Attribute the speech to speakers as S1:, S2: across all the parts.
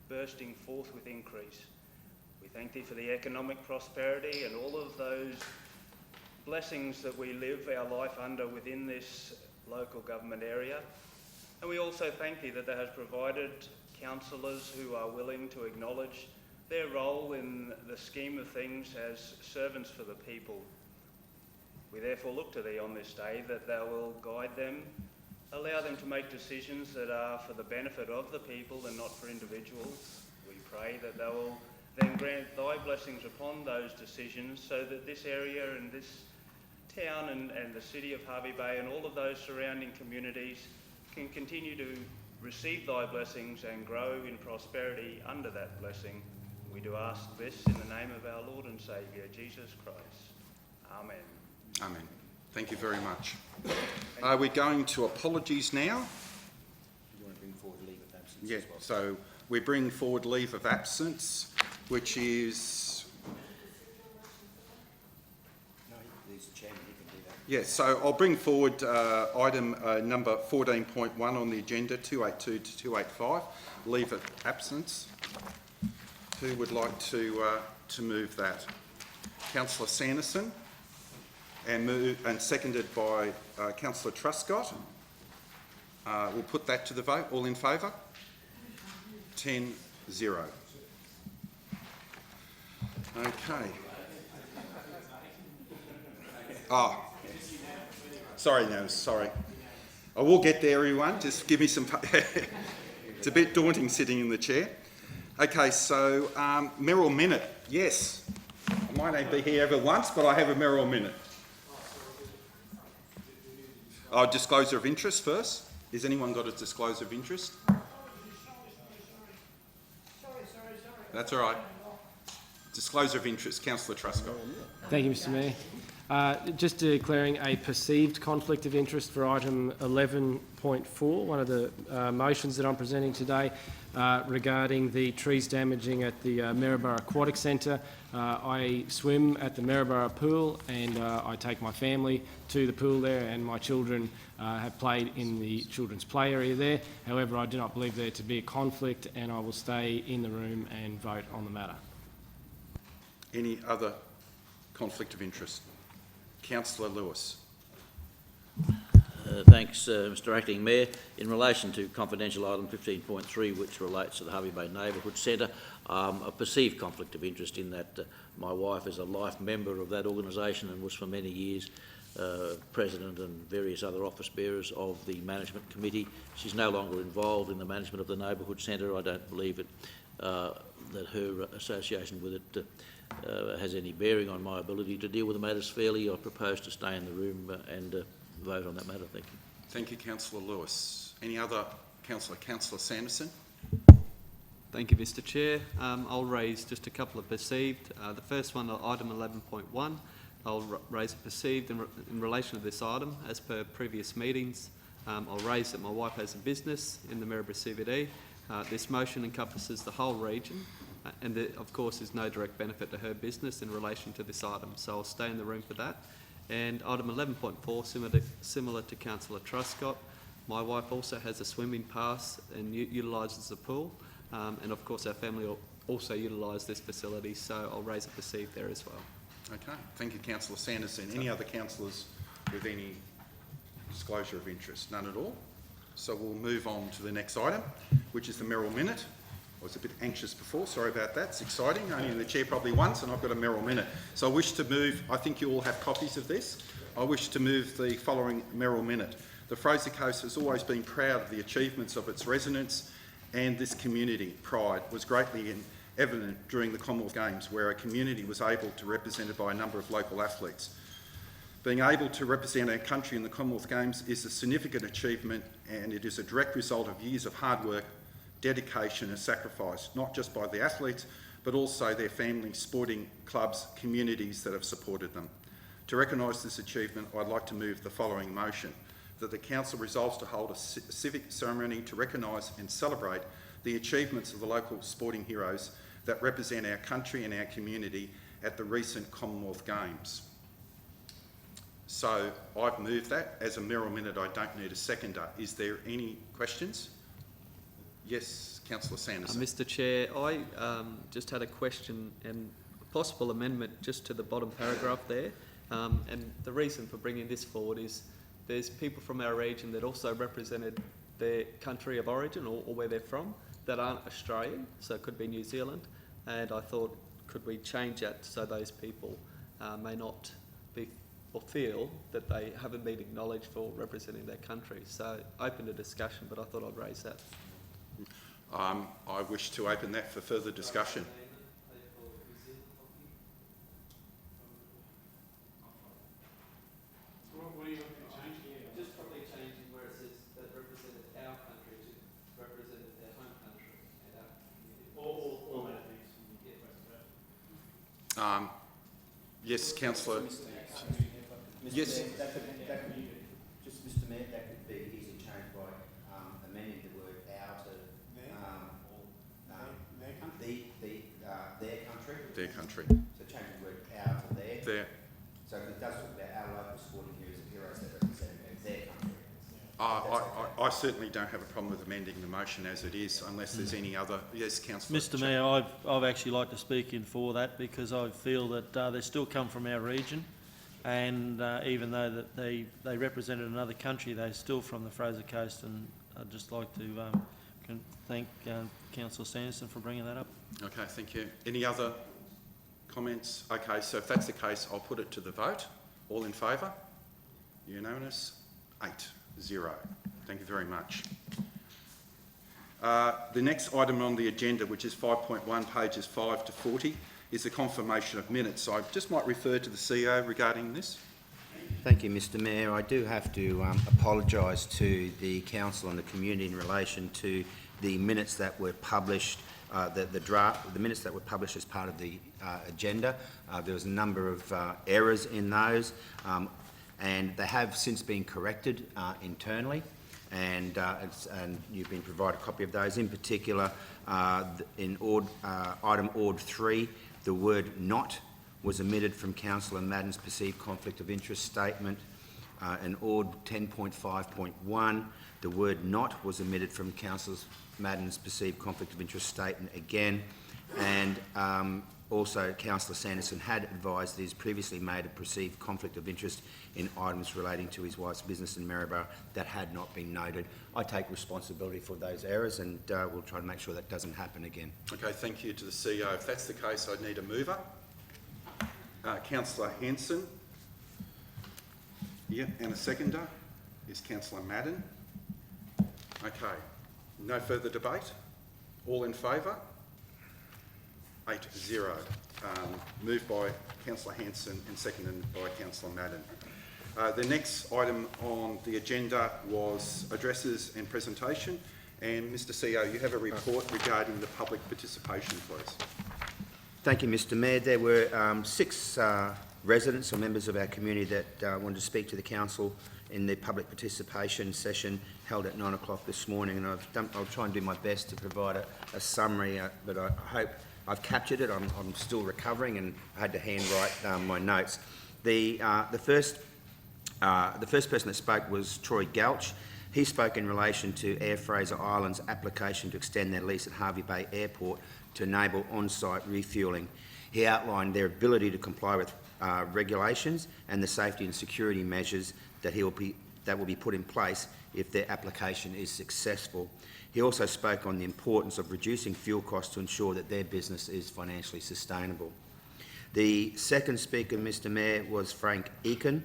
S1: bursting forth with increase. We thank Thee for the economic prosperity and all of those blessings that we live our life under within this local government area. And we also thank Thee that Thou hast provided councillors who are willing to acknowledge their role in the scheme of things as servants for the people. We therefore look to Thee on this day that Thou will guide them, allow them to make decisions that are for the benefit of the people and not for individuals. We pray that Thou will then grant Thy blessings upon those decisions so that this area and this town and the city of Hervey Bay and all of those surrounding communities can continue to receive Thy blessings and grow in prosperity under that blessing. We do ask this in the name of our Lord and Saviour, Jesus Christ. Amen.
S2: Amen. Thank you very much. We're going to apologies now.
S3: You want to bring forward leave of absence
S2: Yeah,
S3: as well?
S2: so we bring forward leave of absence, which is...
S3: No, he's the chairman, he can do that.
S2: Yeah, so I'll bring forward item number 14.1 on the agenda, 282 to 285, leave of absence. Who would like to move that? Councillor Sanderson, and seconded by Councillor Truscott. We'll put that to the vote. All in favour? 10-0. Okay. Sorry. I will get there, everyone. Just give me some... It's a bit daunting sitting in the chair. Okay, so Merrill Minute. Yes. I might not be here ever once, but I have a Merrill Minute. Disclosure of interest first. Has anyone got a disclosure of interest? Sorry. That's all right. Disclosure of interest, Councillor Truscott.
S4: Thank you, Mr Mayor. Just declaring a perceived conflict of interest for item 11.4, one of the motions that I'm presenting today regarding the trees damaging at the Maryborough Aquatic Centre. I swim at the Maryborough pool and I take my family to the pool there, and my children have played in the children's play area there. However, I do not believe there to be a conflict, and I will stay in the room and vote on the matter.
S2: Any other conflict of interest? Councillor Lewis.
S5: Thanks, Mr Acting Mayor. In relation to confidential item 15.3, which relates to the Hervey Bay Neighbourhood Centre, a perceived conflict of interest in that my wife is a life member of that organisation and was for many years President and various other office bearers of the Management Committee. She's no longer involved in the management of the Neighbourhood Centre. I don't believe that her association with it has any bearing on my ability to deal with the matters fairly. I propose to stay in the room and vote on that matter. Thank you.
S2: Thank you, Councillor Lewis. Any other councillor? Councillor Sanderson.
S6: Thank you, Mr Chair. I'll raise just a couple of perceived. The first one, item 11.1, I'll raise a perceived in relation to this item. As per previous meetings, I'll raise that my wife has a business in the Maryborough CBD. This motion encompasses the whole region and there, of course, is no direct benefit to her business in relation to this item, so I'll stay in the room for that. And item 11.4, similar to Councillor Truscott, my wife also has a swimming pass and utilises the pool, and of course our family will also utilise this facility, so I'll raise a perceived there as well.
S2: Okay, thank you, Councillor Sanderson. Any other councillors with any disclosure of interest? None at all. So we'll move on to the next item, which is the Merrill Minute. I was a bit anxious before, sorry about that. It's exciting, only in the chair probably once, and I've got a Merrill Minute. So I wish to move, I think you all have copies of this. I wish to move the following Merrill Minute. The Fraser Coast has always been proud of the achievements of its residents, and this community pride was greatly evident during the Commonwealth Games, where a community was able to represented by a number of local athletes. Being able to represent our country in the Commonwealth Games is a significant achievement, and it is a direct result of years of hard work, dedication and sacrifice, not just by the athletes, but also their families, sporting clubs, communities that have supported them. To recognise this achievement, I'd like to move the following motion, that the Council resolves to hold a civic ceremony to recognise and celebrate the achievements of the local sporting heroes that represent our country and our community at the recent Commonwealth Games. So I've moved that. As a Merrill Minute, I don't need a seconder. Is there any questions? Yes, councillor Sanderson.
S6: Mr Chair, I just had a question and a possible amendment just to the bottom paragraph there. And the reason for bringing this forward is there's people from our region that also represented their country of origin or where they're from that aren't Australian, so it could be New Zealand. And I thought, could we change that so those people may not be or feel that they haven't been acknowledged for representing their country? So open to discussion, but I thought I'd raise that.
S2: I wish to open that for further discussion.
S4: What are you looking to change?
S6: Just probably changing where it says that represented our country to represented their home country and our community.
S4: All that things.
S2: Yes, councillor. Yes.
S3: That could, just Mr Mayor, that could be easily changed by amending the word our to their country.
S2: Their country.
S3: So changing the word our to their.
S2: There.
S3: So if it does talk about our local sporting heroes that represent their country.
S2: I certainly don't have a problem with amending the motion as it is, unless there's any other. Yes, councillor.
S7: Mr Mayor, I've actually like to speak in for that because I feel that they still come from our region, and even though that they represented another country, they're still from the Fraser Coast, and I'd just like to thank Councillor Sanderson for bringing that up.
S2: Okay, thank you. Any other comments? Okay, so if that's the case, I'll put it to the vote. All in favour? Unanimous? 8-0. Thank you very much. The next item on the agenda, which is 5.1, pages 5 to 40, is the confirmation of minutes. So I just might refer to the CEO regarding this.
S3: Thank you, Mr Mayor. I do have to apologise to the council and the community in relation to the minutes that were published, the minutes that were published as part of the agenda. There was a number of errors in those, and they have since been corrected internally, and you've been provided a copy of those. In particular, in item Ord 3, the word "not" was omitted from Councillor Madden's perceived conflict of interest statement. In Ord 10.5.1, the word "not" was omitted from Councillor Madden's perceived conflict of interest statement again. And also, Councillor Sanderson had advised that he's previously made a perceived conflict of interest in items relating to his wife's business in Maryborough that had not been noted. I take responsibility for those errors, and we'll try to make sure that doesn't happen again.
S2: Okay, thank you to the CEO. If that's the case, I'd need a mover. Councillor Hanson. Yeah, and a seconder is Councillor Madden. Okay, no further debate? All in favour? 8-0. Moved by Councillor Hanson and seconded by Councillor Madden. The next item on the agenda was addresses and presentation. And Mr CEO, you have a report regarding the public participation, please.
S3: Thank you, Mr Mayor. There were 6 residents or members of our community that wanted to speak to the council in the public participation session held at 9 o'clock this morning, and I'll try and do my best to provide a summary, but I hope I've captured it. I'm still recovering, and I had to handwrite my notes. The first person that spoke was Troy Gouch. He spoke in relation to Air Fraser Island's application to extend their lease at Hervey Bay Airport to enable on-site refuelling. He outlined their ability to comply with regulations and the safety and security measures that will be put in place if their application is successful. He also spoke on the importance of reducing fuel costs to ensure that their business is financially sustainable. The second speaker, Mr Mayor, was Frank Eakin.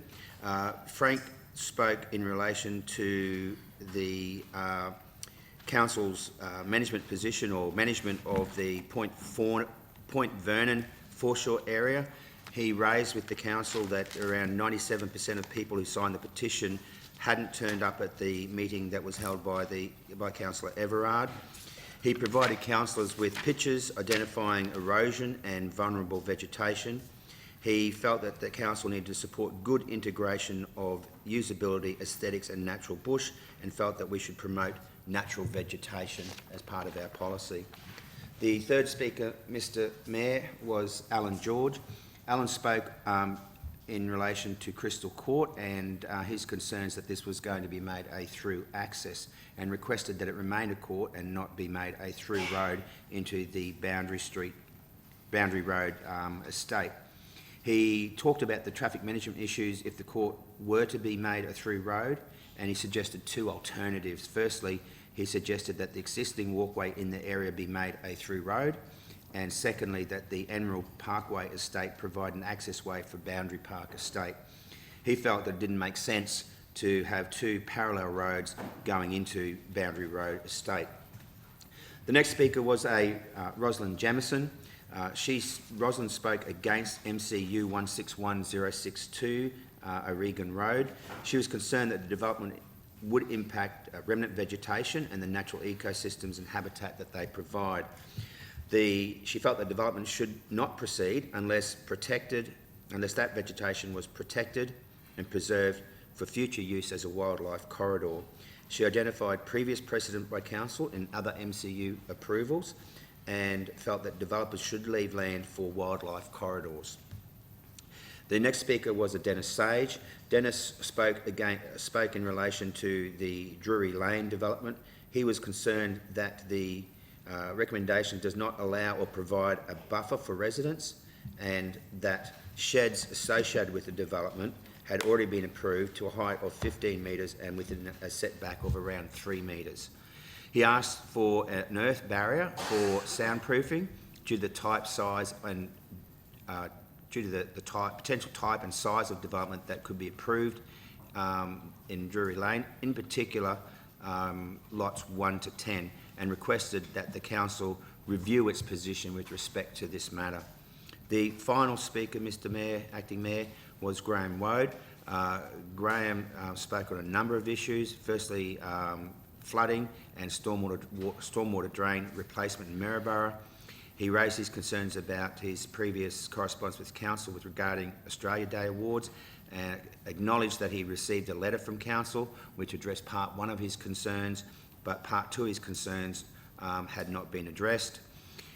S3: Frank spoke in relation to the council's management position or management of the Point Vernon foreshore area. He raised with the council that around 97% of people who signed the petition hadn't turned up at the meeting that was held by Councillor Everard. He provided councillors with pictures identifying erosion and vulnerable vegetation. He felt that the council needed to support good integration of usability, aesthetics and natural bush, and felt that we should promote natural vegetation as part of our policy. The third speaker, Mr Mayor, was Alan George. Alan spoke in relation to Crystal Court and his concerns that this was going to be made a through access, and requested that it remain a court and not be made a through road into the Boundary Road estate. He talked about the traffic management issues if the court were to be made a through road, and he suggested two alternatives. Firstly, he suggested that the existing walkway in the area be made a through road, and secondly, that the Emerald Parkway estate provide an access way for Boundary Park estate. He felt that it didn't make sense to have two parallel roads going into Boundary Road estate. The next speaker was Rosalind Jamieson. Rosalind spoke against MCU 161062, O'Regan Road. She was concerned that the development would impact remnant vegetation and the natural ecosystems and habitat that they provide. She felt that development should not proceed unless that vegetation was protected and preserved for future use as a wildlife corridor. She identified previous precedent by council in other MCU approvals and felt that developers should leave land for wildlife corridors. The next speaker was Dennis Sage. Dennis spoke in relation to the Drury Lane development. He was concerned that the recommendation does not allow or provide a buffer for residents, and that sheds associated with the development had already been approved to a height of 15 metres and within a setback of around 3 metres. He asked for an earth barrier for soundproofing due to the type, size and due to the potential type and size of development that could be approved in Drury Lane, in particular lots 1 to 10, and requested that the council review its position with respect to this matter. The final speaker, Mr Mayor, Acting Mayor, was Graham Woad. Graham spoke on a number of issues. Firstly, flooding and stormwater drain replacement in Maryborough. He raised his concerns about his previous correspondence with council with regarding Australia Day awards, and acknowledged that he received a letter from council which addressed part 1 of his concerns, but part 2 of his concerns had not been addressed.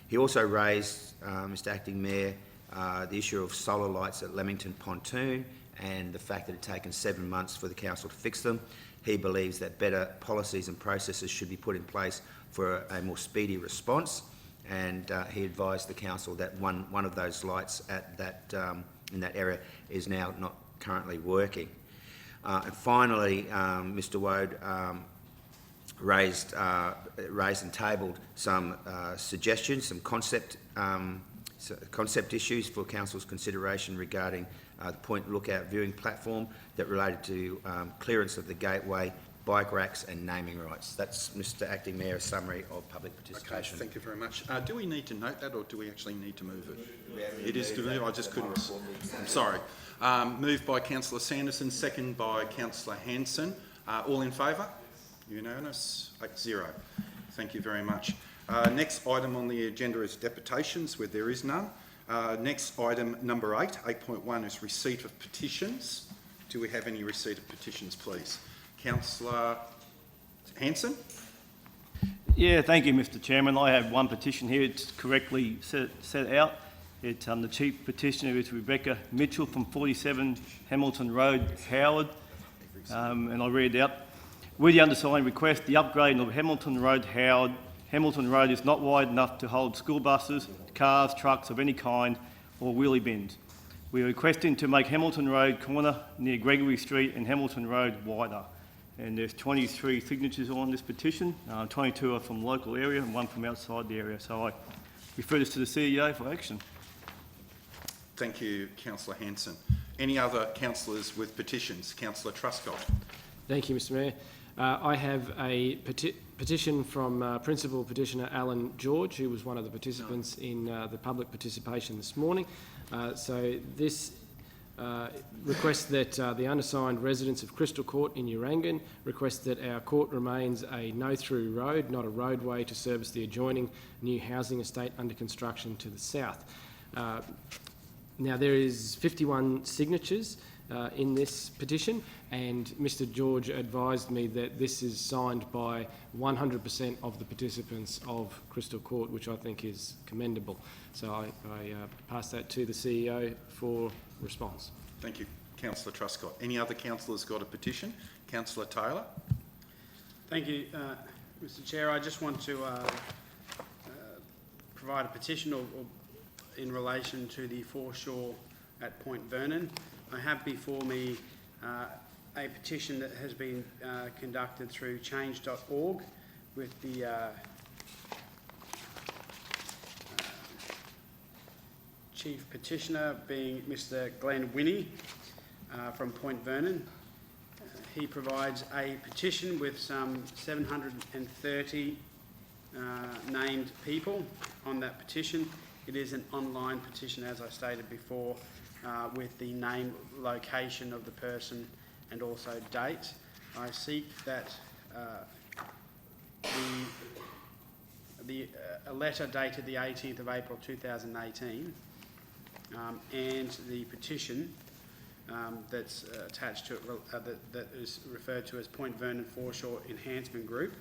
S3: He also raised, Mr Acting Mayor, the issue of solar lights at Leamington Pontoon and the fact that it had taken 7 months for the council to fix them. He believes that better policies and processes should be put in place for a more speedy response, and he advised the council that one of those lights at that, in that area is now not currently working. And finally, Mr Woad raised and tabled some suggestions, some concept issues for council's consideration regarding the Point Lookout viewing platform that related to clearance of the gateway, bike racks and naming rights. That's, Mr Acting Mayor, a summary of public participation.
S2: Okay, thank you very much. Do we need to note that, or do we actually need to move it? It is to move. I just couldn't. I'm sorry. Moved by Councillor Sanderson, second by Councillor Hanson. All in favour? Unanimous. 8-0. Thank you very much. Next item on the agenda is deputations, where there is none. Next item, number 8.1, is receipt of petitions. Do we have any receipt of petitions, please? Councillor Hanson?
S8: Yeah, thank you, Mr Chairman. I have one petition here. It's correctly set out. It's the chief petitioner is Rebecca Mitchell from 47 Hamilton Road, Howard, and I'll read it out. We, the undersigned, request the upgrading of Hamilton Road, Howard. Hamilton Road is not wide enough to hold school buses, cars, trucks of any kind, or wheelie bins. We are requesting to make Hamilton Road corner near Gregory Street and Hamilton Road wider. And there's 23 signatures on this petition. 22 are from local area and 1 from outside the area. So I refer this to the CEO for action.
S2: Thank you, Councillor Hanson. Any other councillors with petitions? Councillor Truscott.
S4: Thank you, Mr Mayor. I have a petition from Principal Petitioner Alan George, who was one of the participants in the public participation this morning. So this requests that the undersigned residents of Crystal Court in Urangan request that our court remains a no-through road, not a roadway, to service the adjoining new housing estate under construction to the south. Now, there is 51 signatures in this petition, and Mr George advised me that this is signed by 100% of the participants of Crystal Court, which I think is commendable. So I pass that to the CEO for response.
S2: Thank you, Councillor Truscott. Any other councillors got a petition? Councillor Taylor?
S9: Thank you, Mr Chair. I just want to provide a petition in relation to the foreshore at Point Vernon. I have before me a petition that has been conducted through change.org with the chief petitioner being Mr Glenn Winnie from Point Vernon. He provides a petition with some 730 named people on that petition. It is an online petition, as I stated before, with the name, location of the person and also date. I seek that a letter dated the 18th of April 2018 and the petition that's attached to it, that is referred to as Point Vernon Foreshore Enhancement Group,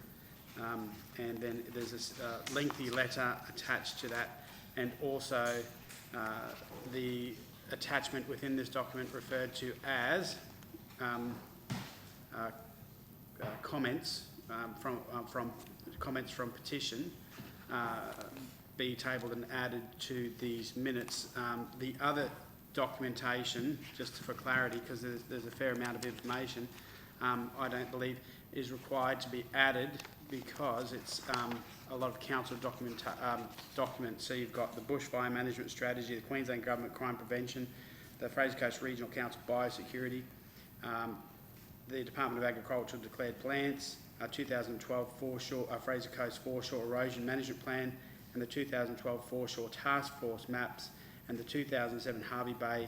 S9: and then there's a lengthy letter attached to that, and also the attachment within this document referred to as comments from petition be tabled and added to these minutes. The other documentation, just for clarity, because there's a fair amount of information, I don't believe is required to be added because it's a lot of council documents. So you've got the Bushfire Management Strategy, the Queensland Government Crime Prevention, the Fraser Coast Regional Council Biosecurity, the Department of Agriculture declared plants, 2012 Fraser Coast Foreshore Erosion Management Plan, and the 2012 Foreshore Task Force maps, and the 2007 Harvey Bay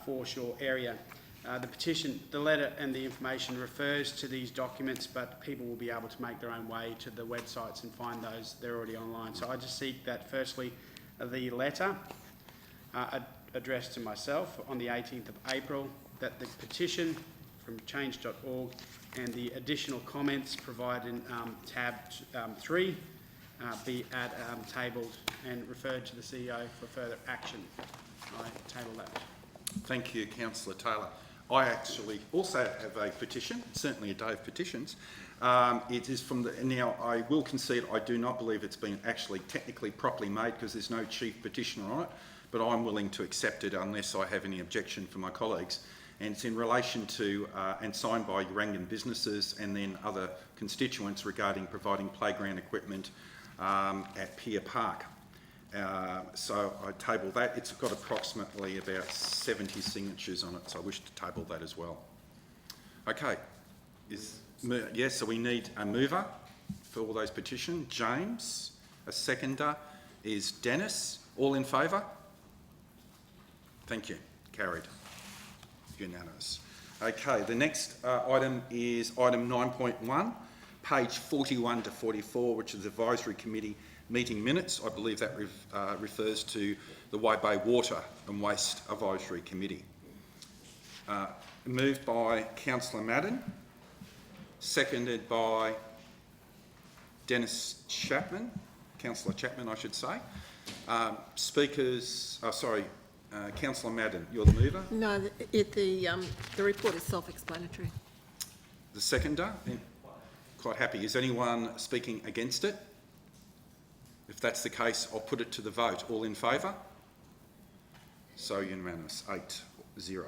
S9: foreshore area. The petition, the letter and the information refers to these documents, but people will be able to make their own way to the websites and find those. They're already online. So I just seek that, firstly, the letter addressed to myself on the 18th of April, that the petition from change.org and the additional comments provided in tab 3 be tabled and referred to the CEO for further action. I table that.
S2: Thank you, Councillor Taylor. I actually also have a petition, certainly a day of petitions. It is from the, now I will concede I do not believe it's been actually technically properly made because there's no chief petitioner on it, but I'm willing to accept it unless I have any objection from my colleagues. And it's in relation to, and signed by Urangan businesses and then other constituents regarding providing playground equipment at Pier Park. So I table that. It's got approximately about 70 signatures on it, so I wish to table that as well. Okay, yes, so we need a mover for all those petitions. James, a seconder is Dennis. All in favour? Thank you. Carried. Unanimous. Okay, the next item is item 9.1, page 41 to 44, which is Advisory Committee meeting minutes. I believe that refers to the White Bay Water and Waste Advisory Committee. Moved by Councillor Madden, seconded by Dennis Chapman, Councillor Chapman I should say. Councillor Madden, you're the mover?
S10: No, the report is self-explanatory.
S2: The seconder? Quite happy. Is anyone speaking against it? If that's the case, I'll put it to the vote. All in favour? So unanimous, 8-0.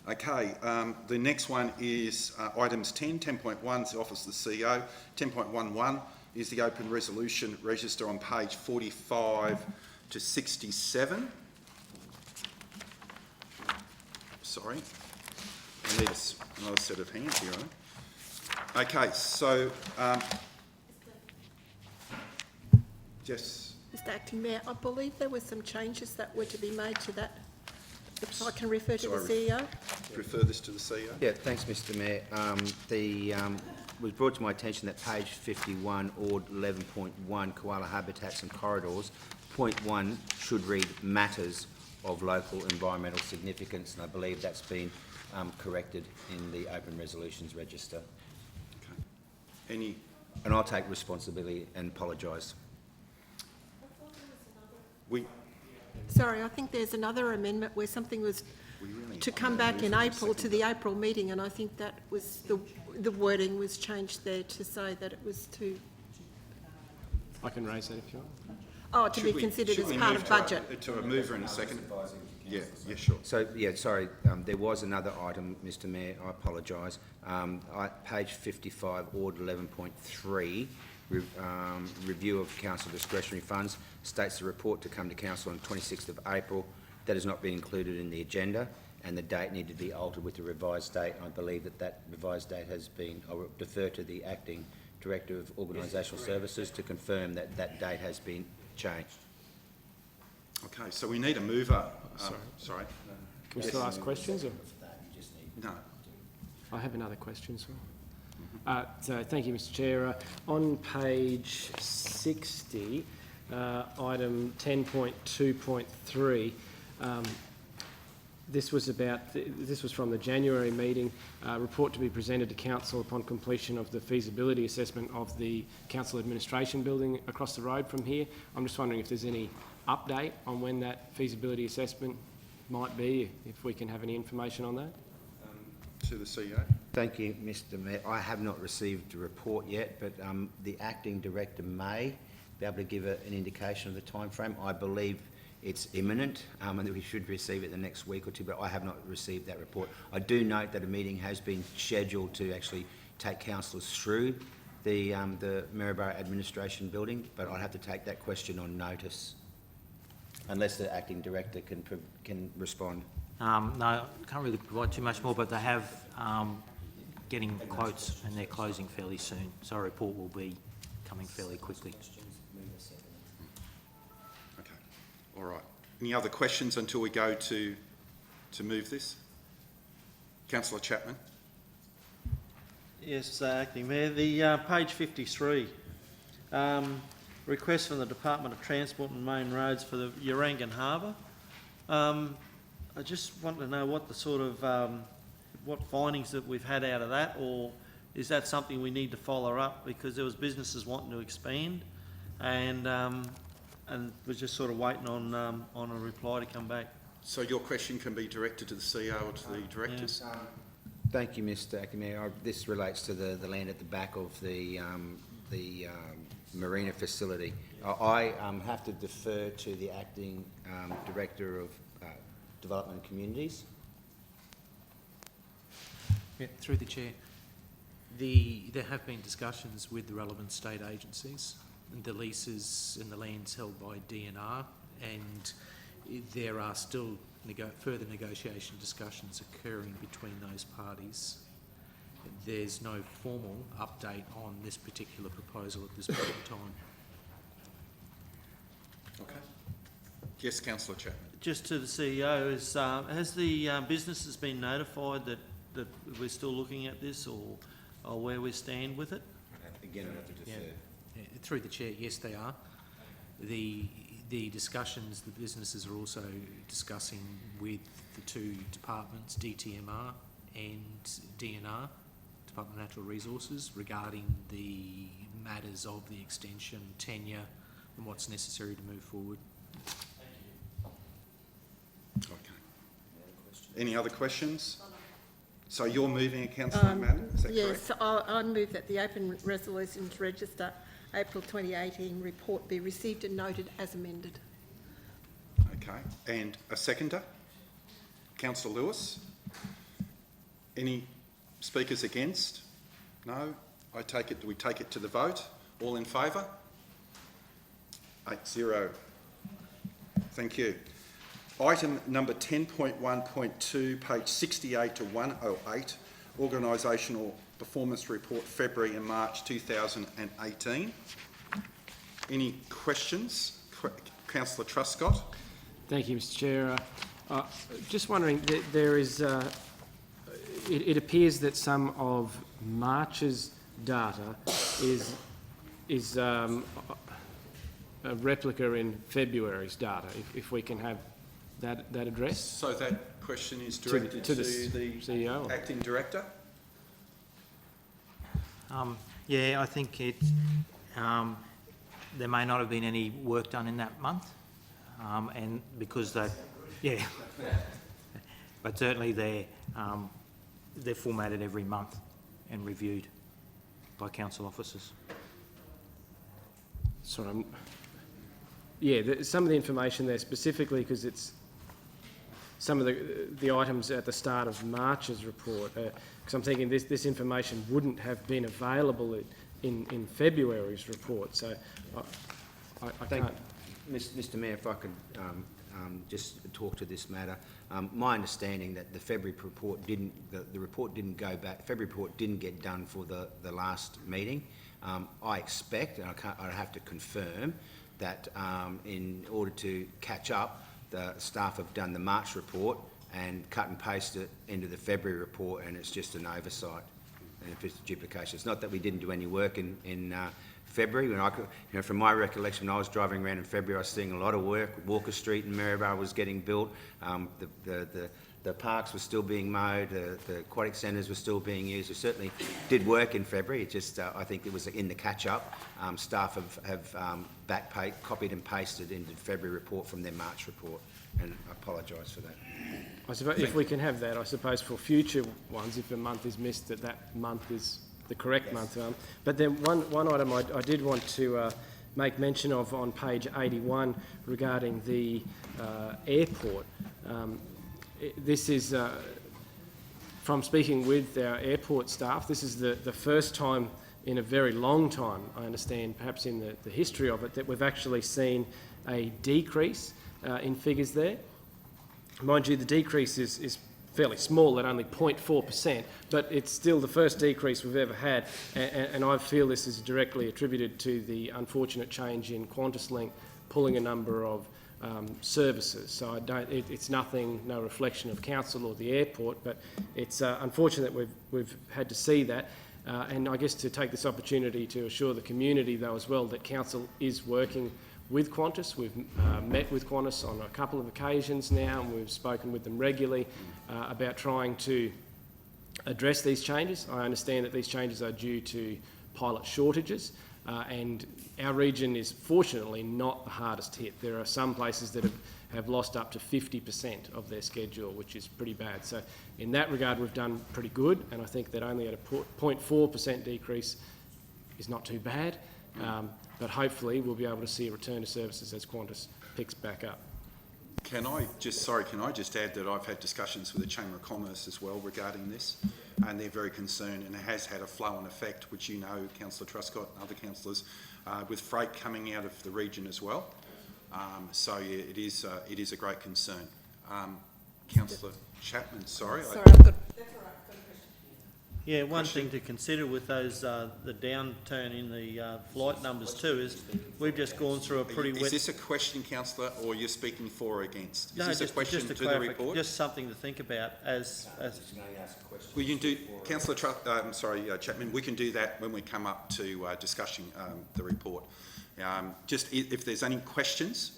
S2: Okay, the next one is items 10. 10.1 is the Office of the CEO. 10.11 is the open resolution register on page 45 to 67. Sorry, I need another set of hands here. Okay, so yes.
S10: Mr Acting Mayor, I believe there were some changes that were to be made to that. If I can refer to the CEO.
S2: Refer this to the CEO.
S3: Yeah, thanks, Mr Mayor. It was brought to my attention that page 51, Ord 11.1, koala habitats and corridors, point 1 should read matters of local environmental significance, and I believe that's been corrected in the open resolutions register.
S2: Okay.
S3: And I'll take responsibility and apologise.
S10: Sorry, I think there's another amendment where something was to come back in April to the April meeting, and I think that was the wording was changed there to say that it was to,
S4: I can raise that if you want.
S10: to be considered as part of budget.
S2: To a mover in a second. Yeah, sure.
S3: So, yeah, sorry, there was another item, Mr Mayor, I apologise. Page 55, Order 11.3, review of council discretionary funds, states the report to come to council on 26th of April. That has not been included in the agenda, and the date needed to be altered with the revised date. I believe that revised date has been, I will defer to the Acting Director of Organisational Services to confirm that that date has been changed.
S2: Okay, so we need a mover. Sorry.
S4: Can we still ask questions? Or?
S2: No.
S4: I have another question as well. So thank you, Mr Chair. On page 60, item 10.2.3, this was from the January meeting, report to be presented to council upon completion of the feasibility assessment of the council administration building across the road from here. I'm just wondering if there's any update on when that feasibility assessment might be, if we can have any information on that.
S2: To the CEO.
S3: Thank you, Mr Mayor. I have not received a report yet, but the Acting Director may be able to give an indication of the time frame. I believe it's imminent and that we should receive it the next week or two, but I have not received that report. I do note that a meeting has been scheduled to actually take councillors through the Maryborough Administration building, but I'll have to take that question on notice, unless the Acting Director can respond.
S11: No, I can't really provide too much more, but they have getting quotes and they're closing fairly soon, so a report will be coming fairly quickly.
S2: Okay, all right. Any other questions until we go to move this? Councillor Chapman.
S7: Yes, Acting Mayor. The page 53, request from the Department of Transport and Main Roads for the Urangan Harbour. I just want to know what the sort of what findings that we've had out of that, or is that something we need to follow up, because there was businesses wanting to expand, and we're just sort of waiting on a reply to come back.
S2: So your question can be directed to the CEO or to the directors?
S3: Yeah. Thank you, Mr Acting Mayor. This relates to the land at the back of the marina facility. I have to defer to the Acting Director of Development and Communities.
S11: Yeah, through the Chair. There have been discussions with the relevant state agencies, and the leases and the lands held by DNR, and there are still further negotiation discussions occurring between those parties. There's no formal update on this particular proposal at this point in time.
S2: Okay. Yes, Councillor Chapman.
S7: Just to the CEO, has the businesses been notified that we're still looking at this, or where we stand with it?
S3: Again, I have to defer.
S11: Yeah, through the Chair, yes, they are. The discussions the businesses are also discussing with the two departments, DTMR and DNR, Department of Natural Resources, regarding the matters of the extension, tenure, and what's necessary to move forward.
S2: Okay. Any other questions? So you're moving it, Councillor Madden, is that correct?
S10: Yes, I move that the Open Resolutions Register April 2018 report be received and noted as amended.
S2: Okay, and a seconder? Councillor Lewis? Any speakers against? No? Do we take it to the vote? All in favour? 8-0. Thank you. Item number 10.1.2, page 68 to 108, Organisational Performance Report, February and March 2018. Any questions? Councillor Truscott.
S4: Thank you, Mr Chair. Just wondering, there is, it appears that some of March's data is a replica in February's data, if we can have that address.
S2: So that question is directed to the CEO, Acting Director.
S11: Yeah, I think there may not have been any work done in that month.
S12: and because they, yeah, but certainly they're formatted every month and reviewed by council officers.
S4: Sorry, some of the information there specifically because it's some of the items at the start of March's report, because I'm thinking this information wouldn't have been available in February's report, so I can't...
S3: Mr Mayor, if I could just talk to this matter. My understanding that the February report didn't, the report didn't go back, February report didn't get done for the last meeting. I expect, and I have to confirm, that in order to catch up, the staff have done the March report and cut and pasted it into the February report, and it's just an oversight and it's duplication. It's not that we didn't do any work in February. When from my recollection, when I was driving around in February, I was seeing a lot of work. Walker Street in Maryborough was getting built. The parks were still being mowed. The aquatic centres were still being used. We certainly did work in February. It just, I think it was in the catch-up. Staff have copied and pasted into the February report from their March report, and I apologise for that.
S4: I suppose if we can have that, I suppose for future ones, if a month is missed, that month is the correct month. But then one item I did want to make mention of on page 81 regarding the airport. This is, from speaking with our airport staff, this is the first time in a very long time, I understand, perhaps in the history of it, that we've actually seen a decrease in figures there. Mind you, the decrease is fairly small at only 0.4%, but it's still the first decrease we've ever had, and I feel this is directly attributed to the unfortunate change in QantasLink pulling a number of services. So it's nothing, no reflection of council or the airport, but it's unfortunate that we've had to see that. And I guess to take this opportunity to assure the community, though, as well, that council is working with Qantas. We've met with Qantas on a couple of occasions now, and we've spoken with them regularly about trying to address these changes. I understand that these changes are due to pilot shortages, and our region is fortunately not the hardest hit. There are some places that have lost up to 50% of their schedule, which is pretty bad. So in that regard, we've done pretty good, and I think that only at a 0.4% decrease is not too bad. But hopefully we'll be able to see a return to services as Qantas picks back up.
S2: Can I just add that I've had discussions with the Chamber of Commerce as well regarding this, and they're very concerned, and it has had a flow-on effect, which you know, Councillor Truscott and other councillors, with freight coming out of the region as well. So yeah, it is a great concern. Councillor Chapman, sorry.
S10: Sorry, I've got...
S7: Yeah, one thing to consider with those the downturn in the flight numbers too is we've just gone through a pretty wet...
S2: Is this a question, Councillor, or you're speaking for or against?
S7: No,
S2: Is this a question to the report?
S7: Just something to think about as...
S2: Well, you can do, Councillor Chapman, we can do that when we come up to discussing the report. Just if there's any questions.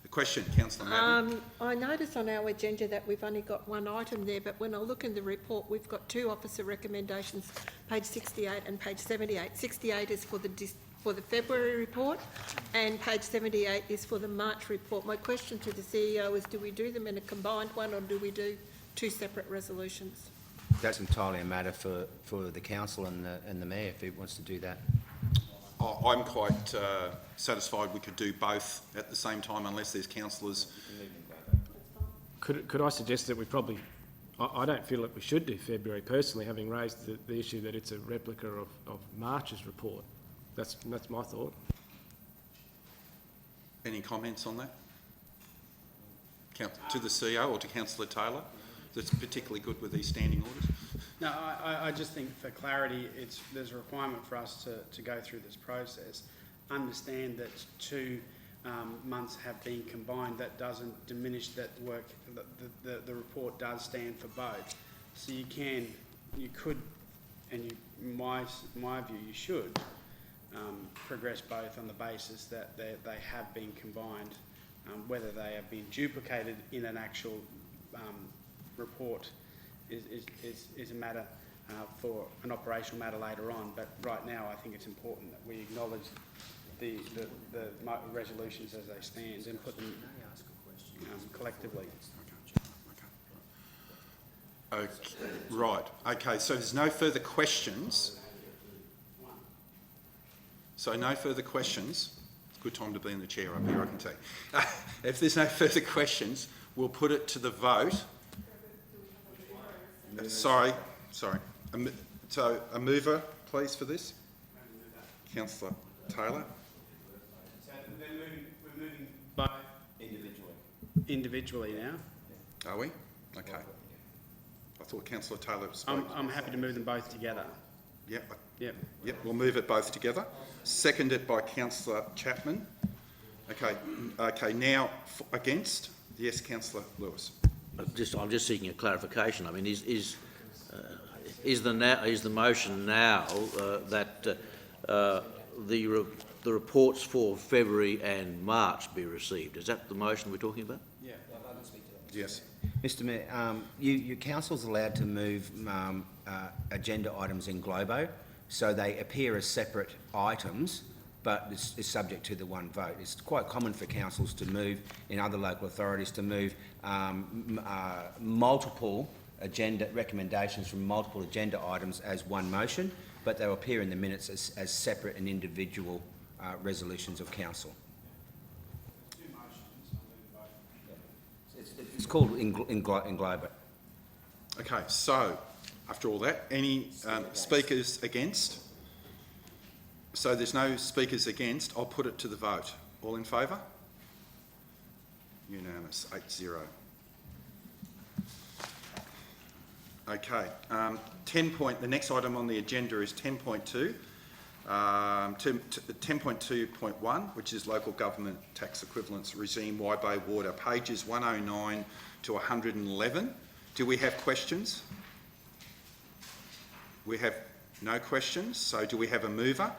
S2: Question, Councillor Madden.
S10: I notice on our agenda that we've only got one item there, but when I look in the report, we've got two officer recommendations, page 68 and page 78. 68 is for the February report, and page 78 is for the March report. My question to the CEO is, do we do them in a combined one, or do we do two separate resolutions?
S3: That's entirely a matter for the council and the mayor if he wants to do that.
S2: I'm quite satisfied we could do both at the same time, unless there's councillors.
S4: Could I suggest that we probably... I don't feel that we should do February personally, having raised the issue that it's a replica of March's report. That's my thought.
S2: Any comments on that? To the CEO or to Councillor Taylor? That's particularly good with these standing orders.
S9: No, I just think for clarity, there's a requirement for us to go through this process. Understand that 2 months have been combined. That doesn't diminish that work. The report does stand for both. So you could, and in my view, you should progress both on the basis that they have been combined. Whether they have been duplicated in an actual report is a matter for an operational matter later on, but right now I think it's important that we acknowledge the resolutions as they stand and put them collectively.
S2: Okay, right, okay, so there's no further questions. So no further questions. It's a good time to be in the chair up here, I can tell you. If there's no further questions, we'll put it to the vote. Sorry. So a mover, please, for this? Councillor Taylor.
S9: So we're moving both individually now.
S2: Are we? Okay. I thought Councillor Taylor spoke.
S9: I'm happy to move them both together.
S2: Yep.
S9: Yep.
S2: Yep, we'll move it both together. Seconded by Councillor Chapman. Okay, now against? Yes, Councillor Lewis.
S5: I'm just seeking a clarification. I mean, is the motion now that the reports for February and March be received? Is that the motion we're talking about?
S9: Yeah.
S2: Yes.
S3: Mr Mayor, your council's allowed to move agenda items in globo, so they appear as separate items, but it's subject to the one vote. It's quite common for councils to move, in other local authorities, to move multiple agenda recommendations from multiple agenda items as one motion, but they'll appear in the minutes as separate and individual resolutions of council. It's called in globo.
S2: Okay, so after all that, any speakers against? So there's no speakers against. I'll put it to the vote. All in favour? Unanimous, 8-0. Okay, the next item on the agenda is 10.2. 10.2.1, which is local government tax equivalence regime, Wide Bay Water, pages 109 to 111. Do we have questions? We have no questions, so do we have a mover?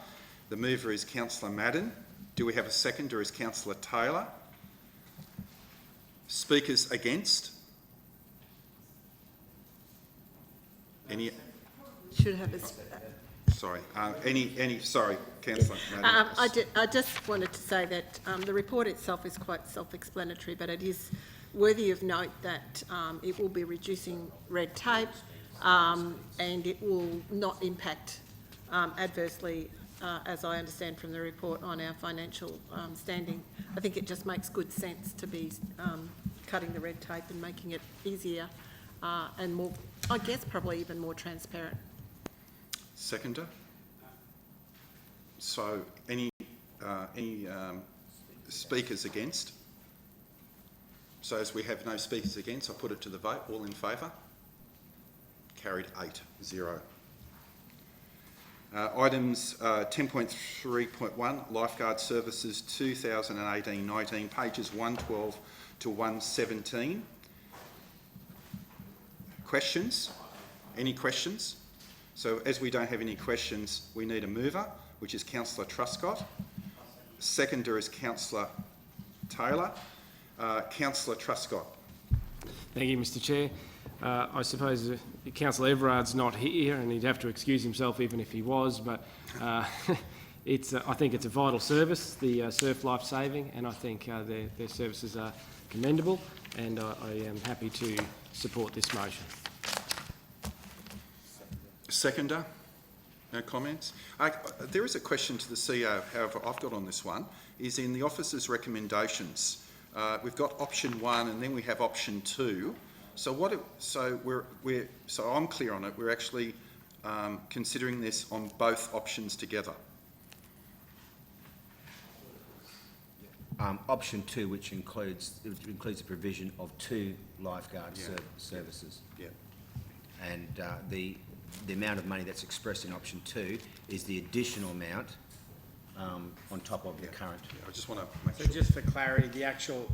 S2: The mover is Councillor Madden. Do we have a seconder? Is Councillor Taylor? Speakers against? Any?
S10: Should have a...
S2: Sorry, sorry, Councillor Madden.
S10: I just wanted to say that the report itself is quite self-explanatory, but it is worthy of note that it will be reducing red tape and it will not impact adversely, as I understand from the report, on our financial standing. I think it just makes good sense to be cutting the red tape and making it easier and more, I guess, probably even more transparent.
S2: Seconder? So any speakers against? So as we have no speakers against, I'll put it to the vote. All in favour? Carried 8-0. Items 10.3.1, Lifeguard Services 2018-19, pages 112 to 117. Questions? Any questions? So as we don't have any questions, we need a mover, which is Councillor Truscott. Seconder is Councillor Taylor. Councillor Truscott.
S4: Thank you, Mr Chair. I suppose Councillor Everard's not here and he'd have to excuse himself even if he was, but I think it's a vital service, the surf life saving, and I think their services are commendable, and I am happy to support this motion.
S2: Seconder? No comments? There is a question to the CEO, however, I've got on this one, is in the officer's recommendations. We've got option 1 and then we have option 2. So so I'm clear on it. We're actually considering this on both options together.
S3: Option 2, which includes the provision of 2 lifeguard services.
S2: Yeah.
S3: And the amount of money that's expressed in option 2 is the additional amount on top of the current.
S2: I just want to make
S9: So
S2: sure.
S9: just for clarity, the actual,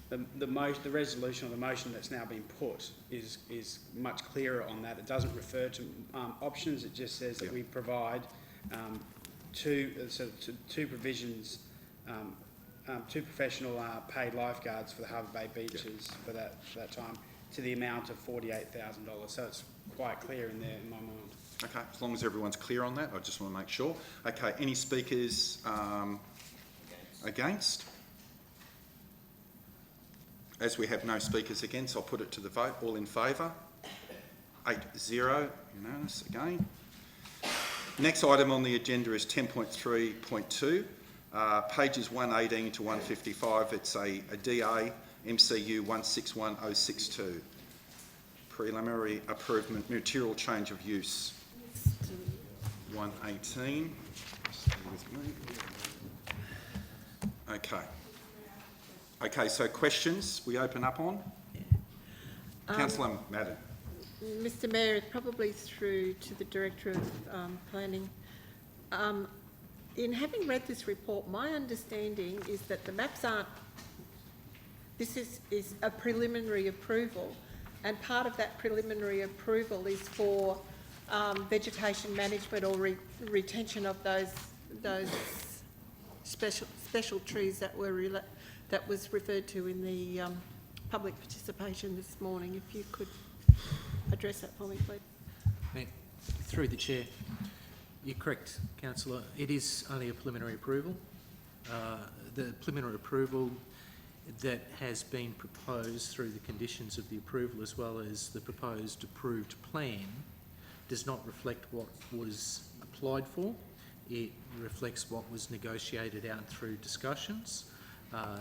S9: the resolution or the motion that's now been put is much clearer on that. It doesn't refer to options. It just says that we provide two provisions, 2 professional paid lifeguards for the Harbour Bay beaches for that time to the amount of $48,000. So it's quite clear in there in my mind.
S2: Okay, as long as everyone's clear on that, I just want to make sure. Okay, any speakers against? As we have no speakers against, I'll put it to the vote. All in favour? 8-0, unanimous again. Next item on the agenda is 10.3.2, pages 118 to 155. It's a DA MCU 161062. Preliminary approval, material change of use. 118. Stay with me. Okay, so questions we open up on? Councillor Madden.
S10: Mr Mayor, probably through to the Director of Planning. In having read this report, my understanding is that the maps aren't... This is a preliminary approval, and part of that preliminary approval is for vegetation management or retention of those special trees that was referred to in the public participation this morning. If you could address that for me, please.
S11: Through the chair. You're correct, councillor. It is only a preliminary approval. The preliminary approval that has been proposed through the conditions of the approval as well as the proposed approved plan does not reflect what was applied for. It reflects what was negotiated out through discussions.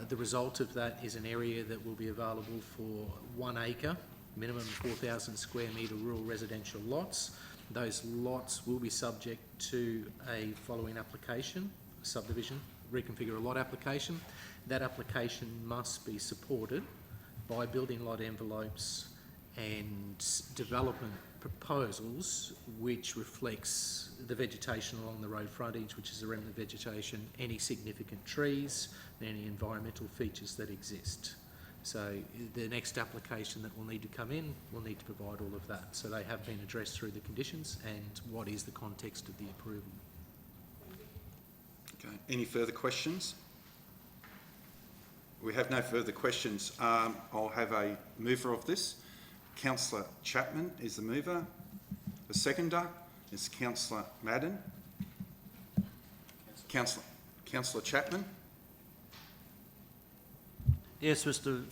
S11: The result of that is an area that will be available for 1 acre, minimum 4,000 square metre rural residential lots. Those lots will be subject to a following application, subdivision, reconfigure a lot application. That application must be supported by building lot envelopes and development proposals which reflects the vegetation along the road frontage, which is the remnant vegetation, any significant trees, and any environmental features that exist. So the next application that will need to come in will need to provide all of that. So they have been addressed through the conditions and what is the context of the approval.
S2: Okay, any further questions? We have no further questions. I'll have a mover of this. Councillor Chapman is the mover. The seconder is Councillor Madden. Councillor Chapman.
S7: Yes, Mr.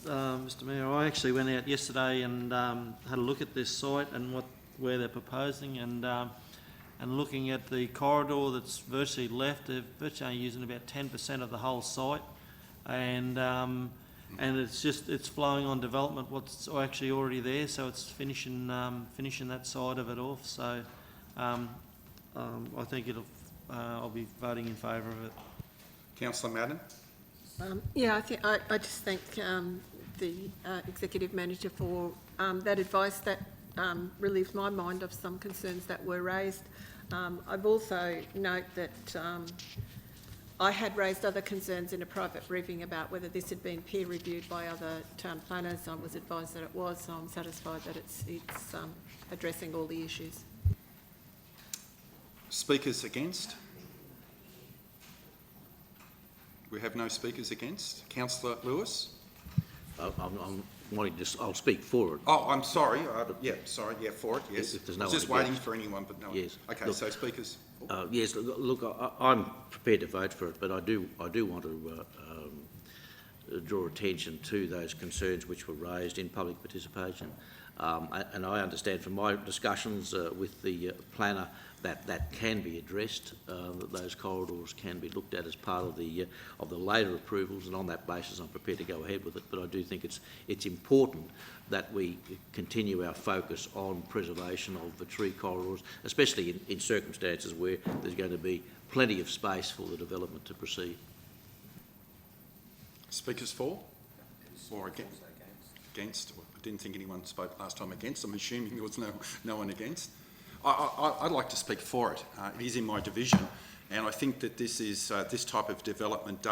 S7: Mayor, I actually went out yesterday and had a look at this site and where they're proposing, and looking at the corridor that's virtually left. They're virtually using about 10% of the whole site, and it's flowing on development what's actually already there, so it's finishing that side of it off. So I think I'll be voting in favour of it.
S2: Councillor Madden.
S10: I just thank the Executive Manager for that advice that relieves my mind of some concerns that were raised. I've also note that I had raised other concerns in a private briefing about whether this had been peer reviewed by other town planners. I was advised that it was, so I'm satisfied that it's addressing all the issues.
S2: Speakers against? We have no speakers against. Councillor Lewis?
S5: I'm wanting to... I'll speak for it.
S2: Oh, I'm sorry. For it, yes.
S5: If there's no
S2: I was just
S5: one
S2: waiting
S5: against.
S2: for anyone, but no one.
S5: Yes.
S2: Okay,
S5: Look,
S2: so speakers.
S5: Yes, look, I'm prepared to vote for it, but I do want to draw attention to those concerns which were raised in public participation. And I understand from my discussions with the planner that can be addressed, that those corridors can be looked at as part of the later approvals, and on that basis I'm prepared to go ahead with it. But I do think it's important that we continue our focus on preservation of the tree corridors, especially in circumstances where there's going to be plenty of space for the development to proceed.
S2: Speakers for? Or against? Against? I didn't think anyone spoke last time against. I'm assuming there was no one against. I'd like to speak for it. It is in my division, and I think that this type of development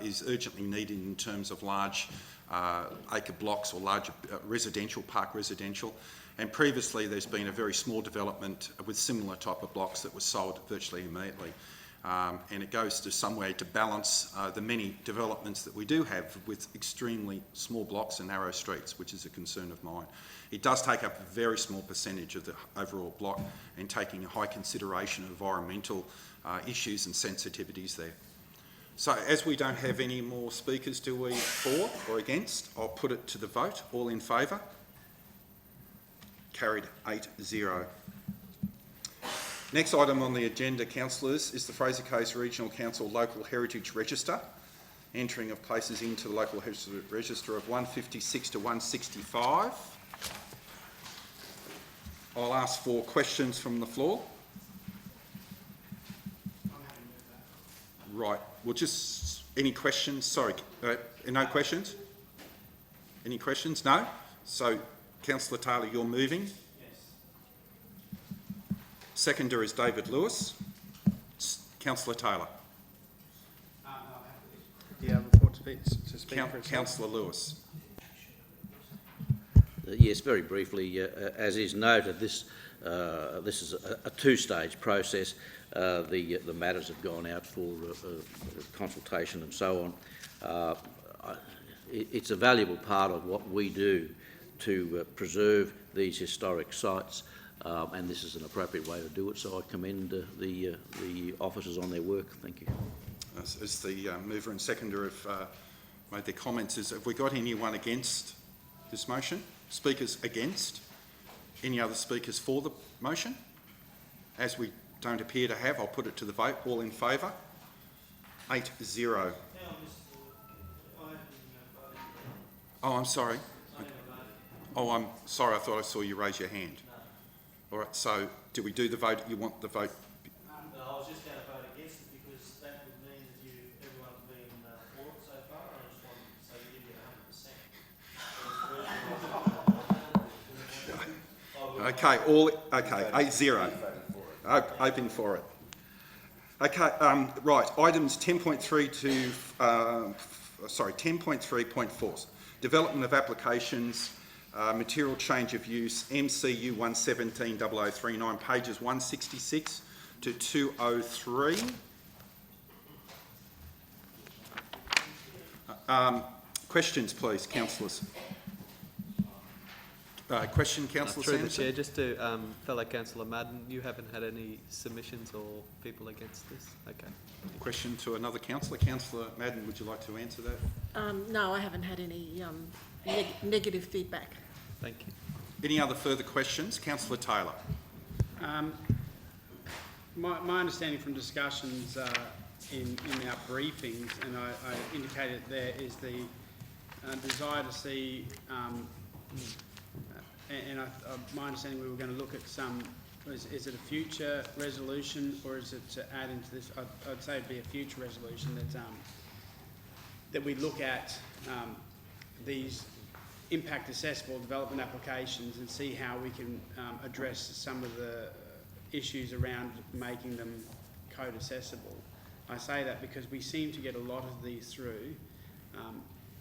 S2: is urgently needed in terms of large acre blocks or large park residential. And previously there's been a very small development with similar type of blocks that was sold virtually immediately. And it goes to some way to balance the many developments that we do have with extremely small blocks and narrow streets, which is a concern of mine. It does take up a very small percentage of the overall block, and taking a high consideration of environmental issues and sensitivities there. So as we don't have any more speakers, do we, for or against? I'll put it to the vote. All in favour? Carried 8-0. Next item on the agenda, councillors, is the Fraser Coast Regional Council Local Heritage Register. Entering of places into the Local Heritage Register of 156 to 165. I'll ask for questions from the floor. Right, well just, any questions? Sorry, no questions? Any questions? No? So, Councillor Taylor, you're moving? Yes. Seconder is David Lewis. Councillor Taylor.
S9: Yeah, report to speak for itself.
S2: Councillor Lewis.
S5: Yes, very briefly, as is noted, this is a two-stage process. The matters have gone out for consultation and so on. It's a valuable part of what we do to preserve these historic sites, and this is an appropriate way to do it, so I commend the officers on their work. Thank you.
S2: As the mover and seconder have made their comments, have we got anyone against this motion? Speakers against? Any other speakers for the motion? As we don't appear to have, I'll put it to the vote. All in favour? 8-0. Oh, I'm sorry. Oh, I'm sorry. I thought I saw you raise your hand. All right, so do we do the vote? You want the vote?
S7: No, I was just going to vote against it because that would mean that everyone's been for it so far. I just wanted to say you give it 100%.
S2: Okay, 8-0. Open for it. Okay, right. Items 10.3 to 10.3.4. Development of applications, material change of use, MCU 1170039, pages 166 to 203. Questions, please, councillors. Question, Councillor
S6: Through the
S2: Sanderson?
S6: Chair, just to fellow Councillor Madden, you haven't had any submissions or people against this? Okay.
S2: Question to another councillor. Councillor Madden, would you like to answer that?
S10: No, I haven't had any negative feedback.
S6: Thank you.
S2: Any other further questions? Councillor Taylor.
S9: My understanding from discussions in our briefings, and I indicated there, is the desire to see, my understanding we were going to look at some, is it a future resolution or is it to add into this? I'd say it'd be a future resolution that we look at these impact assessable development applications and see how we can address some of the issues around making them code accessible. I say that because we seem to get a lot of these through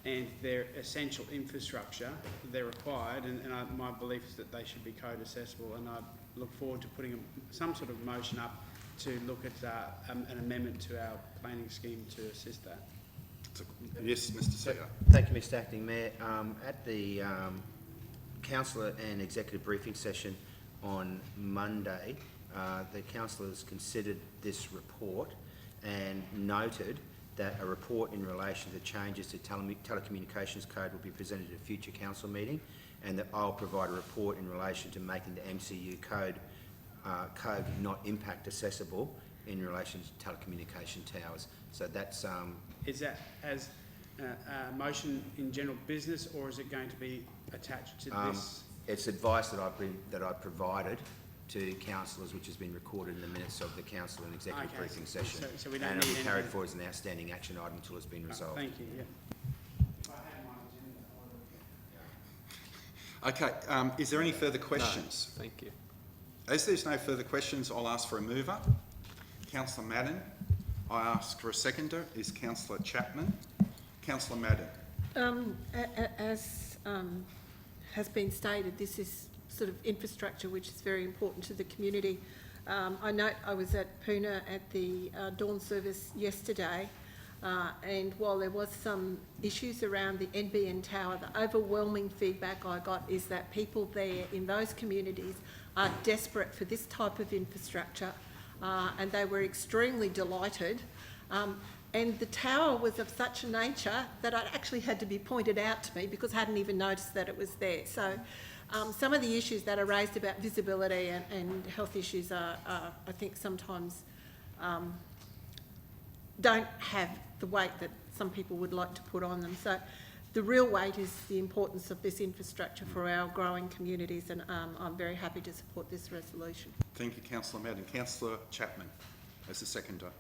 S9: and they're essential infrastructure, they're required, and my belief is that they should be code accessible, and I look forward to putting some sort of motion up to look at an amendment to our planning scheme to assist that.
S2: Yes, Mr. Seeger.
S3: Thank you, Mr Acting Mayor. At the councillor and executive briefing session on Monday, the councillors considered this report and noted that a report in relation to changes to telecommunications code will be presented at a future council meeting, and that I'll provide a report in relation to making the MCU code not impact accessible in relation to telecommunication towers. So that's...
S9: Is that as a motion in general business, or is it going to be attached to this?
S3: It's advice that I've provided to councillors, which has been recorded in the minutes of the council and executive briefing session,
S9: so we don't
S3: and
S9: need
S3: it'll be carried forward as an outstanding action item until it's been resolved.
S9: Thank you. Yeah.
S2: Okay, is there any further questions?
S6: No, thank you.
S2: As there's no further questions, I'll ask for a mover. Councillor Madden. I ask for a seconder. Is Councillor Chapman. Councillor Madden.
S10: As has been stated, this is sort of infrastructure which is very important to the community. I note I was at Puna at the dawn service yesterday, and while there was some issues around the NBN tower, the overwhelming feedback I got is that people there in those communities are desperate for this type of infrastructure, and they were extremely delighted. and the tower was of such a nature that it actually had to be pointed out to me because I hadn't even noticed that it was there. So some of the issues that are raised about visibility and health issues are I think sometimes don't have the weight that some people would like to put on them. So the real weight is the importance of this infrastructure for our growing communities, and I'm very happy to support this resolution.
S2: Thank you, Councillor Madden. Councillor Chapman as the seconder.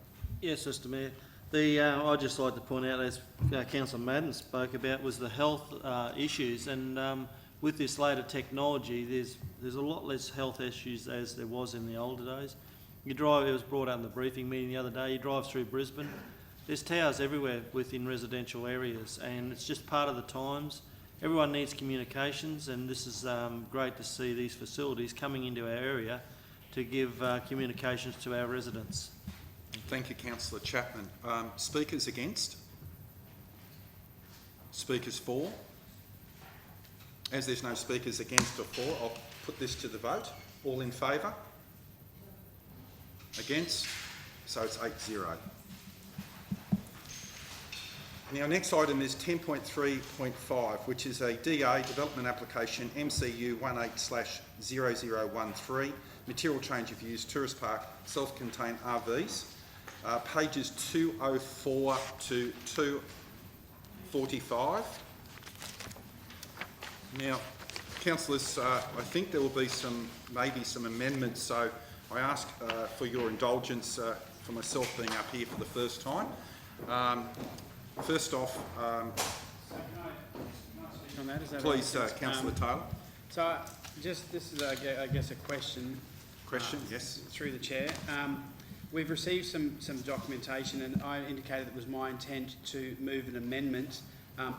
S7: Yes, Mr Mayor. I'd just like to point out, as Councillor Madden spoke about, was the health issues, and with this later technology, there's a lot less health issues as there was in the older days. You drive, it was brought up in the briefing meeting the other day, you drive through Brisbane, there's towers everywhere within residential areas, and it's just part of the times. Everyone needs communications, and this is great to see these facilities coming into our area to give communications to our residents.
S2: Thank you, Councillor Chapman. Speakers against? Speakers for? As there's no speakers against or for, I'll put this to the vote. All in favour? Against? So it's 8-0. Now, next item is 10.3.5, which is a DA development application MCU 18/0013, material change of use, tourist park, self-contained RVs, pages 204 to 245. Now, councillors, I think there will be maybe some amendments, so I ask for your indulgence for myself being up here for the first time. First off, please, Councillor Taylor.
S9: So this is, I guess, a question.
S2: Question, yes.
S9: Through the chair. We've received some documentation, and I indicated it was my intent to move an amendment.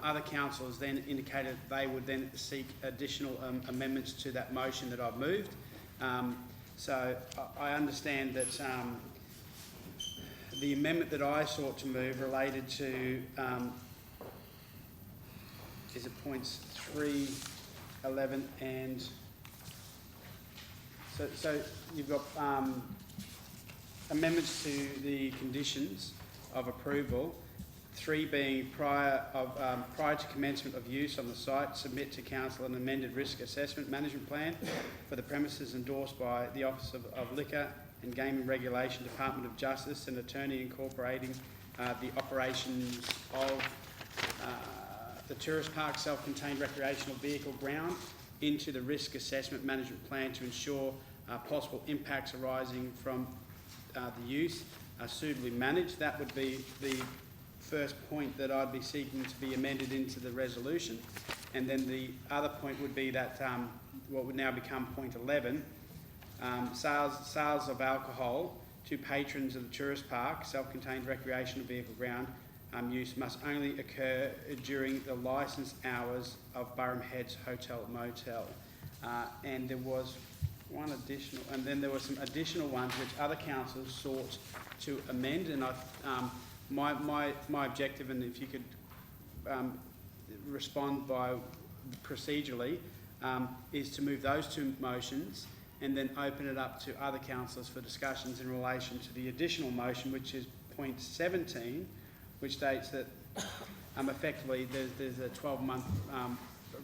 S9: Other councillors then indicated they would then seek additional amendments to that motion that I've moved. So I understand that the amendment that I sought to move related to, is it points 3, 11 and... So you've got amendments to the conditions of approval, 3 being prior to commencement of use on the site, submit to council an amended risk assessment management plan for the premises endorsed by the Office of Liquor and Gaming Regulation, Department of Justice, and attorney incorporating the operations of the tourist park self-contained recreational vehicle ground into the risk assessment management plan to ensure possible impacts arising from the use are suitably managed. That would be the first point that I'd be seeking to be amended into the resolution. And then the other point would be that what would now become point 11, sales of alcohol to patrons of the tourist park, self-contained recreational vehicle ground use must only occur during the licensed hours of Burham Heads Hotel Motel. And there was one additional, and then there were some additional ones which other councillors sought to amend, and my objective, and if you could respond by procedurally, is to move those 2 motions and then open it up to other councillors for discussions in relation to the additional motion, which is point 17, which states that effectively there's a 12-month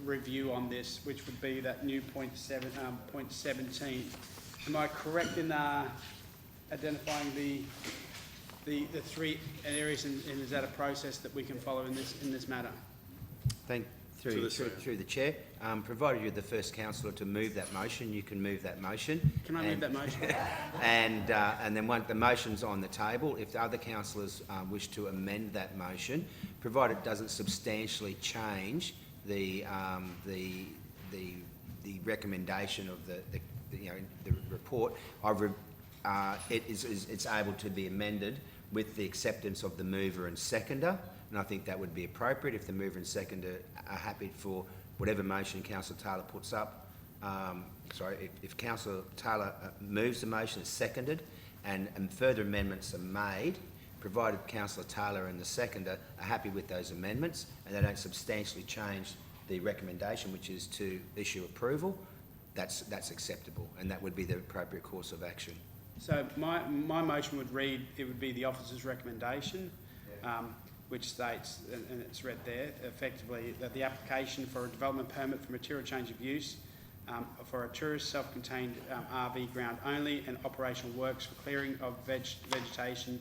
S9: review on this, which would be that new point 17. Am I correct in identifying the 3 areas, and is that a process that we can follow in this matter?
S3: Through the chair, provided you're the first councillor to move that motion, you can move that motion.
S9: Can I move that motion?
S3: And then once the motion's on the table, if the other councillors wish to amend that motion, provided it doesn't substantially change the recommendation of the report, it's able to be amended with the acceptance of the mover and seconder, and I think that would be appropriate if the mover and seconder are happy for whatever motion Councillor Taylor puts up. If Councillor Taylor moves the motion, it's seconded, and further amendments are made, provided Councillor Taylor and the seconder are happy with those amendments and they don't substantially change the recommendation, which is to issue approval, that's acceptable, and that would be the appropriate course of action.
S9: So my motion would read, it would be the officer's recommendation, which states, and it's read there, effectively, that the application for a development permit for material change of use for a tourist self-contained RV ground only and operational works for clearing of vegetation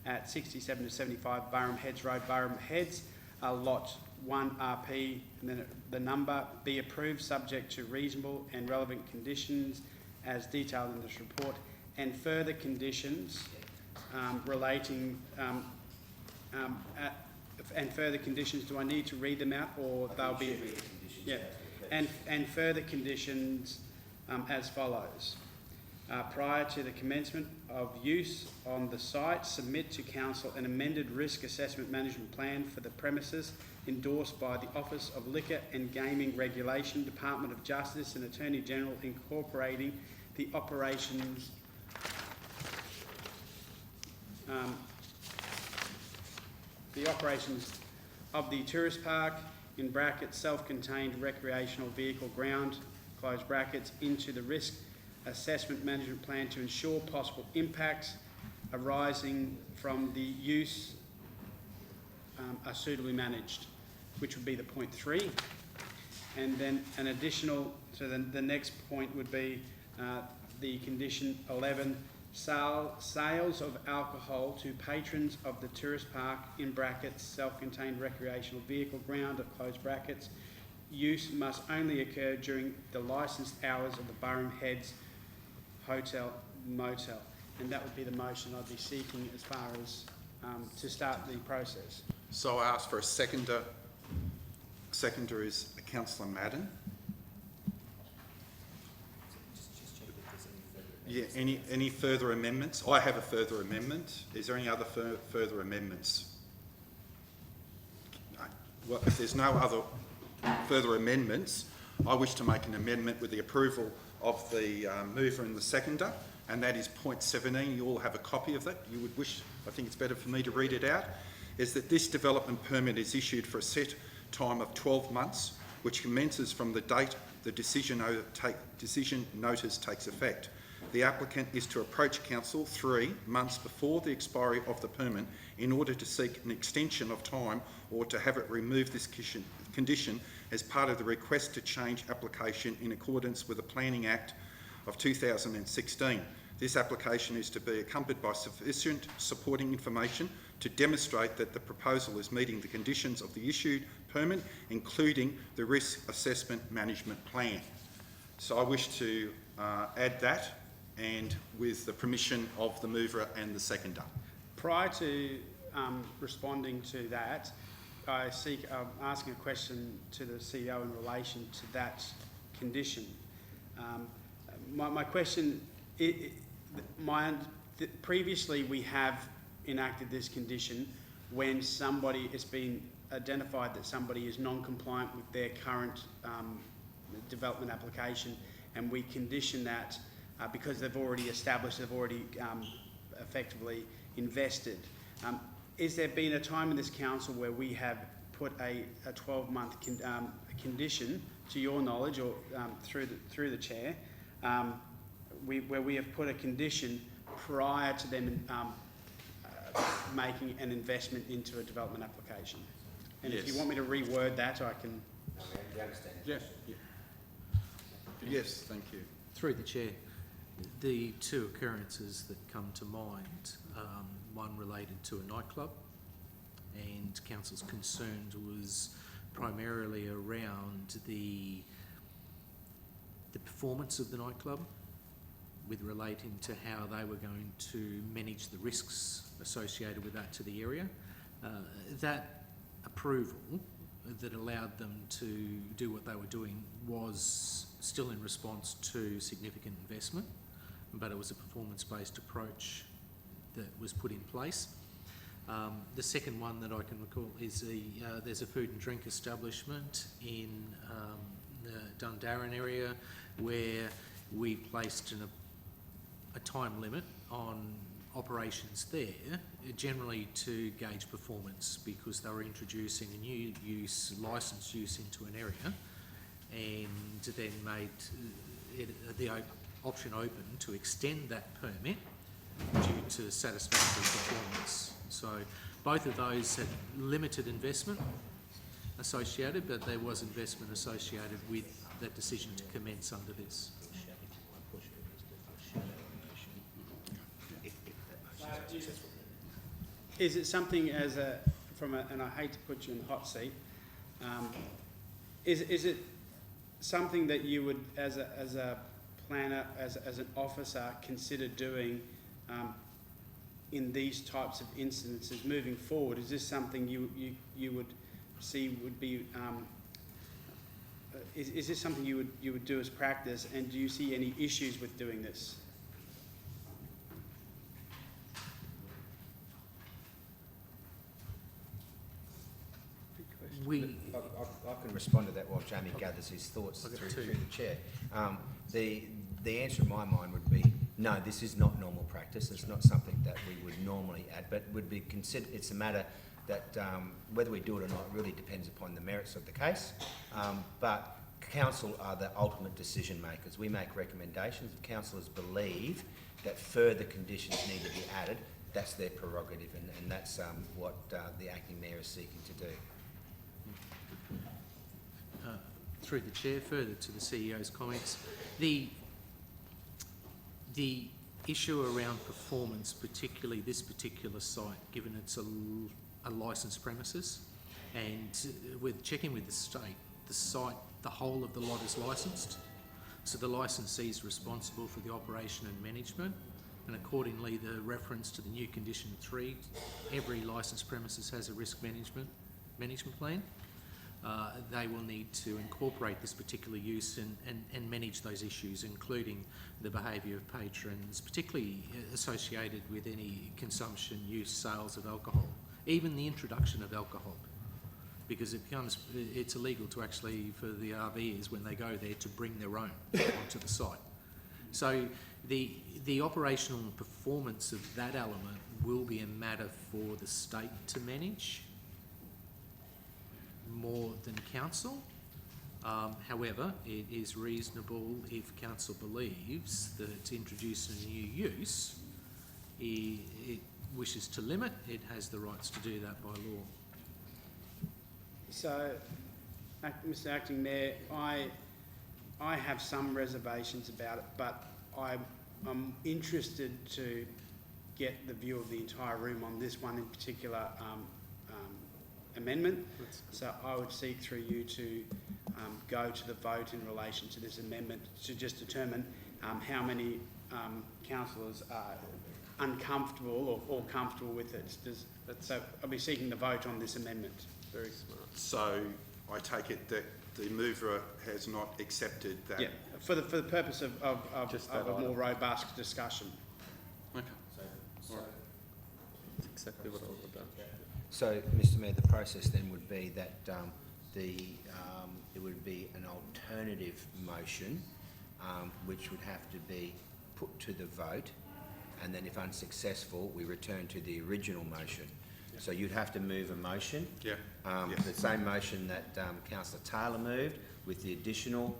S9: at 67 to 75 Burham Heads Road, Burham Heads, lot 1 RP, and then the number, be approved subject to reasonable and relevant conditions as detailed in this report, and further conditions relating and further conditions, do I need to read them out, or they'll be... Yeah, and further conditions as follows. Prior to the commencement of use on the site, submit to Council an amended risk assessment management plan for the premises endorsed by the Office of Liquor and Gaming Regulation, Department of Justice and Attorney General, incorporating the operations of the tourist park, in brackets, self-contained recreational vehicle ground, close brackets, into the risk assessment management plan to ensure possible impacts arising from the use are suitably managed, which would be the point 3. And then an additional, so then the next point would be the condition 11, sales of alcohol to patrons of the tourist park, in brackets, self-contained recreational vehicle ground, close brackets. Use must only occur during the licensed hours of the Burham Heads Hotel Motel. And that would be the motion I'd be seeking as far as to start the process.
S2: So I ask for a seconder. Seconder is Councillor Madden. Yeah, any further amendments? I have a further amendment. Is there any other further amendments? No. Well, if there's no other further amendments, I wish to make an amendment with the approval of the mover and the seconder, and that is point 17. You all have a copy of that. You would wish, I think it's better for me to read it out, is that this development permit is issued for a set time of 12 months, which commences from the date the decision notice takes effect. The applicant is to approach Council 3 months before the expiry of the permit in order to seek an extension of time or to have it remove this condition as part of the request to change application in accordance with the Planning Act of 2016. This application is to be accompanied by sufficient supporting information to demonstrate that the proposal is meeting the conditions of the issued permit, including the risk assessment management plan. So I wish to add that, and with the permission of the mover and the seconder.
S9: Prior to responding to that, I seek asking a question to the CEO in relation to that condition. My question, previously we have enacted this condition when somebody has been identified that somebody is non-compliant with their current development application, and we condition that because they've already established, they've already effectively invested. Is there been a time in this council where we have put a 12-month condition, to your knowledge, or through the chair, where we have put a condition prior to them making an investment into a development application? And
S2: yes.
S9: If you want me to reword that, I can.
S2: Yes. Yeah. Yes, thank you.
S11: Through the chair, the two occurrences that come to mind, one related to a nightclub, and council's concern was primarily around the performance of the nightclub, with relating to how they were going to manage the risks associated with that to the area. That approval that allowed them to do what they were doing was still in response to significant investment, but it was a performance-based approach that was put in place. The second one that I can recall is there's a food and drink establishment in the Dundarren area where we placed a time limit on operations there, generally to gauge performance, because they were introducing a new use, licensed use, into an area, and then made the option open to extend that permit due to satisfactory performance. So Both of those had limited investment associated, but there was investment associated with that decision to commence under this.
S9: Is it something as a, and I hate to put you in the hot seat, is it something that you would, as a planner, as an officer, consider doing in these types of incidences moving forward? Is this something you would see would be, is this something you would do as practice, and do you see any issues with doing this?
S3: I can respond to that while Jamie gathers his thoughts through the chair. The answer in my mind would be no. This is not normal practice. It's not something that we would normally add, but would be considered. It's a matter that whether we do it or not really depends upon the merits of the case. But council are the ultimate decision makers. We make recommendations. If councillors believe that further conditions need to be added, that's their prerogative, and that's what the acting mayor is seeking to do.
S11: Through the chair, further to the CEO's comments, the issue around performance, particularly this particular site, given it's a licensed premises, and with checking with the site, the whole of the lot is licensed, so the licensee is responsible for the operation and management, and accordingly the reference to the new condition 3, every licensed premises has a risk management plan. They will need to incorporate this particular use and manage those issues, including the behaviour of patrons, particularly associated with any consumption, use, sales of alcohol, even the introduction of alcohol, because it's illegal to actually, for the RVers when they go there, to bring their own onto the site. So the operational performance of that element will be a matter for the state to manage, more than council. However, it is reasonable if council believes that introducing a new use, it wishes to limit, it has the rights to do that by law.
S9: So, Mr. Acting Mayor, I have some reservations about it, but I'm interested to get the view of the entire room on this one in particular amendment. So I would seek through you to go to the vote in relation to this amendment to just determine how many councillors are uncomfortable or comfortable with it. So I'll be seeking the vote on this amendment.
S6: Very smart.
S2: So I take it that the mover has not accepted that?
S9: Yeah, for the purpose of a more robust discussion.
S2: Okay.
S6: That's exactly what I would have done.
S3: So, Mr Mayor, the process then would be that it would be an alternative motion which would have to be put to the vote, and then if unsuccessful, we return to the original motion. So you'd have to move a motion.
S2: Yeah.
S3: Yes. The same motion that Councillor Taylor moved with the additional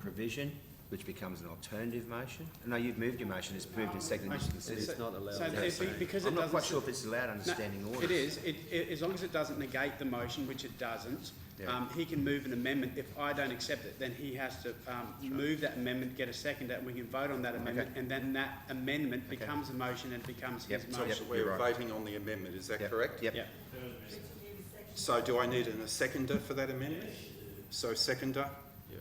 S3: provision, which becomes an alternative motion. No, you've moved your motion. It's moved and seconded.
S6: It's not allowed.
S9: Because
S3: I'm not quite sure if it's allowed under standing orders.
S9: It is. As long as it doesn't negate the motion, which it doesn't,
S3: Yeah.
S9: he can move an amendment. If I don't accept it, then he has to move that amendment, get a second, and we can vote on that amendment, and then that amendment becomes a motion and becomes his
S2: So
S9: motion.
S2: we're voting on the amendment, is that correct?
S3: Yep.
S9: Yeah.
S2: So do I need a seconder for that amendment? So seconder?
S6: Yeah.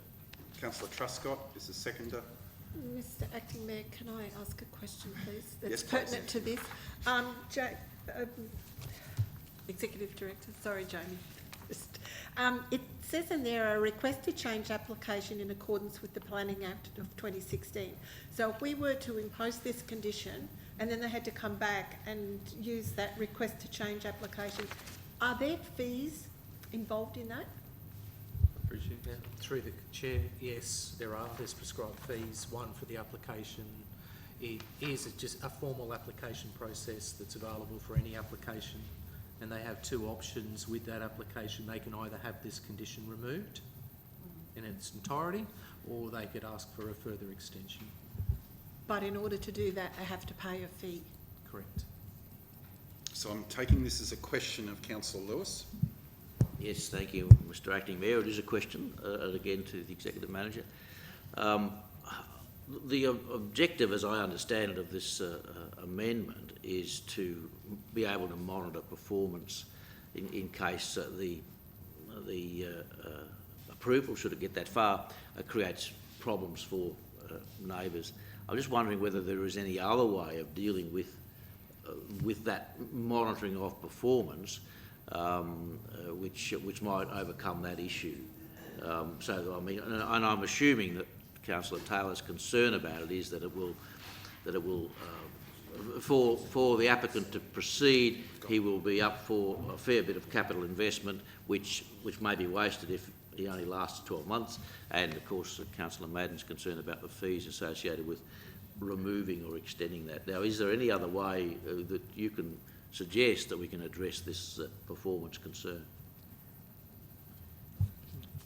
S2: Councillor Truscott is the seconder.
S10: Mr Acting Mayor, can I ask a question, please? That's
S2: Yes, please.
S10: pertinent to this. Executive Director, sorry, Jamie. It says in there a request to change application in accordance with the Planning Act of 2016. So if we were to impose this condition and then they had to come back and use that request to change application, are there fees involved in that?
S6: Appreciate that.
S11: Through the chair, yes, there are. There's prescribed fees, one for the application. It is just a formal application process that's available for any application, and they have two options with that application. They can either have this condition removed in its entirety, or they could ask for a further extension.
S10: But in order to do that, they have to pay a fee.
S11: Correct.
S2: So I'm taking this as a question of Councillor Lewis.
S5: Yes, thank you, Mr Acting Mayor. It is a question, again, to the Executive Manager. The objective, as I understand it, of this amendment is to be able to monitor performance in case the approval, should it get that far, creates problems for neighbours. I'm just wondering whether there is any other way of dealing with that monitoring of performance, which might overcome that issue. So I mean, and I'm assuming that Councillor Taylor's concern about it is that it will for the applicant to proceed, he will be up for a fair bit of capital investment, which may be wasted if he only lasts 12 months. And of course, Councillor Madden's concerned about the fees associated with removing or extending that. Now, is there any other way that you can suggest that we can address this performance concern?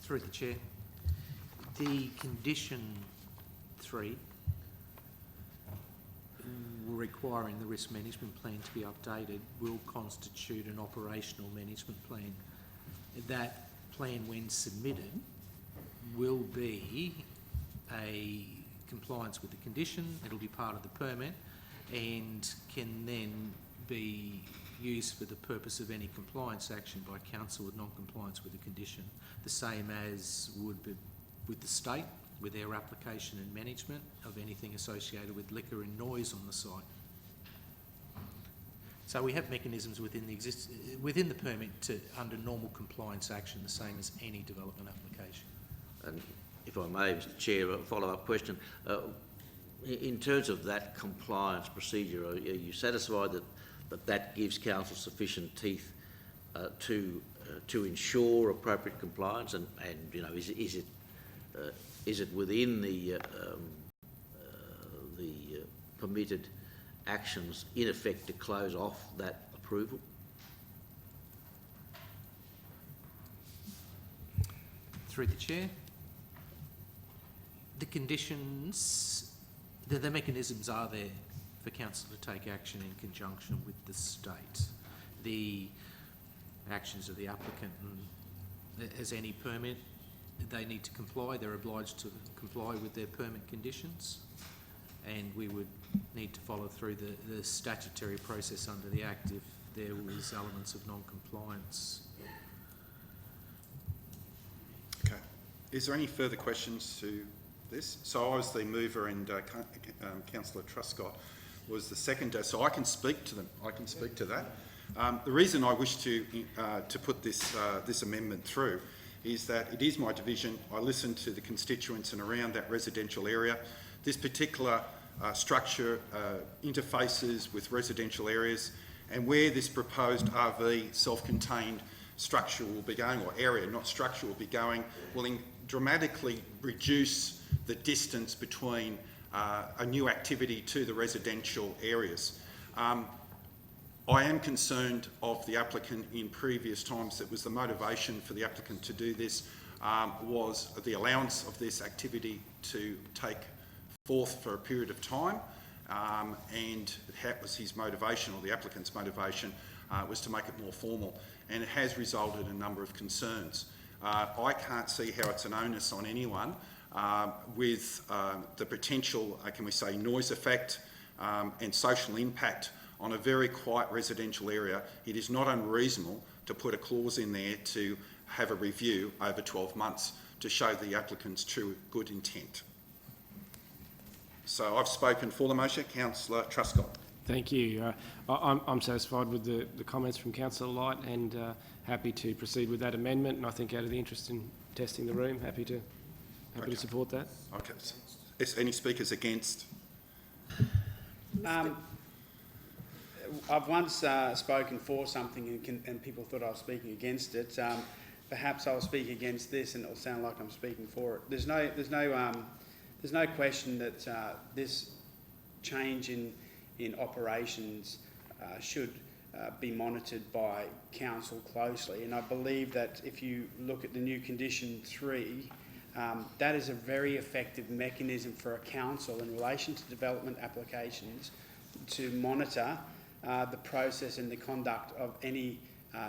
S11: Through the Chair. The condition 3 requiring the risk management plan to be updated will constitute an operational management plan. That plan, when submitted, will be a compliance with the condition, it'll be part of the permit and can then be used for the purpose of any compliance action by council with non-compliance with the condition, the same as would be with the state, with their application and management of anything associated with liquor and noise on the site. So we have mechanisms within the permit to, under normal compliance action, the same as any development application.
S5: And if I may, Mr Chair, a follow-up question. In terms of that compliance procedure, are you satisfied that gives council sufficient teeth to ensure appropriate compliance? And you know, is it within the permitted actions in effect to close off that approval?
S11: Through the Chair. The conditions, the mechanisms are there for council to take action in conjunction with the state. The actions of the applicant, and as any permit, they need to comply. They're obliged to comply with their permit conditions, and we would need to follow through the statutory process under the Act if there was elements of non-compliance.
S2: Okay. Is there any further questions to this? So I was the mover and Councillor Truscott was the seconder, so I can speak to them. I can speak to that. The reason I wish to put this amendment through is that it is my division. I listen to the constituents and around that residential area. This particular structure interfaces with residential areas, and where this proposed RV self-contained structure will be going, or area, not structure, will be going, will dramatically reduce the distance between a new activity to the residential areas. I am concerned of the applicant in previous times. It was the motivation for the applicant to do this was the allowance of this activity to take forth for a period of time, and that was his motivation, or the applicant's motivation, was to make it more formal, and it has resulted in a number of concerns. I can't see how it's an onus on anyone with the potential, can we say, noise effect and social impact on a very quiet residential area. It is not unreasonable to put a clause in there to have a review over 12 months to show the applicant's true good intent. So I've spoken for the motion. Councillor Truscott.
S4: Thank you. I'm satisfied with the comments from Councillor Light and happy to proceed with that amendment. And I think out of the interest in testing the room, happy to support that.
S2: Okay. Is any speakers against?
S9: I've once spoken for something and people thought I was speaking against it. Perhaps I'll speak against this and it'll sound like I'm speaking for it. There's no question that this change in operations should be monitored by council closely, and I believe that if you look at the new condition 3, that is a very effective mechanism for a council in relation to development applications to monitor the process and the conduct of any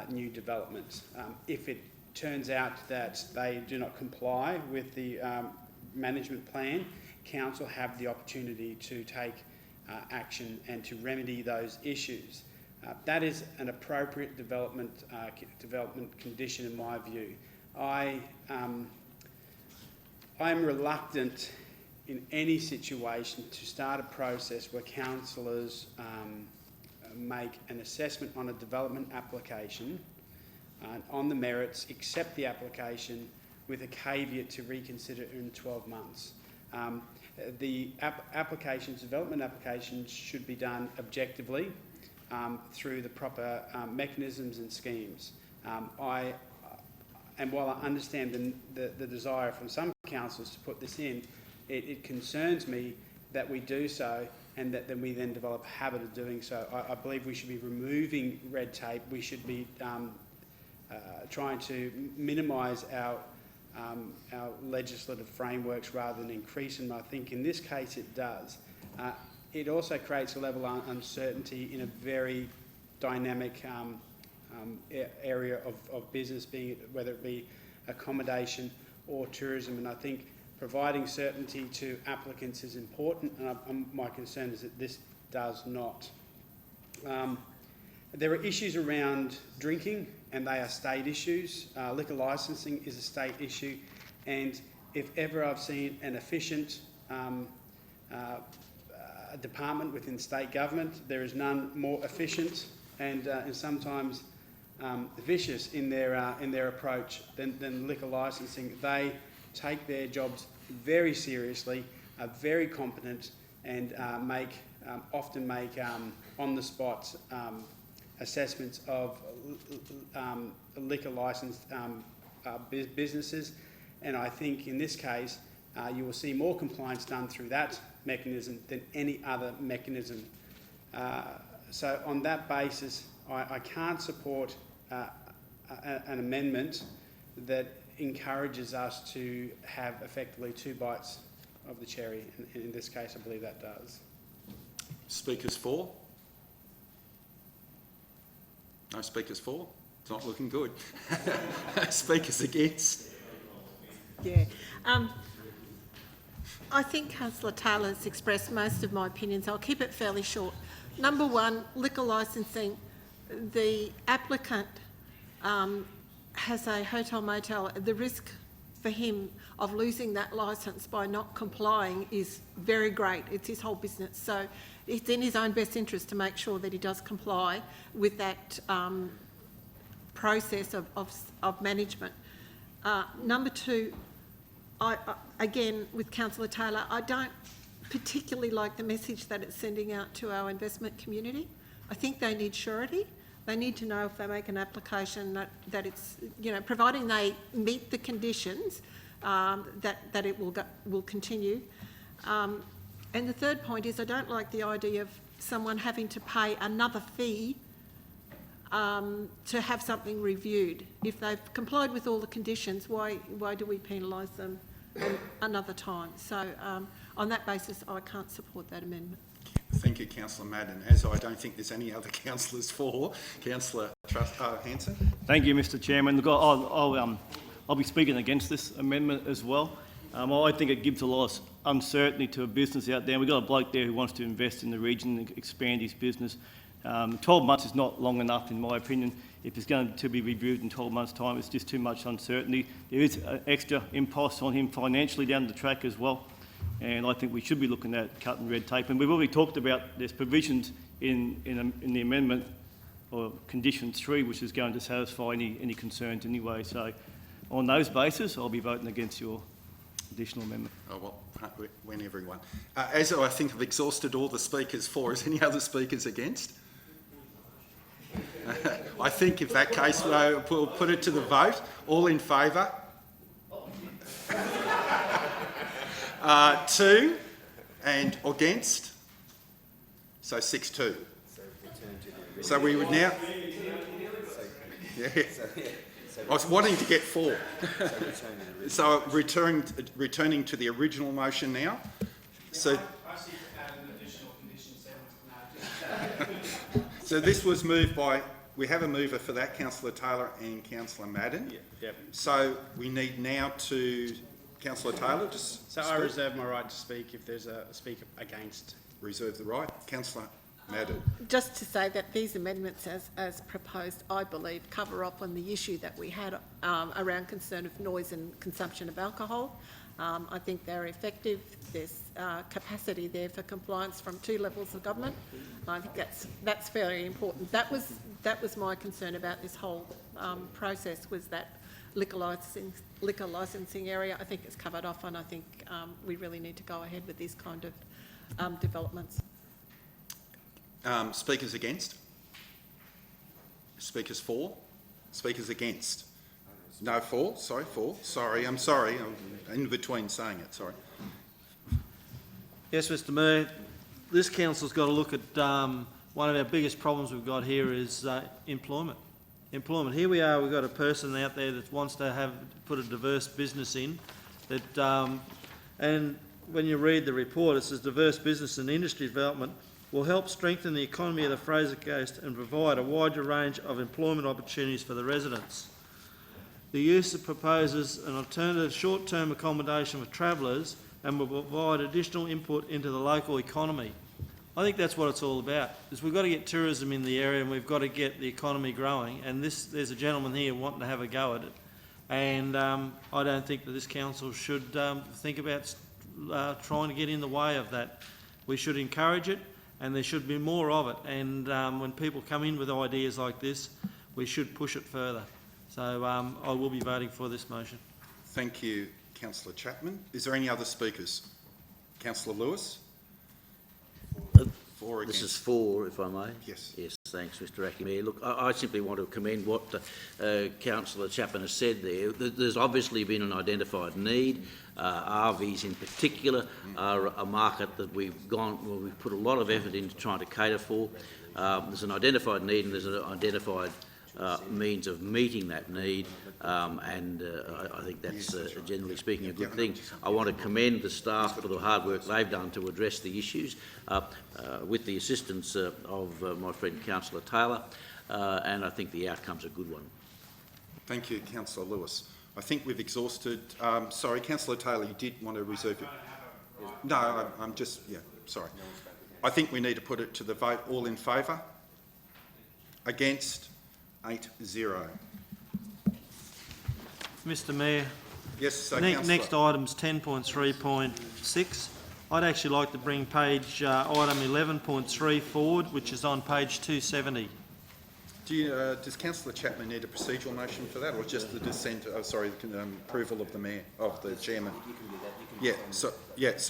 S9: new development. If it turns out that they do not comply with the management plan, council have the opportunity to take action and to remedy those issues. That is an appropriate development condition in my view. I am reluctant in any situation to start a process where councillors make an assessment on a development application on the merits, accept the application with a caveat to reconsider in 12 months. The development applications should be done objectively through the proper mechanisms and schemes. And while I understand the desire from some councils to put this in, it concerns me that we do so and that we then develop a habit of doing so. I believe we should be removing red tape. We should be trying to minimise our legislative frameworks rather than increase them. I think in this case it does. It also creates a level of uncertainty in a very dynamic area of business, whether it be accommodation or tourism, and I think providing certainty to applicants is important, and my concern is that this does not. There are issues around drinking, and they are state issues. Liquor licensing is a state issue, and if ever I've seen an efficient department within state government, there is none more efficient and sometimes vicious in their approach than liquor licensing. They take their jobs very seriously, are very competent, and often make on-the-spot assessments of liquor licensed businesses. And I think in this case, you will see more compliance done through that mechanism than any other mechanism. So on that basis, I can't support an amendment that encourages us to have effectively two bites of the cherry. In this case, I believe that does.
S2: Speakers for? No speakers for? It's not looking good. Speakers against?
S10: Yeah. I think Councillor Taylor's expressed most of my opinions. I'll keep it fairly short. Number one, liquor licensing. The applicant has a hotel motel. The risk for him of losing that licence by not complying is very great. It's his whole business. So it's in his own best interest to make sure that he does comply with that process of management. Number two, again, with Councillor Taylor, I don't particularly like the message that it's sending out to our investment community. I think they need surety. They need to know if they make an application that it's, providing they meet the conditions, that it will continue. And the third point is I don't like the idea of someone having to pay another fee to have something reviewed. If they've complied with all the conditions, why do we penalise them another time? So on that basis, I can't support that amendment.
S2: Thank you, Councillor Madden. As I don't think there's any other councillors for, Councillor Hanson.
S8: Thank you, Mr. Chairman. Look, I'll be speaking against this amendment as well. I think it gives a lot of uncertainty to a business out there. We've got a bloke there who wants to invest in the region and expand his business. 12 months is not long enough, in my opinion. If it's going to be reviewed in 12 months' time, it's just too much uncertainty. There is an extra impost on him financially down the track as well. And I think we should be looking at cutting red tape. And we've already talked about there's provisions in the amendment, or condition 3, which is going to satisfy any concerns anyway. So on those bases, I'll be voting against your additional amendment.
S2: Oh, well, when everyone. As I think I've exhausted all the speakers for, is any other speakers against? I think if that case, we'll put it to the vote. All in favour? 2 and against, so 6-2. So we would now. Yeah. I was wanting to get 4. So returning to the original motion now. So. So this was moved by, we have a mover for that, Councillor Taylor and Councillor Madden.
S9: Yep.
S2: So we need now to, Councillor Taylor, just
S9: So I
S2: speak.
S9: reserve my right to speak if there's a speaker against.
S2: Reserve the right. Councillor Madden.
S10: Just to say that these amendments, as proposed, I believe, cover off on the issue that we had around concern of noise and consumption of alcohol. I think they're effective. There's capacity there for compliance from 2 levels of government. I think that's very important. That was my concern about this whole process, was that liquor licensing area. I think it's covered off, and I think we really need to go ahead with these kind of developments.
S2: Speakers against? Speakers for? Speakers against? No, for? Sorry, for. Sorry, I'm sorry. I'm in between saying it, sorry.
S7: Yes, Mr Mayor, this council's got to look at one of our biggest problems we've got here is employment. Employment. Here we are, we've got a person out there that wants to put a diverse business in, that, and when you read the report, it says diverse business and industry development will help strengthen the economy of the Fraser Coast and provide a wider range of employment opportunities for the residents. The use proposes an alternative short-term accommodation for travellers and will provide additional input into the local economy. I think that's what it's all about, is we've got to get tourism in the area and we've got to get the economy growing, and there's a gentleman here wanting to have a go at it, and I don't think that this council should think about trying to get in the way of that. We should encourage it, and there should be more of it, and when people come in with ideas like this, we should push it further. So I will be voting for this motion.
S2: Thank you, Councillor Chapman. Is there any other speakers? Councillor Lewis? For or
S5: This
S2: against?
S5: is for, if I may.
S2: Yes.
S5: Yes, thanks, Mr Acting Mayor. Look, I simply want to commend what Councillor Chapman has said there. There's obviously been an identified need. RVs in particular are a market that we've put a lot of effort into trying to cater for. There's an identified need and there's an identified means of meeting that need, and I think that's, generally speaking, a good thing. I want to commend the staff for the hard work they've done to address the issues with the assistance of my friend Councillor Taylor, and I think the outcome's a good one.
S2: Thank you, Councillor Lewis. I think we've exhausted... sorry, Councillor Taylor, you did want to reserve your... No, I'm just... Yeah, sorry. I think we need to put it to the vote. All in favour? Against? 8-0.
S7: Mr Mayor,
S2: Yes,
S7: next item's 10.3.6. I'd actually like to bring page item 11.3 forward, which is on page 270.
S2: Does Councillor Chapman need a procedural motion for that, or just the dissent? Approval of the mayor, of the chairman. So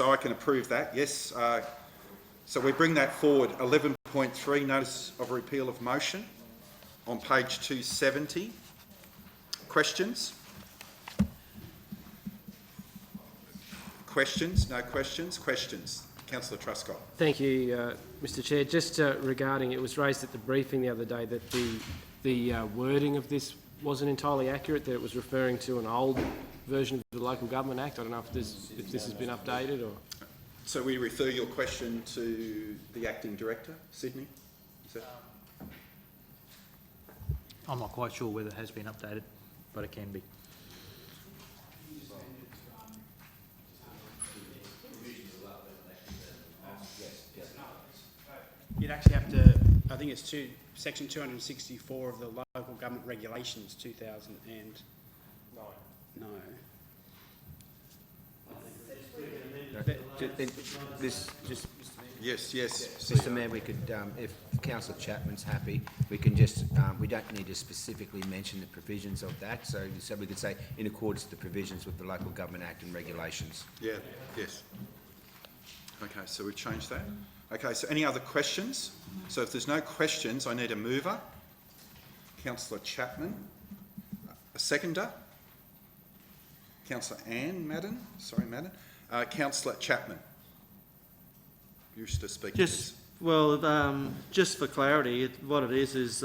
S2: I can approve that. Yes. So we bring that forward. 11.3, notice of repeal of motion, on page 270. Questions? Questions? No questions? Questions? Councillor Truscott.
S4: Thank you, Mr Chair. Just regarding, it was raised at the briefing the other day that the wording of this wasn't entirely accurate, that it was referring to an old version of the Local Government Act. I don't know if this has been updated or...
S2: So we refer your question to the Acting Director, Sydney? Is that...
S12: I'm not quite sure whether it has been updated, but it can be.
S9: You'd actually have to, I think it's section 264 of the Local Government Regulations 2009. No.
S2: Yes.
S3: Mr Mayor, we could, if Councillor Chapman's happy, we can just, we don't need to specifically mention the provisions of that, so we could say in accordance with the provisions with the Local Government Act and regulations.
S2: Yeah, yes. Okay, so we've changed that. Okay, so any other questions? So if there's no questions, I need a mover. Councillor Chapman. A seconder? Councillor Madden. Councillor Chapman. You wish to speak to this?
S7: Well, just for clarity, what it is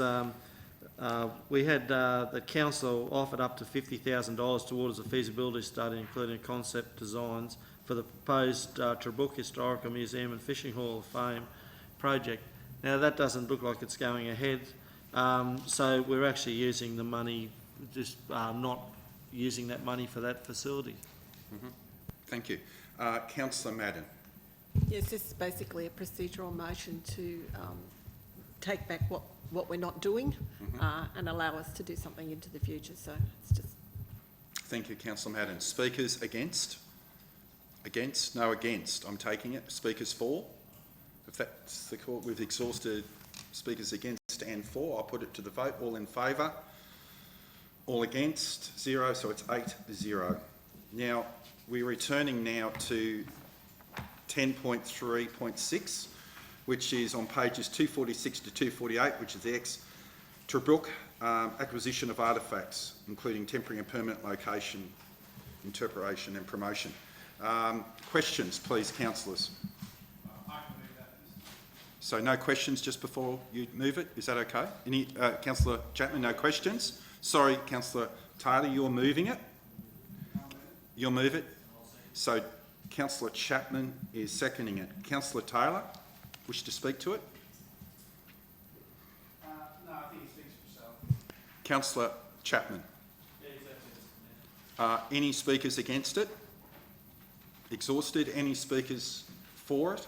S7: we had the council offered up to $50,000 towards a feasibility study, including concept designs for the proposed Trabuc Historical Museum and Fishing Hall of Fame project. Now, that doesn't look like it's going ahead, so we're actually using the money, just not using that money for that facility.
S2: Thank you. Councillor Madden.
S10: Yes, this is basically a procedural motion to take back what we're not doing and allow us to do something into the future. So it's just...
S2: Thank you, Councillor Madden. Speakers against? Against? No against. I'm taking it. Speakers for? If that's the court, we've exhausted speakers against and for. I'll put it to the vote. All in favour? All against? 0. So it's 8-0. Now, we're returning now to 10.3.6, which is on pages 246 to 248, which is the ex-Tobruk acquisition of artefacts, including temporary and permanent location, interpretation and promotion. Questions, please, councillors? So no questions just before you move it? Is that okay? Any, Councillor Chapman, no questions? Sorry, Councillor Taylor, you're moving it? You'll move it? So Councillor Chapman is seconding it. Councillor Taylor, wish to speak to it?
S9: No, I think he speaks for himself.
S2: Councillor Chapman. Any speakers against it? Exhausted. Any speakers for it?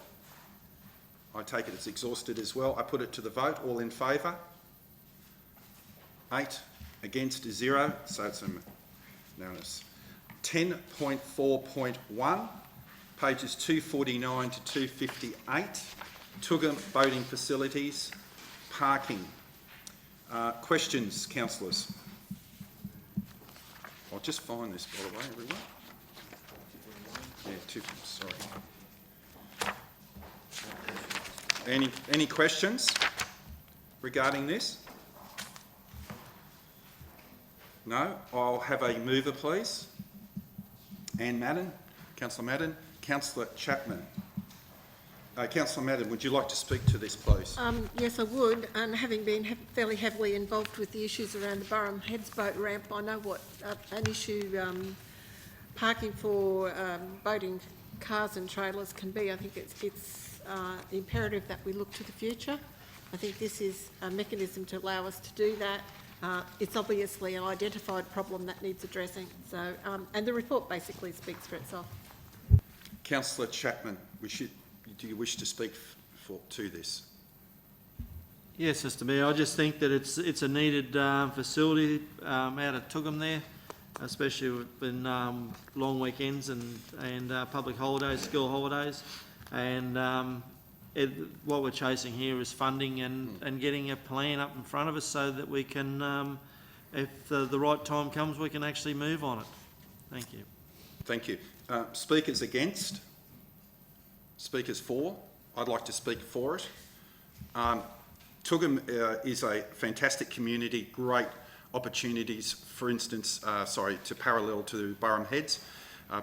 S2: I take it it's exhausted as well. I put it to the vote. All in favour? 8. Against is 0. So it's unanimous. 10.4.1, pages 249 to 258. Tugam boating facilities, parking. Questions, councillors? I'll just find this, by the way, everyone. Yeah, sorry. Any questions regarding this? No? I'll have a mover, please. Anne Madden, Councillor Madden. Councillor Chapman. Councillor Madden, would you like to speak to this, please?
S10: Yes, I would. And having been fairly heavily involved with the issues around the Burham Heads boat ramp, I know what an issue parking for boating cars and trailers can be. I think it's imperative that we look to the future. I think this is a mechanism to allow us to do that. It's obviously an identified problem that needs addressing. So, and the report basically speaks for itself.
S2: Councillor Chapman, do you wish to speak to this?
S7: Yes, Mr Mayor, I just think that it's a needed facility out at Tugam there, especially in long weekends and public holidays, school holidays. And what we're chasing here is funding and getting a plan up in front of us so that we can, if the right time comes, we can actually move on it. Thank you.
S2: Thank you. Speakers against? Speakers for? I'd like to speak for it. Tugam is a fantastic community, great opportunities, for instance, to parallel to Burham Heads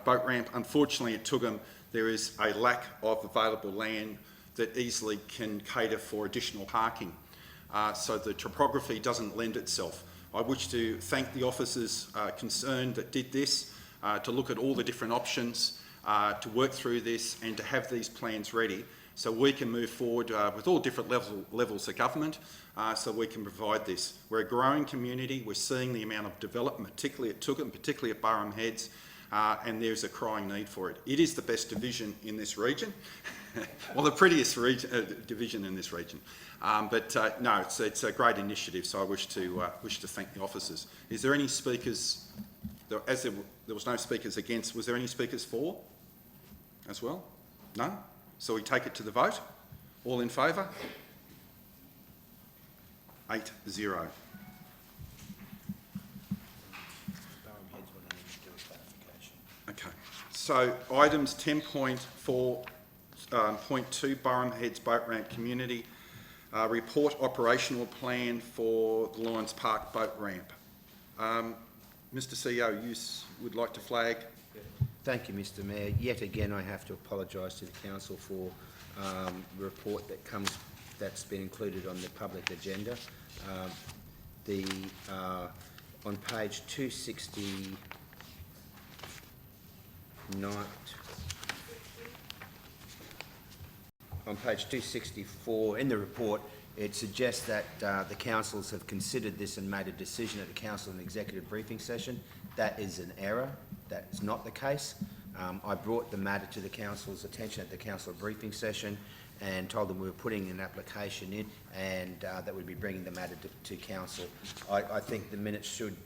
S2: boat ramp. Unfortunately at Tugam there is a lack of available land that easily can cater for additional parking. So the topography doesn't lend itself. I wish to thank the officers concerned that did this, to look at all the different options, to work through this and to have these plans ready so we can move forward with all different levels of government so we can provide this. We're a growing community, we're seeing the amount of development, particularly at Tugam, particularly at Burham Heads, and there's a crying need for it. It is the best division in this region, well, the prettiest division in this region. No, it's a great initiative, so I wish to thank the officers. Is there any speakers, as there was no speakers against, was there any speakers for as well? No? So we take it to the vote. All in favour? 8-0. Okay, so items 10.4.2 Burham Heads Boat Ramp Community Report Operational Plan for the Lions Park Boat Ramp. Mr CEO, you would like to flag?
S3: Thank you, Mr Mayor. Yet again, I have to apologise to the council for the report that's been included on the public agenda. On page 269, on page 264 in the report, it suggests that the councils have considered this and made a decision at the council and executive briefing session. That is an error. That is not the case. I brought the matter to the council's attention at the council briefing session and told them we were putting an application in and that we'd be bringing the matter to council. I think the minutes should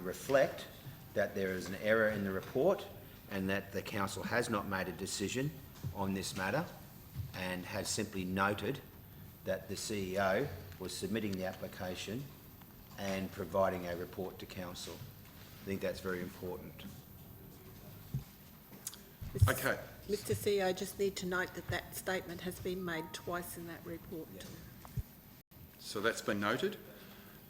S3: reflect that there is an error in the report and that the council has not made a decision on this matter and has simply noted that the CEO was submitting the application and providing a report to council. I think that's very important.
S2: Okay.
S10: Mr. CEO, I just need to note that that statement has been made twice in that report.
S2: So that's been noted.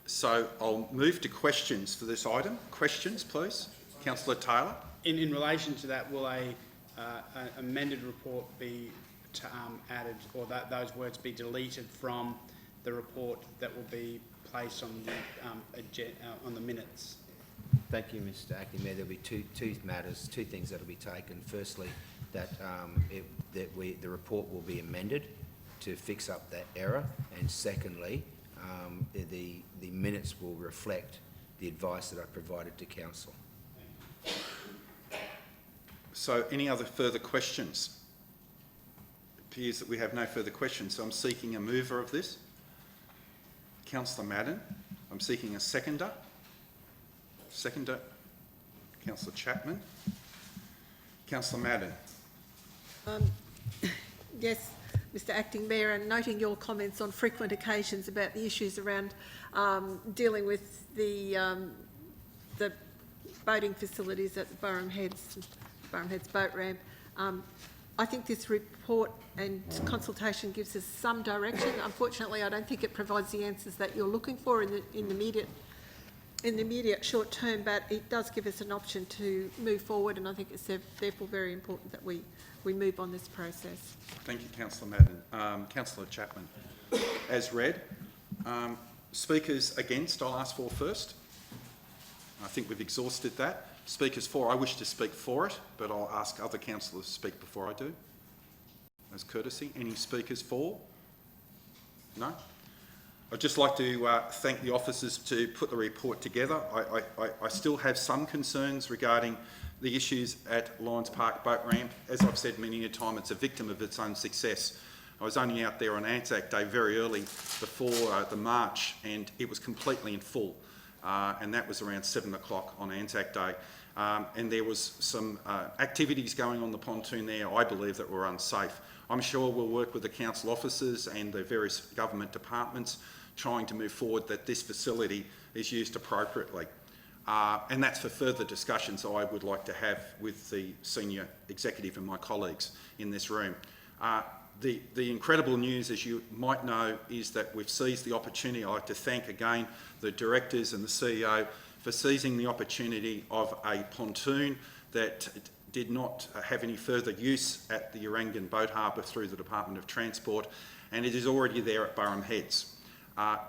S2: So I'll move to questions for this item. Questions, please. Councillor Taylor.
S9: In relation to that, will an amended report be added, or those words be deleted from the report that will be placed on the minutes?
S3: Thank you, Mr. Acting Mayor. There'll be two things that'll be taken. Firstly, that the report will be amended to fix up that error, and secondly, the minutes will reflect the advice that I provided to council.
S2: So any other further questions? It appears that we have no further questions, so I'm seeking a mover of this. Councillor Madden. I'm seeking a seconder. Seconder, Councillor Chapman. Councillor Madden.
S10: Yes, Mr. Acting Mayor, and noting your comments on frequent occasions about the issues around dealing with the boating facilities at the Burham Heads boat ramp. I think this report and consultation gives us some direction. Unfortunately, I don't think it provides the answers that you're looking for in the immediate short term, but it does give us an option to move forward, and I think it's therefore very important that we move on this process.
S2: Thank you, Councillor Madden. Councillor Chapman. As read. Speakers against, I'll ask for first. I think we've exhausted that. Speakers for, I wish to speak for it, but I'll ask other councillors to speak before I do, as courtesy. Any speakers for? No? I'd just like to thank the officers to put the report together. I still have some concerns regarding the issues at Lions Park Boat Ramp. As I've said many a time, it's a victim of its own success. I was only out there on Anzac Day very early before the march, and it was completely in full. And that was around 7 o'clock on Anzac Day. And there was some activities going on the pontoon there, I believe, that were unsafe. I'm sure we'll work with the council officers and the various government departments trying to move forward that this facility is used appropriately. And that's for further discussions I would like to have with the senior executive and my colleagues in this room. The incredible news, as you might know, is that we've seized the opportunity. I'd like to thank again the directors and the CEO for seizing the opportunity of a pontoon that did not have any further use at the Urangan Boat Harbour through the Department of Transport, and it is already there at Burham Heads.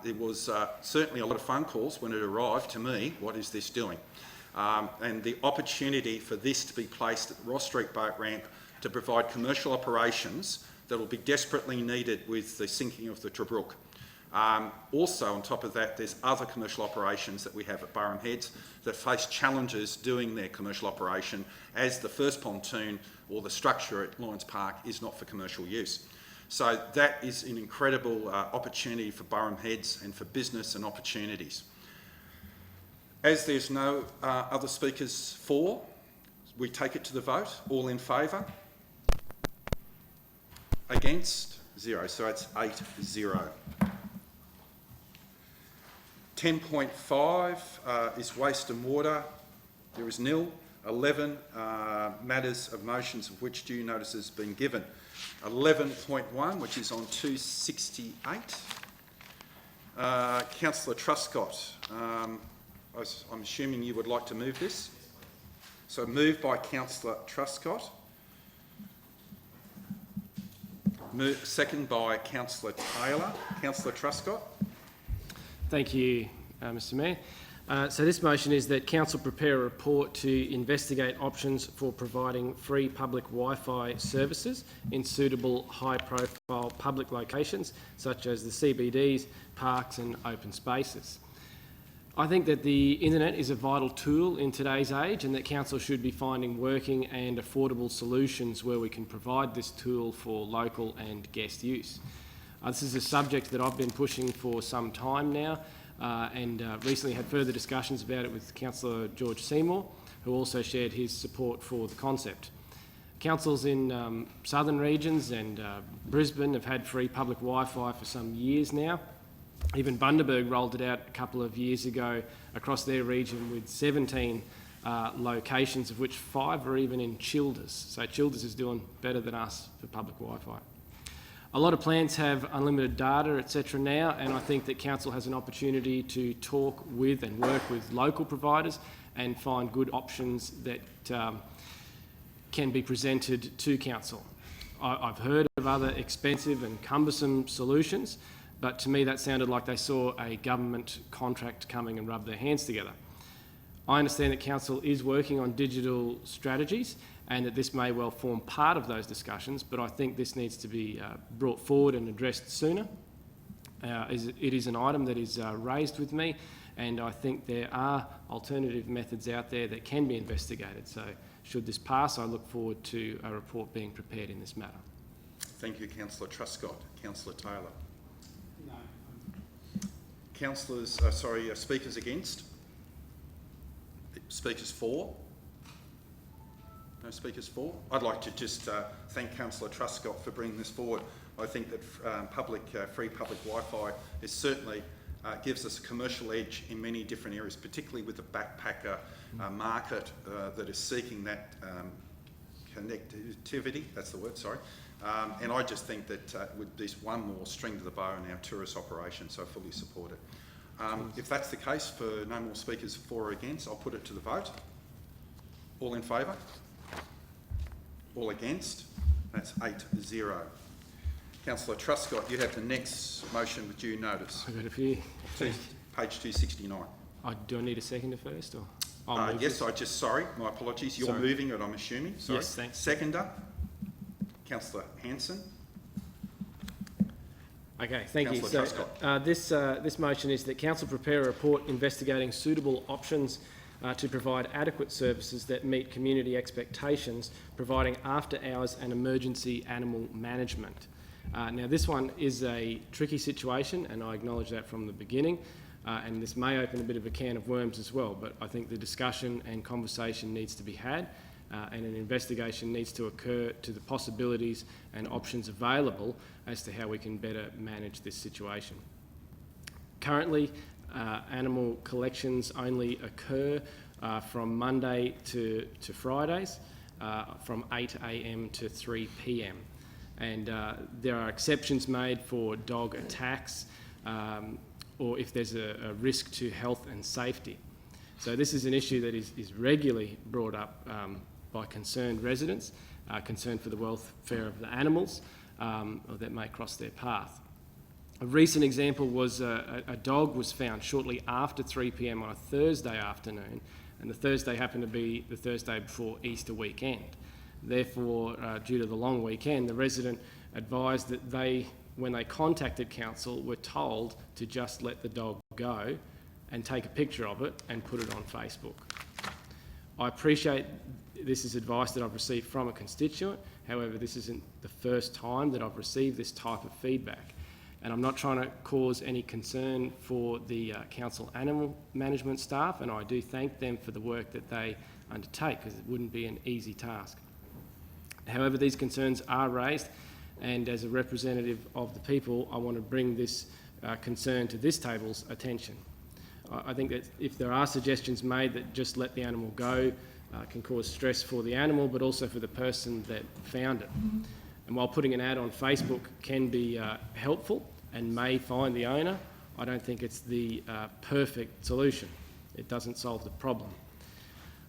S2: There was certainly a lot of phone calls when it arrived to me, what is this doing? And the opportunity for this to be placed at the Ross Street Boat Ramp to provide commercial operations that will be desperately needed with the sinking of the Tobruk. Also, on top of that, there's other commercial operations that we have at Burham Heads that face challenges doing their commercial operation, as the first pontoon or the structure at Lions Park is not for commercial use. So that is an incredible opportunity for Burham Heads and for business and opportunities. As there's no other speakers for, we take it to the vote. All in favour? Against? 0. So it's 8-0. 10.5 is waste and water. There is nil. 11 matters of motions of which due notice has been given. 11.1, which is on 268. Councillor Truscott, I'm assuming you would like to move this. So moved by Councillor Truscott. Second by Councillor Taylor. Councillor Truscott.
S4: Thank you, Mr. Mayor. So this motion is that Council prepare a report to investigate options for providing free public Wi-Fi services in suitable high-profile public locations such as the CBDs, parks and open spaces. I think that the internet is a vital tool in today's age and that Council should be finding working and affordable solutions where we can provide this tool for local and guest use. This is a subject that I've been pushing for some time now and recently had further discussions about it with Councillor George Seymour, who also shared his support for the concept. Councils in southern regions and Brisbane have had free public Wi-Fi for some years now. Even Bundaberg rolled it out a couple of years ago across their region with 17 locations, of which 5 are even in Childers. So Childers is doing better than us for public Wi-Fi. A lot of plans have unlimited data, etc. now, and I think that Council has an opportunity to talk with and work with local providers and find good options that can be presented to Council. I've heard of other expensive and cumbersome solutions, but to me that sounded like they saw a government contract coming and rubbed their hands together. I understand that Council is working on digital strategies and that this may well form part of those discussions, but I think this needs to be brought forward and addressed sooner. It is an item that is raised with me, and I think there are alternative methods out there that can be investigated. So should this pass, I look forward to a report being prepared in this matter.
S2: Thank you, Councillor Truscott. Councillor Taylor.
S9: No.
S2: Councillors, speakers against? Speakers for? No speakers for? I'd like to just thank Councillor Truscott for bringing this forward. I think that free public Wi-Fi is certainly gives us a commercial edge in many different areas, particularly with the backpacker market that is seeking that connectivity, that's the word, sorry. And I just think that with this one more string to the bow in our tourist operation, so I fully support it. If that's the case, for no more speakers for or against, I'll put it to the vote. All in favour? All against? That's 8-0. Councillor Truscott, you have the next motion with due notice.
S4: I've got a few.
S2: Page 269.
S4: Do I need a seconder first? Or
S2: yes, my apologies. You're moving it, I'm assuming. Sorry.
S4: Yes, thanks.
S2: Seconder, Councillor Hanson.
S4: Okay, thank you.
S2: Councillor
S4: So this motion is that Council prepare a report investigating suitable options to provide adequate services that meet community expectations, providing after-hours and emergency animal management. Now, this one is a tricky situation, and I acknowledge that from the beginning, and this may open a bit of a can of worms as well, but I think the discussion and conversation needs to be had, and an investigation needs to occur to the possibilities and options available as to how we can better manage this situation. Currently, animal collections only occur from Monday to Fridays from 8 a.m. to 3 p.m. And there are exceptions made for dog attacks or if there's a risk to health and safety. So this is an issue that is regularly brought up by concerned residents, concerned for the welfare of the animals or that may cross their path. A recent example was a dog was found shortly after 3 p.m. on a Thursday afternoon, and the Thursday happened to be the Thursday before Easter weekend. Therefore, due to the long weekend, the resident advised that when they contacted Council, were told to just let the dog go and take a picture of it and put it on Facebook. I appreciate this is advice that I've received from a constituent. However, this isn't the first time that I've received this type of feedback. And I'm not trying to cause any concern for the council animal management staff, and I do thank them for the work that they undertake, because it wouldn't be an easy task. However, these concerns are raised, and as a representative of the people, I want to bring this concern to this table's attention. I think that if there are suggestions made that just let the animal go can cause stress for the animal, but also for the person that found it. And while putting an ad on Facebook can be helpful and may find the owner, I don't think it's the perfect solution. It doesn't solve the problem.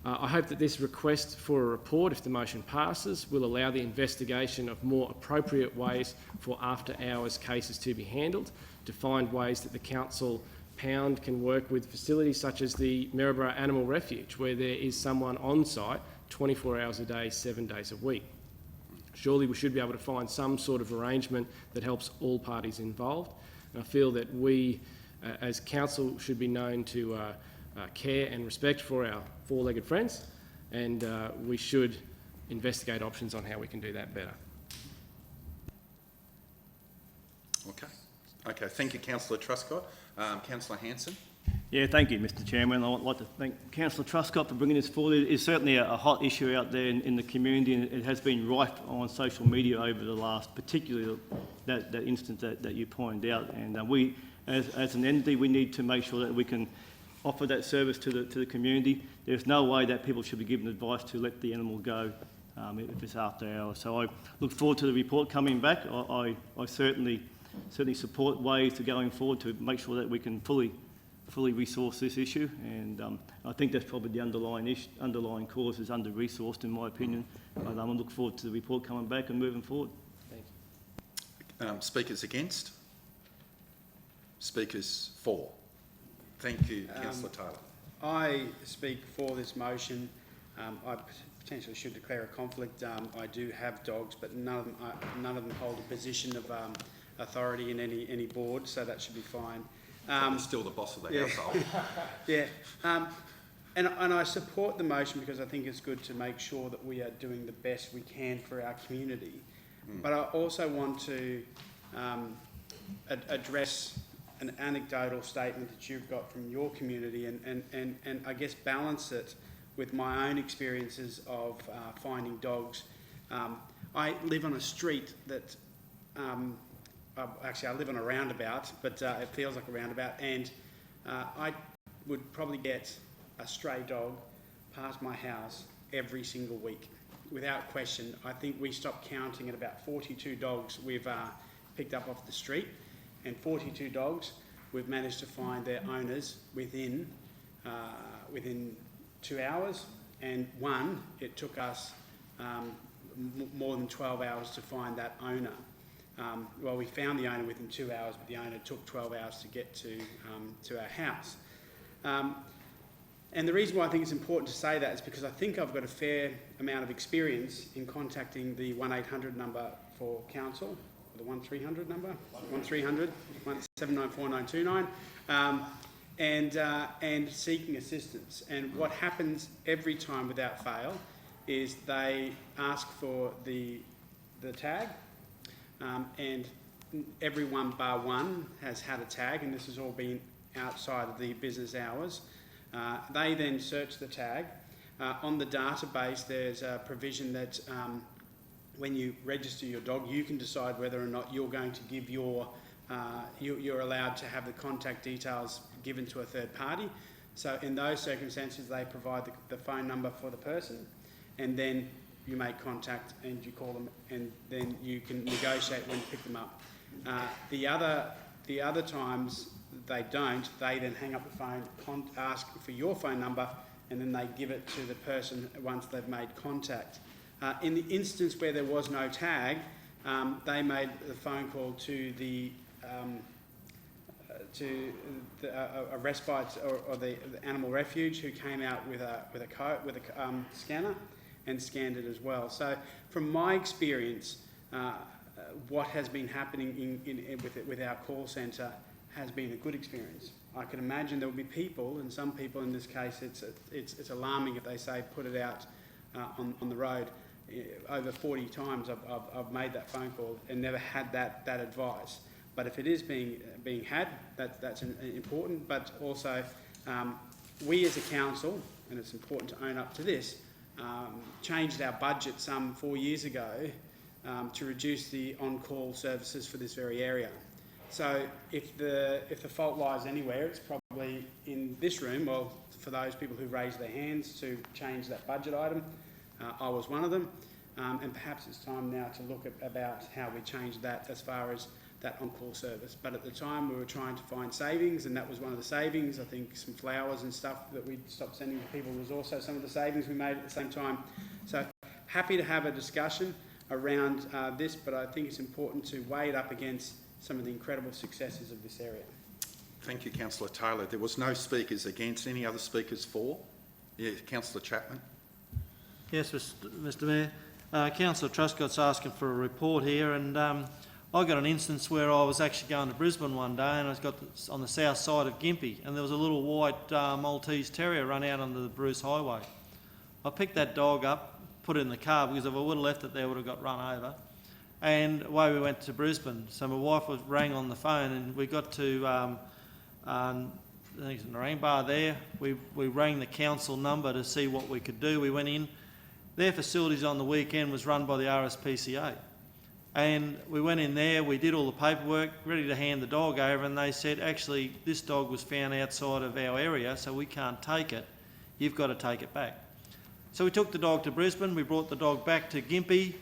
S4: I hope that this request for a report, if the motion passes, will allow the investigation of more appropriate ways for after-hours cases to be handled, to find ways that the council Pound can work with facilities such as the Maryborough Animal Refuge, where there is someone on site 24 hours a day, 7 days a week. Surely we should be able to find some sort of arrangement that helps all parties involved. And I feel that we, as council, should be known to care and respect for our four-legged friends, and we should investigate options on how we can do that better.
S2: Okay, thank you, Councillor Truscott. Councillor Hanson.
S8: Yeah, thank you, Mr Chairman. I would like to thank Councillor Truscott for bringing this forward. It is certainly a hot issue out there in the community, and it has been rife on social media over the last, particularly that instance that you pointed out. And we, as an entity, we need to make sure that we can offer that service to the community. There's no way that people should be given advice to let the animal go if it's after hours. So I look forward to the report coming back. I certainly support ways to going forward to make sure that we can fully resource this issue, and I think that's probably the underlying cause is under-resourced, in my opinion. But I look forward to the report coming back and moving forward.
S4: Thank
S2: you. Speakers against? Speakers for? Thank you, Councillor Taylor.
S9: I speak for this motion. I potentially should declare a conflict. I do have dogs, but none of them hold a position of authority in any board, so that should be fine.
S2: You're still the boss of the household.
S9: Yeah, and I support the motion because I think it's good to make sure that we are doing the best we can for our community. But I also want to address an anecdotal statement that you've got from your community, and I guess balance it with my own experiences of finding dogs. I live on a street that actually, I live on a roundabout, but it feels like a roundabout, and I would probably get a stray dog past my house every single week, without question. I think we stopped counting at about 42 dogs we've picked up off the street, and 42 dogs we've managed to find their owners within 2 hours, and one, it took us more than 12 hours to find that owner. Well, we found the owner within 2 hours, but the owner took 12 hours to get to our house. And the reason why I think it's important to say that is because I think I've got a fair amount of experience in contacting the 1-800 number for council, the 1300 number, 1300 1794929, and seeking assistance. And what happens every time without fail is they ask for the tag. And everyone bar one has had a tag, and this has all been outside of the business hours. They then search the tag. On the database, there's a provision that when you register your dog, you can decide whether or not you're going to give you're allowed to have the contact details given to a third party. So in those circumstances, they provide the phone number for the person, and then you make contact and you call them, and then you can negotiate when to pick them up. The other times they don't, they then hang up the phone, ask for your phone number, and then they give it to the person once they've made contact. In the instance where there was no tag, they made the phone call to a respite or the animal refuge, who came out with a scanner and scanned it as well. So from my experience, what has been happening with our call centre has been a good experience. I can imagine there will be people, and some people in this case, it's alarming if they say put it out on the road. Over 40 times I've made that phone call and never had that advice. But if it is being had, that's important. But also, we as a council, and it's important to own up to this, changed our budget some 4 years ago to reduce the on-call services for this very area. So if the fault lies anywhere, it's probably in this room. Well, for those people who raised their hands to change that budget item, I was one of them, and perhaps it's time now to look about how we change that as far as that on-call service. But at the time we were trying to find savings, and that was one of the savings. I think some flowers and stuff that we stopped sending to people was also some of the savings we made at the same time. So happy to have a discussion around this, but I think it's important to weigh it up against some of the incredible successes of this area.
S2: Thank you, Councillor Taylor. There was no speakers against. Any other speakers for? Yeah, Councillor Chapman.
S7: Yes, Mr Mayor. Councillor Truscott's asking for a report here, and I got an instance where I was actually going to Brisbane one day, and I got on the south side of Gympie, and there was a little white Maltese Terrier run out onto the Bruce Highway. I picked that dog up, put it in the car, because if I would have left it there, I would have got run over. And away we went to Brisbane. So my wife rang on the phone, and we got to I think it's Narangba there. We rang the council number to see what we could do. We went in. Their facilities on the weekend was run by the RSPCA. And we went in there, we did all the paperwork, ready to hand the dog over, and they said, actually, this dog was found outside of our area, so we can't take it. You've got to take it back. So we took the dog to Brisbane, we brought the dog back to Gympie,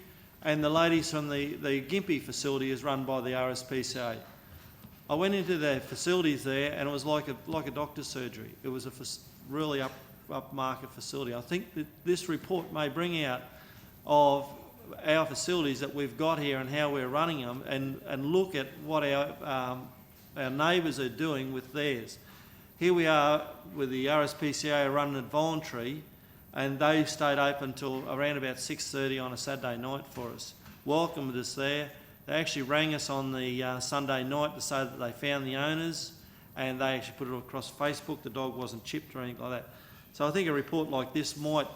S7: and the ladies from the Gympie facility is run by the RSPCA. I went into their facilities there, and it was like a doctor's surgery. It was a really upmarket facility. I think that this report may bring out of our facilities that we've got here and how we're running them, and look at what our neighbours are doing with theirs. Here we are with the RSPCA running it voluntary, and they stayed open till around about 6:30 on a Saturday night for us. Welcomed us there. They actually rang us on the Sunday night to say that they found the owners, and they actually put it across Facebook. The dog wasn't chipped or anything like that. So I think a report like this might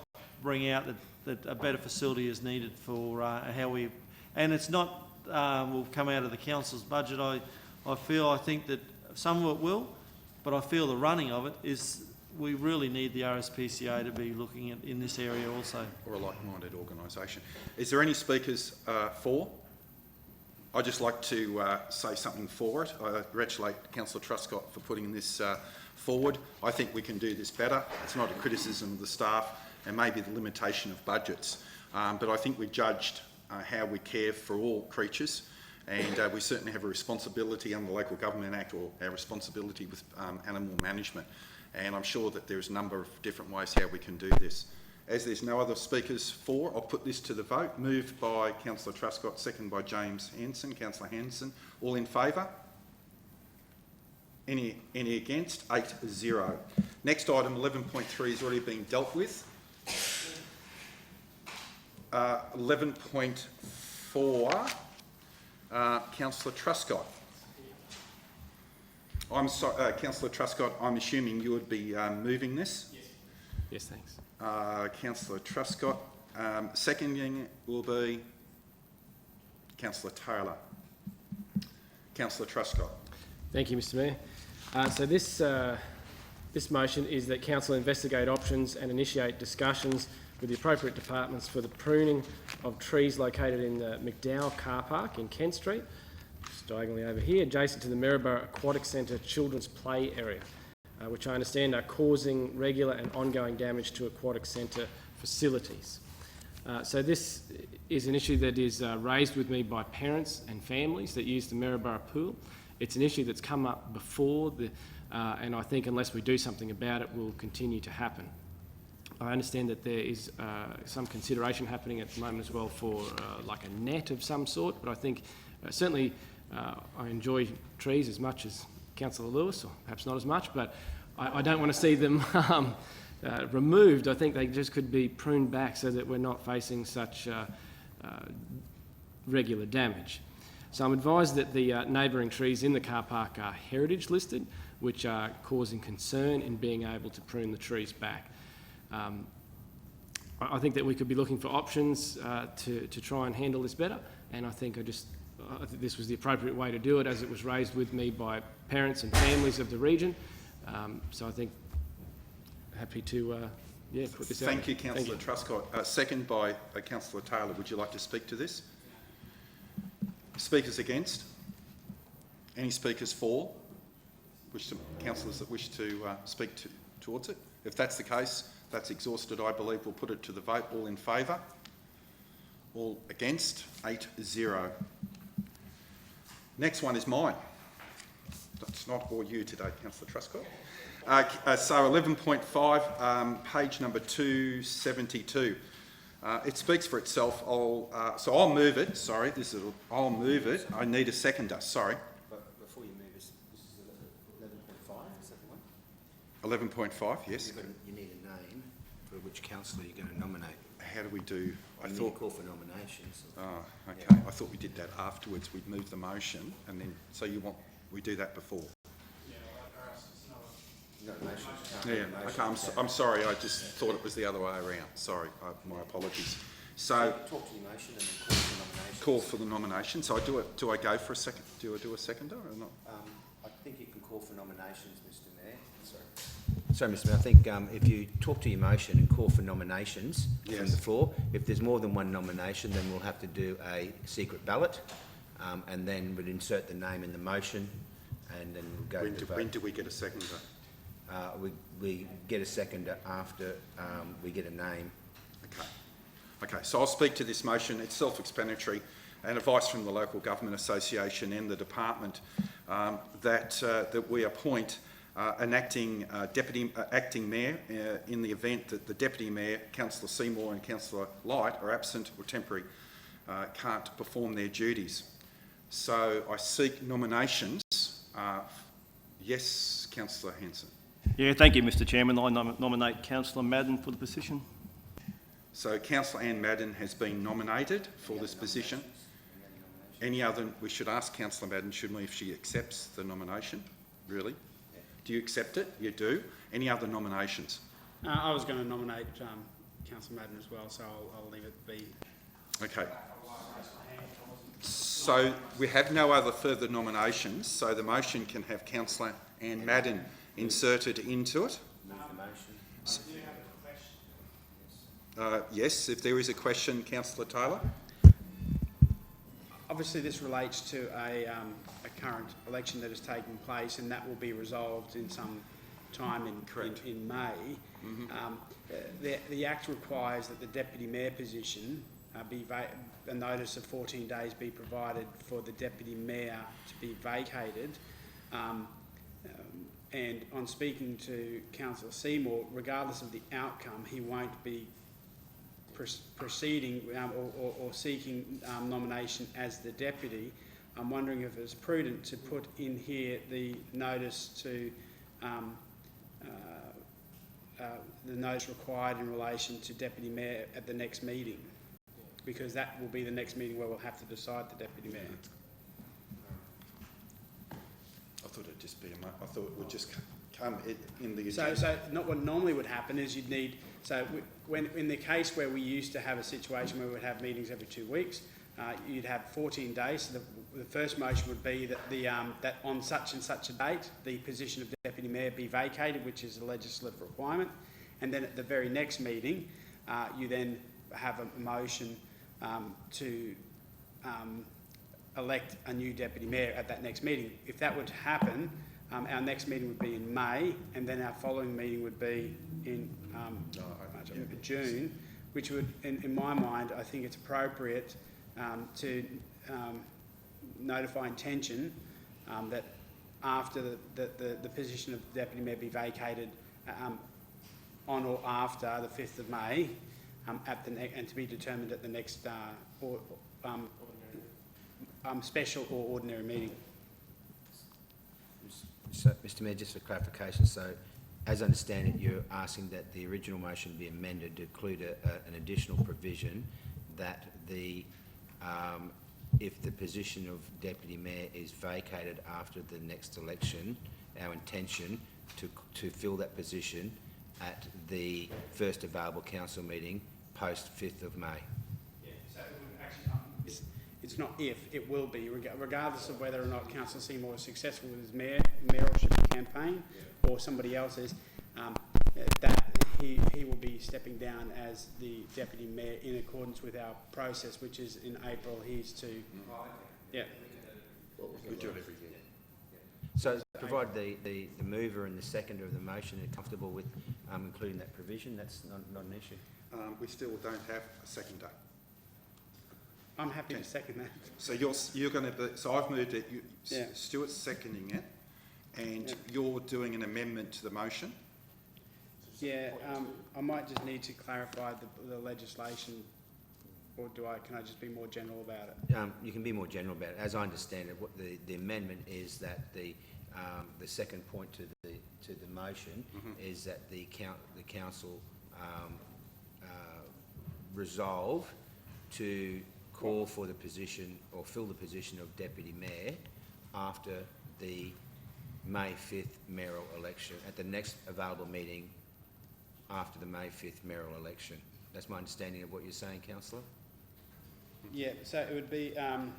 S7: bring out that a better facility is needed for how we... And it's not will come out of the council's budget. I think that some of it will, but I feel the running of it is... We really need the RSPCA to be looking at in this area also.
S2: Or a like-minded organisation. Is there any speakers for? I'd just like to say something for it. I congratulate Councillor Truscott for putting this forward. I think we can do this better. It's not a criticism of the staff and maybe the limitation of budgets, but I think we judged how we care for all creatures, and we certainly have a responsibility under the Local Government Act, or our responsibility with animal management. And I'm sure that there's a number of different ways how we can do this. As there's no other speakers for, I'll put this to the vote. Moved by Councillor Truscott, second by James Hanson. Councillor Hanson, all in favour? Any against? 8-0. Next item, 11.3, has already been dealt with. 11.4, Councillor Truscott. I'm sorry, Councillor Truscott, I'm assuming you would be moving this?
S4: Yes. Yes, thanks.
S2: Councillor Truscott. Seconding will be Councillor Taylor. Councillor Truscott.
S4: Thank you, Mr Mayor. So this motion is that Council investigate options and initiate discussions with the appropriate departments for the pruning of trees located in the McDowell car park in Kent Street, just diagonally over here, adjacent to the Maryborough Aquatic Centre children's play area, which I understand are causing regular and ongoing damage to aquatic centre facilities. So this is an issue that is raised with me by parents and families that use the Maryborough pool. It's an issue that's come up before, and I think unless we do something about it, will continue to happen. I understand that there is some consideration happening at the moment as well for like a net of some sort, but I think certainly I enjoy trees as much as Councillor Lewis, or perhaps not as much, but I don't want to see them removed. I think they just could be pruned back so that we're not facing such regular damage. So I'm advised that the neighbouring trees in the car park are heritage listed, which are causing concern in being able to prune the trees back. I think that we could be looking for options to try and handle this better, and I think this was the appropriate way to do it, as it was raised with me by parents and families of the region. So I think happy to put this out.
S2: Thank you, Councillor Truscott. Second by Councillor Taylor. Would you like to speak to this? Speakers against? Any speakers for? Councillors that wish to speak towards it? If that's the case, that's exhausted, I believe. We'll put it to the vote. All in favour? All against? 8-0. Next one is mine. That's not all you today, Councillor Truscott. So 11.5, page number 272. It speaks for itself. I'll move it. Sorry, I'll move it. I need a seconder. Sorry.
S3: But before you move, this is
S2: 11.5, yes.
S3: You need a name for which councillor you're going to nominate.
S2: How do we do? I
S3: You need
S2: thought.
S3: to call for nominations.
S2: Oh, okay.
S3: Yeah.
S2: I thought we did that afterwards. We'd move the motion, and then so you want we do that before.
S3: Nominations.
S2: Yeah. Okay. I'm sorry. I just thought it was the other way around. Sorry. My apologies. So
S3: Talk to your motion and then call for nominations.
S2: call for the nomination. So I do it. Do I go for a second? Do I do a seconder or not?
S3: I think you can call for nominations, Mr Mayor. Sorry, Mr Mayor, I think if you talk to your motion and call for nominations from
S2: Yes.
S3: the floor, if there's more than one nomination, then we'll have to do a secret ballot, and then we'll insert the name in the motion, and then we'll go to the vote.
S2: When do we get a seconder?
S3: We get a seconder after we get a name.
S2: Okay. Okay, so I'll speak to this motion. It's self-explanatory, and advice from the Local Government Association and the department that we appoint an acting mayor in the event that the deputy mayor, Councillor Seymour and Councillor Light, are absent or temporary, can't perform their duties. So I seek nominations. Yes, Councillor Hanson.
S8: Yeah, thank you, Mr Chairman. I nominate Councillor Madden for the position.
S2: So Councillor Ann Madden has been nominated for this position. Any other? We should ask Councillor Madden, shouldn't we, if she accepts the nomination? Really? Do you accept it? You do. Any other nominations?
S9: I was going to nominate Councillor Madden as well, so I'll leave it be.
S2: Okay. So we have no other further nominations, so the motion can have Councillor Ann Madden inserted into it.
S3: Move the motion.
S2: Yes, if there is a question, Councillor Taylor.
S9: Obviously, this relates to a current election that has taken place, and that will be resolved in some time in May. The Act requires that the Deputy Mayor position a notice of 14 days be provided for the Deputy Mayor to be vacated. And on speaking to Councillor Seymour, regardless of the outcome, he won't be proceeding or seeking nomination as the deputy. I'm wondering if it's prudent to put in here the notice to the notice required in relation to deputy mayor at the next meeting, because that will be the next meeting where we'll have to decide the deputy mayor.
S2: I thought it'd just be I thought it would just come in the
S9: So not what normally would happen is you'd need, when in the case where we used to have a situation where we would have meetings every 2 weeks, you'd have 14 days. So the first motion would be that that on such and such a date, the position of deputy mayor be vacated, which is a legislative requirement. And then at the very next meeting, you then have a motion to elect a new deputy mayor at that next meeting. If that were to happen, our next meeting would be in May, and then our following meeting would be in June, which would, in my mind, I think it's appropriate to notify intention that after the position of deputy mayor be vacated on or after the 5th of May, and to be determined at the next special or ordinary meeting.
S3: So, Mr Mayor, just for clarification, so as I understand it, you're asking that the original motion be amended to include an additional provision that if the position of deputy mayor is vacated after the next election, our intention to fill that position at the first available council meeting post 5th of May.
S9: Yeah, so it would actually it's not if, it will be, regardless of whether or not Councillor Seymour is successful with his mayoralship campaign or somebody else is, that he will be stepping down as the deputy mayor in accordance with our process, which is in April. He's to, yeah.
S2: We do it every year.
S3: So, provided the mover and the seconder of the motion are comfortable with including that provision, that's not an issue.
S2: We still don't have a seconder.
S9: I'm happy to second that.
S2: So you're going to be. So I've moved it.
S9: Yeah.
S2: Stuart's seconding it, and
S9: Yeah.
S2: you're doing an amendment to the motion.
S9: Yeah, I might just need to clarify the legislation, or can I just be more general about it?
S3: You can be more general about it. As I understand it, what the amendment is that the the second point to the motion is that the council resolve to call for the position or fill the position of Deputy Mayor after the May 5th mayoral election, at the next available meeting after the May 5th mayoral election. That's my understanding of what you're saying, councillor.
S9: Yeah, so it would be,
S3: And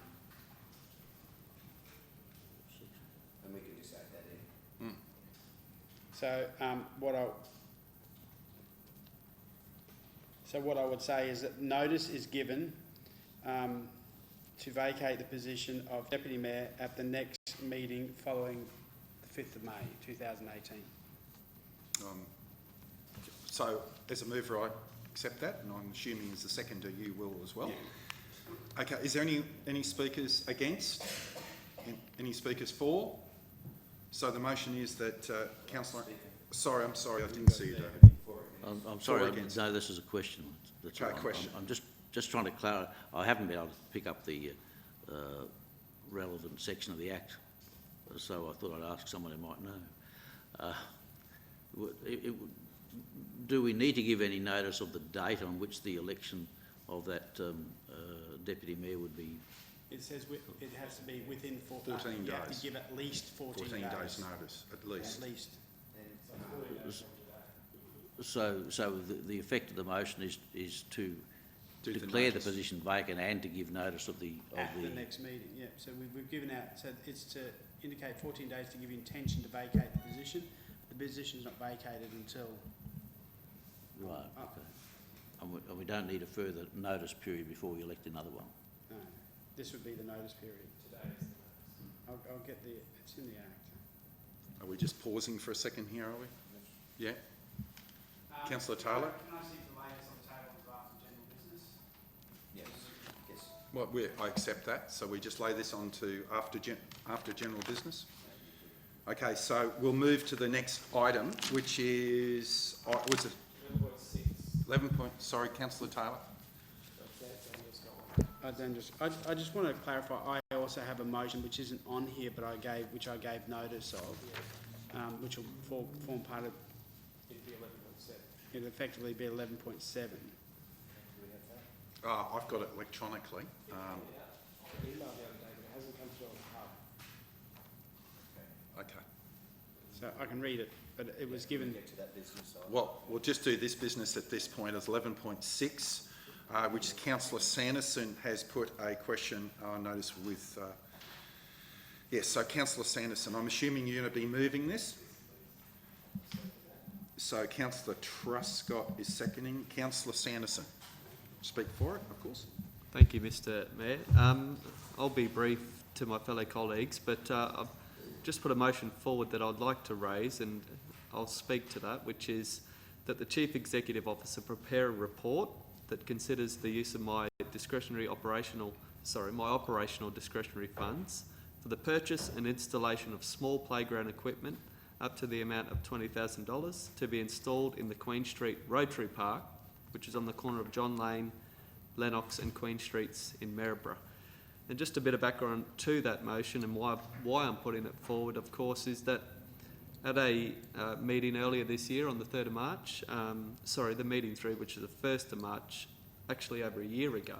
S3: we can just add that in.
S9: so what I would say is that notice is given to vacate the position of Deputy Mayor at the next meeting following the 5th of May 2018.
S2: So, as a mover, I accept that, and I'm assuming as a seconder you will as well.
S9: Yeah.
S2: Okay, is there any speakers against? Any speakers for? So the motion is that councillor... Sorry, I'm sorry, I didn't see you, David.
S5: I'm sorry,
S2: For or against?
S5: no, this is a question. That's
S2: Okay,
S5: all.
S2: question.
S5: I'm just trying to clarify. I haven't been able to pick up the relevant section of the Act, so I thought I'd ask someone who might know. Do we need to give any notice of the date on which the election of that Deputy Mayor would be?
S9: It says it has to be within
S2: 14
S9: You have
S2: days.
S9: to give at least 14 days.
S2: notice, at least.
S9: At least.
S5: So the effect of the motion is to
S2: Do the
S5: declare the
S2: notice.
S5: position vacant and to give notice of the...
S9: At the next meeting, yeah. So we've given out, so it's to indicate 14 days to give intention to vacate the position. The position's not vacated until...
S5: Right, okay. And we don't need a further notice period before we elect another one?
S9: No, this would be the notice period. Today is the notice. I'll get it's in the Act.
S2: Are we just pausing for a second here, are we? Yeah? Councillor Taylor?
S9: Can I see the latest on the table after general business?
S3: Yes. Yes.
S2: Well, I accept that, so we just lay this on to after general business. Okay, so we'll move to the next item, which is, what's it? 11 point, sorry, councillor Taylor.
S9: I just want to clarify, I also have a motion which isn't on here, but which I gave notice of, which will form part of... It'd be 11.7. It'd effectively be 11.7.
S2: I've got it electronically. Okay.
S9: So I can read it, but it was given...
S2: Well, we'll just do this business at this point as 11.6, which Councillor Sanderson has put a question notice with... yes, so Councillor Sanderson, I'm assuming you're going to be moving this? So Councillor Truscott is seconding. Councillor Sanderson, speak for it, of course.
S6: Thank you, Mr Mayor. I'll be brief to my fellow colleagues, but I've just put a motion forward that I'd like to raise, and I'll speak to that, which is that the Chief Executive Officer prepare a report that considers the use of my operational discretionary funds for the purchase and installation of small playground equipment up to the amount of $20,000 to be installed in the Queen Street Rotary Park, which is on the corner of John Lane, Lennox and Queen Streets in Maryborough. And just a bit of background to that motion and why I'm putting it forward, of course, is that at a meeting earlier this year on the 3rd of March, the meeting 3, which is the 1st of March, actually over a year ago,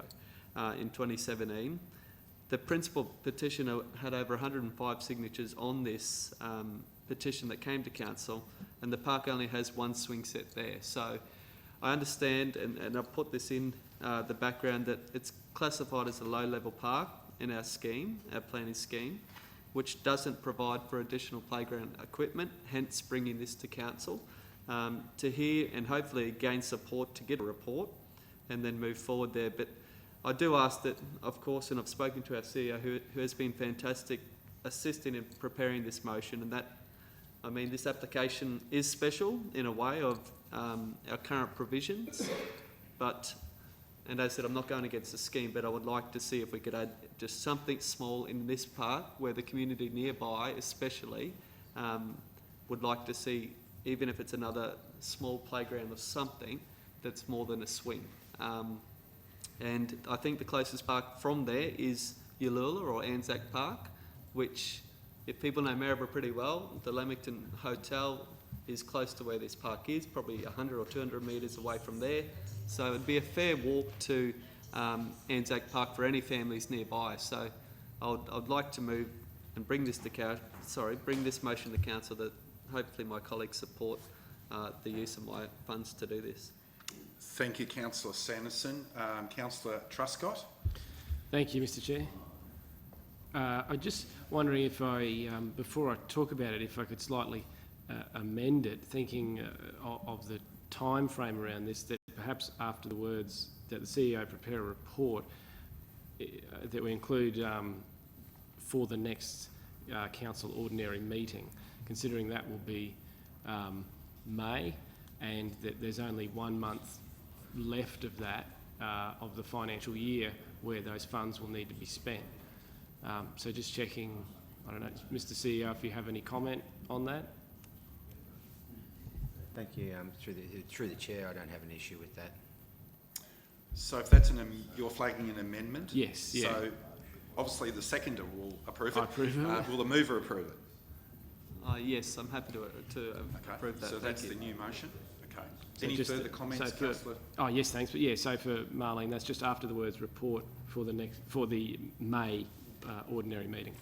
S6: in 2017, the principal petitioner had over 105 signatures on this petition that came to council, and the park only has one swing set there. So I understand, and I've put this in the background, that it's classified as a low-level park in our scheme, our planning scheme, which doesn't provide for additional playground equipment, hence bringing this to council to hear and hopefully gain support to get a report and then move forward there. But I do ask that, of course, and I've spoken to our CEO who has been fantastic assisting in preparing this motion, and that, I mean, this application is special in a way of our current provisions, but, and as I said, I'm not going against the scheme, but I would like to see if we could add just something small in this park where the community nearby especially would like to see, even if it's another small playground or something that's more than a swing. And I think the closest park from there is Yalula or Anzac Park, which if people know Maryborough pretty well, the Leamington Hotel is close to where this park is, probably 100 or 200 metres away from there. So it'd be a fair walk to Anzac Park for any families nearby. So I'd like to move and bring this motion to council that hopefully my colleagues support the use of my funds to do this.
S2: Thank you, Councillor Sanderson. Councillor Truscott.
S4: Thank you, Mr Chair. I'm just wondering if I, before I talk about it, if I could slightly amend it, thinking of the time frame around this, that perhaps after the words that the CEO prepare a report, that we include for the next council ordinary meeting, considering that will be May, and that there's only 1 month left of that, of the financial year, where those funds will need to be spent. So just checking, I don't know, Mr CEO, if you have any comment on that?
S3: Thank you. Through the chair, I don't have an issue with that.
S2: So if that's you're flagging an amendment?
S4: Yes, yeah.
S2: So obviously the seconder will approve it.
S4: I approve it.
S2: Will the mover approve it?
S6: Yes, I'm happy to approve that.
S2: So that's
S6: Thank
S2: the
S6: you.
S2: new motion. Okay.
S4: So
S2: Any
S4: just
S2: further comments,
S4: so
S2: Councillor?
S4: Oh yes, thanks. But yeah, so for Marlene, that's just after the words report for the May ordinary meeting.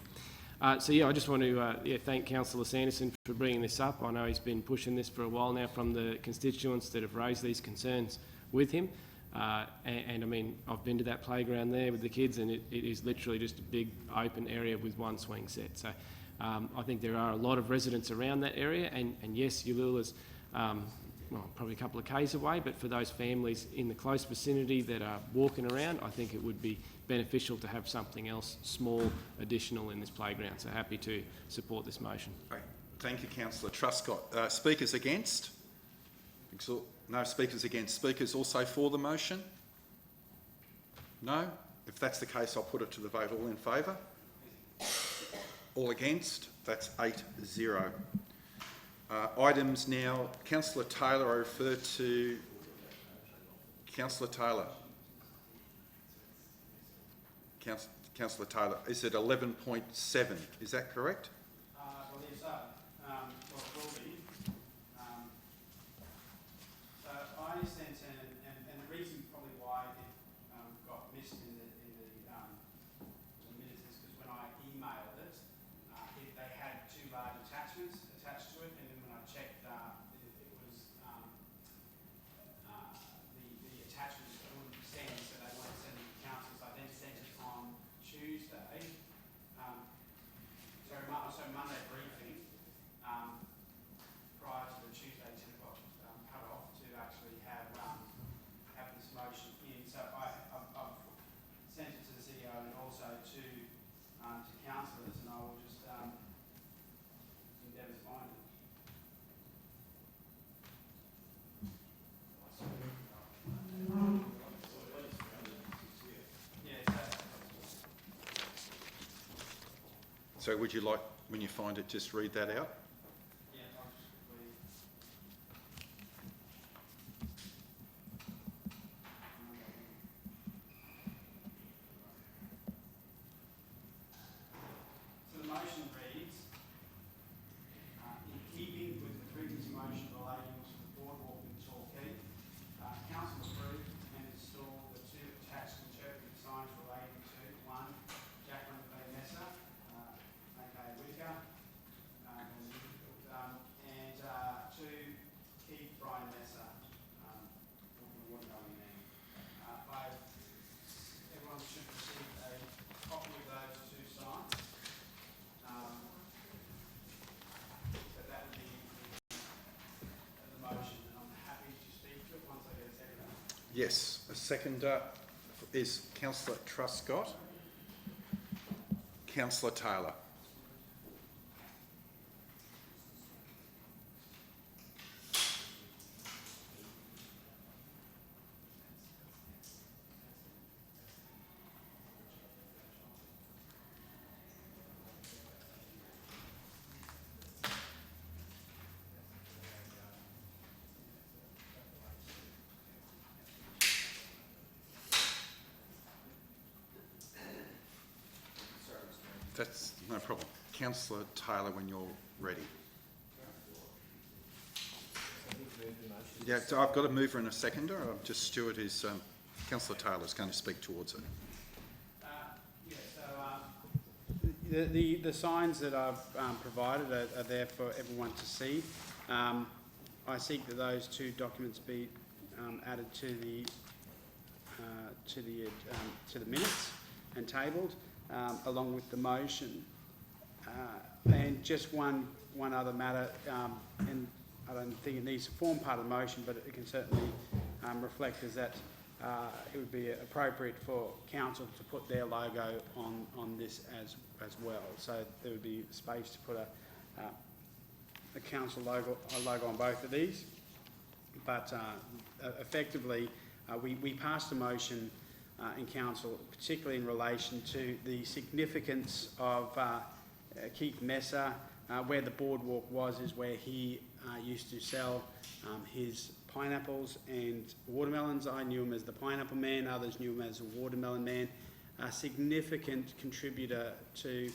S4: So yeah, I just want to thank Councillor Sanderson for bringing this up. I know he's been pushing this for a while now from the constituents that have raised these concerns with him. And I mean, I've been to that playground there with the kids, and it is literally just a big open area with one swing set. So I think there are a lot of residents around that area, and yes, Ulula's probably a couple of k's away, but for those families in the close vicinity that are walking around, I think it would be beneficial to have something else small, additional in this playground. So happy to support this motion.
S2: Okay. Thank you, Councillor Truscott. Speakers against? No speakers against. Speakers also for the motion? No? If that's the case, I'll put it to the vote. All in favour? All against? That's 8-0. Items now. Councillor Taylor, I refer to Councillor Taylor. Councillor Taylor, is it 11.7? Is that correct?
S9: Well, yes, sir. Well, it will be. So I understand, and the reason probably why it got missed in the minutes is because when I emailed it, they had 2 large attachments attached to it, and then when I checked, it was the attachments that wouldn't send, so they weren't sending to council. So I then sent it on Tuesday. So Monday briefing, prior to the Tuesday 10 o'clock cut off to actually have this motion in. So I've sent it to the CEO and also to councillors, and I will just endeavour to find it.
S2: So would you like, when you find it, just read that out?
S9: Yeah, I'll just quickly. So the motion reads, in keeping with the previous motion relating to the boardwalk in Torquay, council approved and installed the 2 attached interpretive signs relating to 1, Jacqueline B. Messer, aka Whitaker, and 2, Keith Brian Messer, water going there. Everyone should receive a copy of those 2 signs. So that would be the motion, and I'm happy to speak to it once I get a second.
S2: Yes. A seconder is Councillor Truscott. Councillor Taylor. That's no problem. Councillor Taylor, when you're ready. Yeah, so I've got a mover and a seconder. Just Stuart is, Councillor Taylor's going to speak towards it.
S9: The signs that I've provided are there for everyone to see. I seek that those two documents be added to the minutes and tabled, along with the motion. And just one other matter, and I don't think it needs to form part of the motion, but it can certainly reflect is that it would be appropriate for council to put their logo on this as well. So there would be space to put a council logo on both of these. But effectively, we passed a motion in council, particularly in relation to the significance of Keith Messer. Where the boardwalk is where he used to sell his pineapples and watermelons. I knew him as the pineapple man, others knew him as a watermelon man. A significant contributor to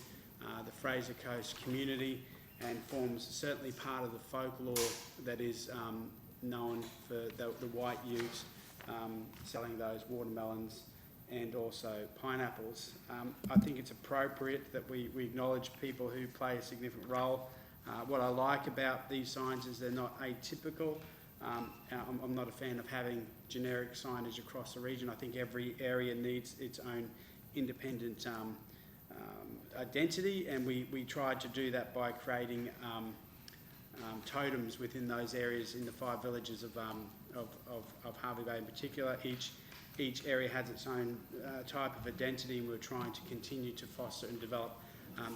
S9: the Fraser Coast community and forms certainly part of the folklore that is known for the white utes selling those watermelons and also pineapples. I think it's appropriate that we acknowledge people who play a significant role. What I like about these signs is they're not atypical. I'm not a fan of having generic signage across the region. I think every area needs its own independent identity, and we tried to do that by creating totems within those areas in the 5 villages of Harvey Bay in particular. Each area has its own type of identity, and we're trying to continue to foster and develop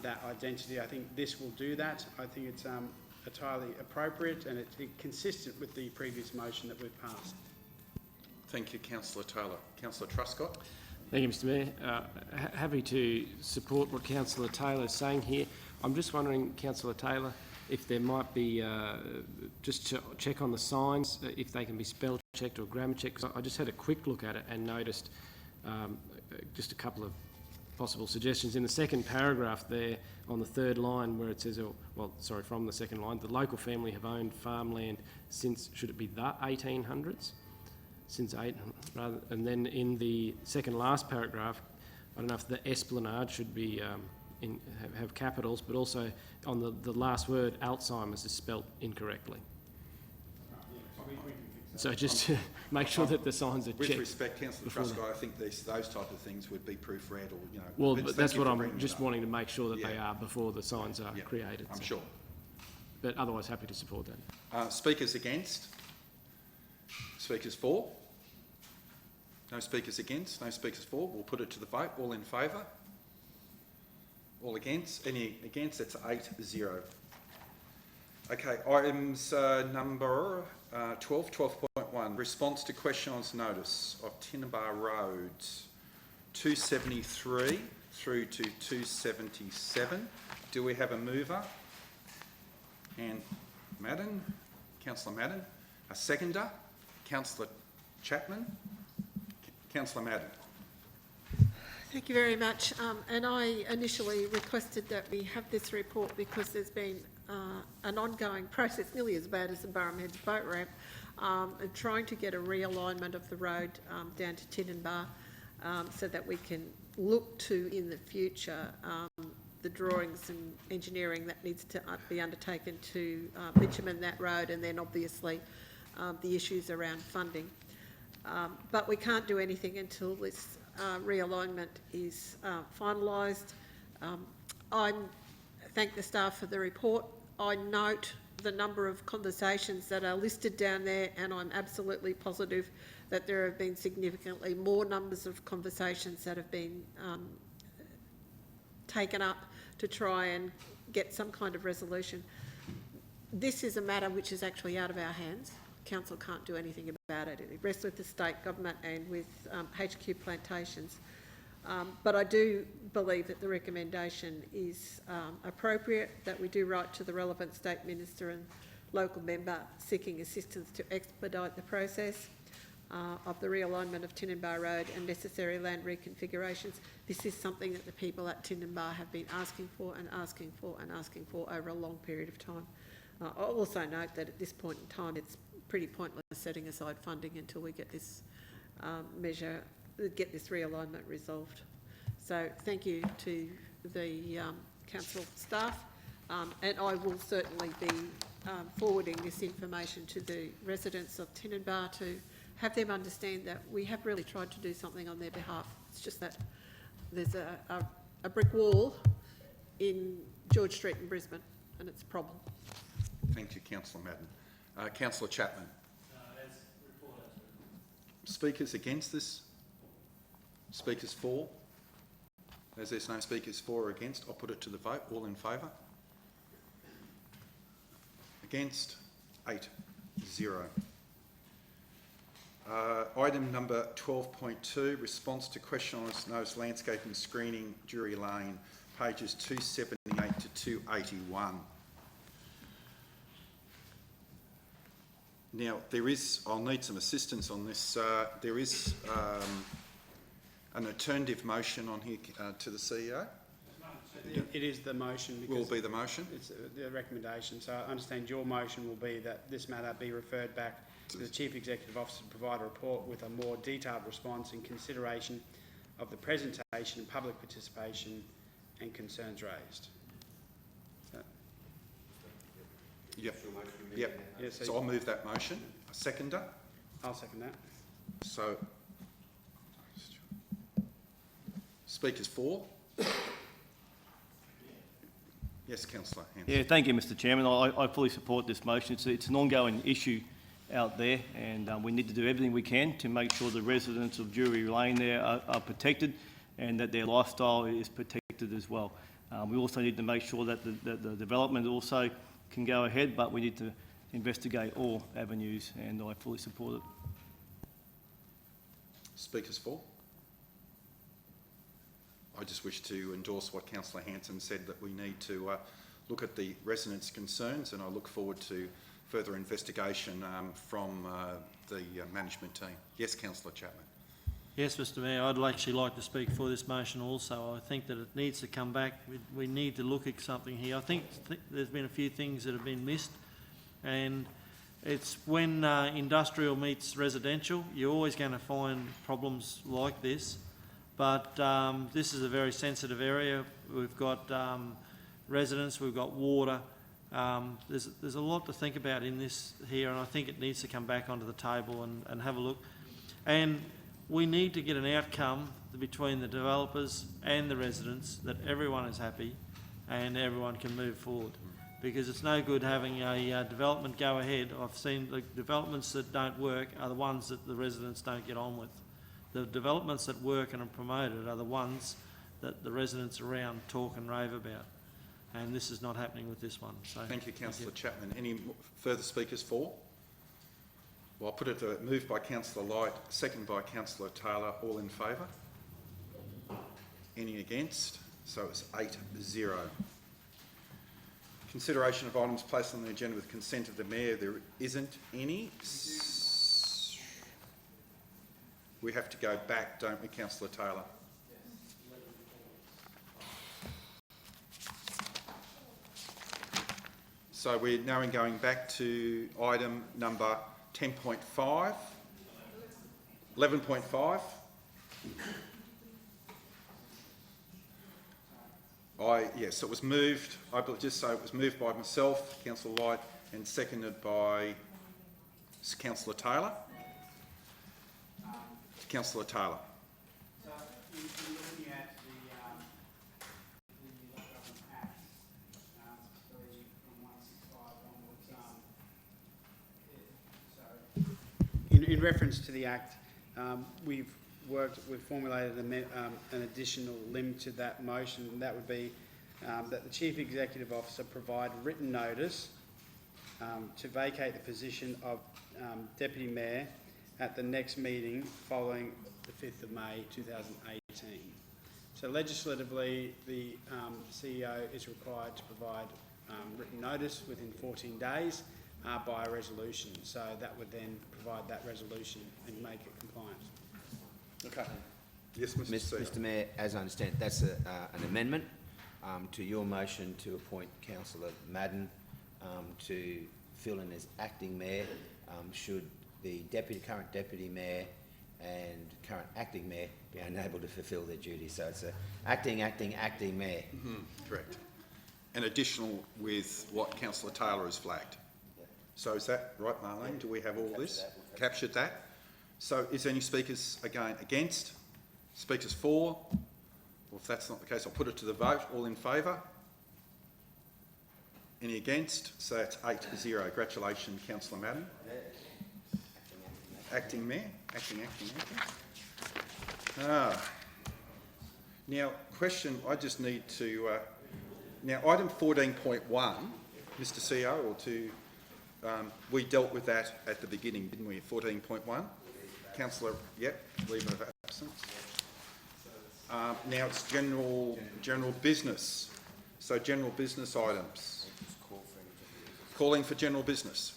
S9: that identity. I think this will do that. I think it's entirely appropriate and it's consistent with the previous motion that we've passed.
S2: Thank you, Councillor Taylor. Councillor Truscott.
S4: Thank you, Mr Mayor. Happy to support what Councillor Taylor is saying here. I'm just wondering, Councillor Taylor, if there might be, just to check on the signs, if they can be spell checked or grammar checked, because I just had a quick look at it and noticed just a couple of possible suggestions. In the second paragraph there, on the 3rd line, where it says, from the second line, the local family have owned farmland since, should it be the 1800s? Since 8, rather, and then in the second last paragraph, I don't know if the esplanade should be have capitals, but also on the last word, Alzheimer's, is spelt incorrectly. So just to make sure that the signs are checked.
S2: With respect, Councillor Truscott, I think those type of things would be proofread or,
S4: Well, but that's what I'm just wanting to make sure that they are before the signs are created.
S2: I'm sure.
S4: But otherwise, happy to support that.
S2: Speakers against? Speakers for? No speakers against, no speakers for. We'll put it to the vote. All in favour? All against? Any against? That's 8-0. Okay, items number 12, 12.1. Response to questions notice of Tinnabar Road, 273 through to 277. Do we have a mover? And Madden, Councillor Madden. A seconder, Councillor Chapman. Councillor Madden.
S10: Thank you very much. And I initially requested that we have this report because there's been an ongoing process, nearly as bad as the Burham Heads boat ramp, of trying to get a realignment of the road down to Tinnabar so that we can look to, in the future, the drawings and engineering that needs to be undertaken to bitumen that road, and then obviously the issues around funding. But we can't do anything until this realignment is finalised. I thank the staff for the report. I note the number of conversations that are listed down there, and I'm absolutely positive that there have been significantly more numbers of conversations that have been taken up to try and get some kind of resolution. This is a matter which is actually out of our hands. Council can't do anything about it. It rests with the state government and with HQ Plantations. But I do believe that the recommendation is appropriate, that we do write to the relevant state minister and local member seeking assistance to expedite the process. of the realignment of Tinninbar Road and necessary land reconfigurations. This is something that the people at Tinninbar have been asking for and asking for and asking for over a long period of time. I'll also note that at this point in time, it's pretty pointless setting aside funding until we get this get this realignment resolved. So thank you to the council staff, and I will certainly be forwarding this information to the residents of Tinninbar to have them understand that we have really tried to do something on their behalf. It's just that there's a brick wall in George Street in Brisbane, and it's a problem.
S2: Thank you, Councillor Madden. Councillor Chapman. Speakers against this? Speakers for? As there's no speakers for or against, I'll put it to the vote. All in favour? Against? 8-0. Item number 12.2, response to question on Snow's landscaping screening, Drury Lane, pages 278 to 281. Now, I'll need some assistance on this. There is an alternative motion on here to the CEO.
S9: It is the motion. Because
S2: will be the motion?
S9: It's the recommendation. So I understand your motion will be that this matter be referred back to the Chief Executive Officer to provide a report with a more detailed response in consideration of the presentation and public participation and concerns raised.
S2: Yep. Yep.
S9: Yeah,
S2: So I'll move that motion. A seconder?
S9: I'll second that.
S2: So, speakers for? Yes, Councillor Hanson.
S8: Yeah, thank you, Mr Chairman. I fully support this motion. It's an ongoing issue out there, and we need to do everything we can to make sure the residents of Drury Lane there are protected and that their lifestyle is protected as well. We also need to make sure that the development also can go ahead, but we need to investigate all avenues, and I fully support it.
S2: Speakers for? I just wish to endorse what Councillor Hanson said, that we need to look at the residents' concerns, and I look forward to further investigation from the management team. Yes, Councillor Chapman.
S7: Yes, Mr Mayor, I'd actually like to speak for this motion also. I think that it needs to come back. We need to look at something here. I think there's been a few things that have been missed, and it's when industrial meets residential, you're always going to find problems like this. But this is a very sensitive area. We've got residents, we've got water. There's a lot to think about in this here, and I think it needs to come back onto the table and have a look. And we need to get an outcome between the developers and the residents that everyone is happy and everyone can move forward. Because it's no good having a development go ahead. I've seen the developments that don't work are the ones that the residents don't get on with. The developments that work and are promoted are the ones that the residents around talk and rave about. And this is not happening with this one. So
S2: thank you, Councillor Chapman. Any further speakers for? Well, I'll put it to moved by Councillor Light, second by Councillor Taylor. All in favour? Any against? So it's 8-0. Consideration of items placed on the agenda with consent of the Mayor. There isn't any. We have to go back, don't we, Councillor Taylor? So we're now going back to item number 10.5, 11.5. Yes, it was moved. I will just say it was moved by myself, Councillor Light, and seconded by Councillor Taylor. Councillor Taylor.
S9: So, in looking at the Government Act, particularly from 165 onwards, in reference to the Act, we've formulated an additional limb to that motion, and that would be that the Chief Executive Officer provide written notice to vacate the position of Deputy Mayor at the next meeting following the 5th of May 2018. So legislatively, the CEO is required to provide written notice within 14 days. by a resolution. So that would then provide that resolution and make it compliant.
S2: Okay. Yes, Mr.
S3: Mr. Mayor, as I understand, that's an amendment to your motion to appoint Councillor Madden to fill in as acting mayor should the current deputy mayor and current acting mayor be unable to fulfil their duties. So it's a acting mayor.
S2: Correct. And additional with what Councillor Taylor has flagged. So is that right, Marlene? Do we have all this? Captured that? So is there any speakers again against? Speakers for? Well, if that's not the case, I'll put it to the vote. All in favour? Any against? So that's 8-0. Congratulations, Councillor Madden. Acting Mayor. Acting. Now, question, I just need to... now, item 14.1, Mr CEO, or to... we dealt with that at the beginning, didn't we? 14.1. Councillor, yep, leave of absence. Now it's general business. So general business items. Calling for general business.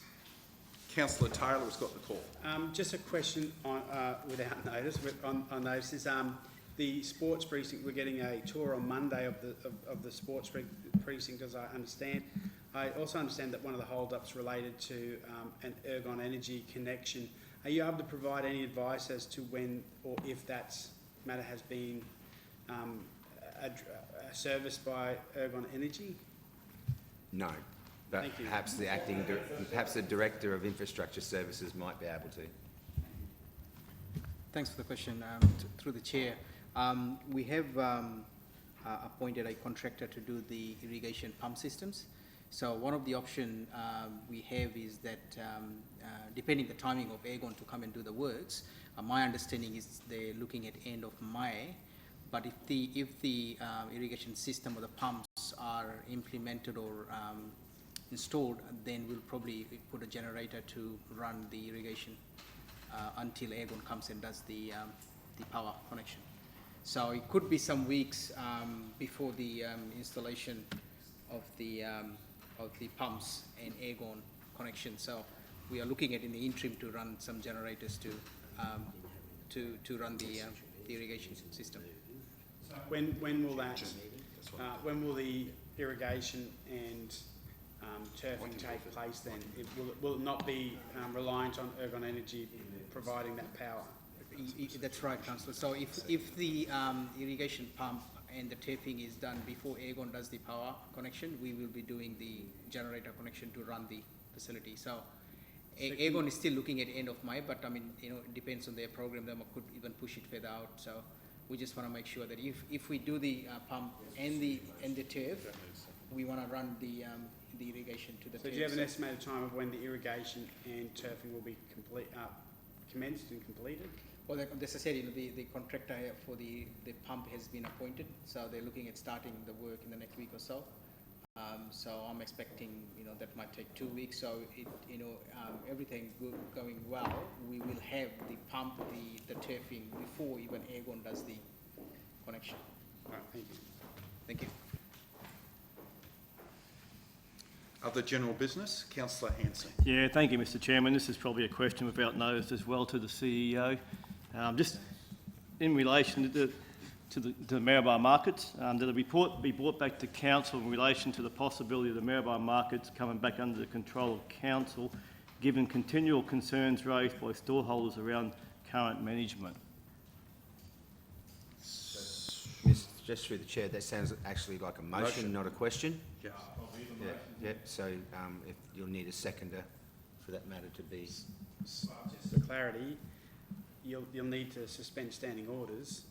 S2: Councillor Taylor has got the call.
S9: Just a question on, without notice, on notice is the sports precinct. We're getting a tour on Monday of the sports precinct, as I understand. I also understand that one of the hold-ups related to an Ergon Energy connection. Are you able to provide any advice as to when or if that matter has been serviced by Ergon Energy?
S3: No, but
S9: Thank you.
S3: perhaps the Director of Infrastructure Services might be able to.
S13: Thanks for the question. Through the chair, we have appointed a contractor to do the irrigation pump systems. So one of the options we have is that depending the timing of Aegon to come and do the works, my understanding is they're looking at end of May. But if the irrigation system or the pumps are implemented or installed, then we'll probably put a generator to run the irrigation until Aegon comes and does the power connection. So it could be some weeks before the installation of the pumps and Aegon connection. So we are looking at in the interim to run some generators to run the irrigation system.
S9: When will that? When will the irrigation and turfing take place? Then will it not be reliant on Ergon Energy providing that power?
S13: That's right, Councillor. So if the irrigation pump and the turfing is done before Aegon does the power connection, we will be doing the generator connection to run the facility. So Aegon is still looking at end of May, but I mean, it depends on their program. They could even push it further out. So we just want to make sure that if we do the pump and the turf, we want to run the irrigation to the turf.
S9: So do you have an estimated time of when the irrigation and turfing will be commenced and completed?
S13: Well, as I said, the contractor for the pump has been appointed, so they're looking at starting the work in the next week or so. So I'm expecting, that might take 2 weeks. So everything going well, we will have the pump, the turfing before even Aegon does the connection.
S9: All right, thank you.
S13: Thank you.
S2: Other general business, Councillor Hanson.
S8: Yeah, thank you, Mr. Chairman. This is probably a question without notice as well to the CEO. Just in relation to the Maryborough markets, that a report be brought back to Council in relation to the possibility of the Maryborough markets coming back under the control of Council, given continual concerns raised by storeholders around current management.
S3: Just through the chair, that sounds actually like a motion, not a question.
S2: Yes.
S3: Yeah. So if you'll need a seconder for that matter to be.
S9: Just for clarity, you'll need to suspend standing orders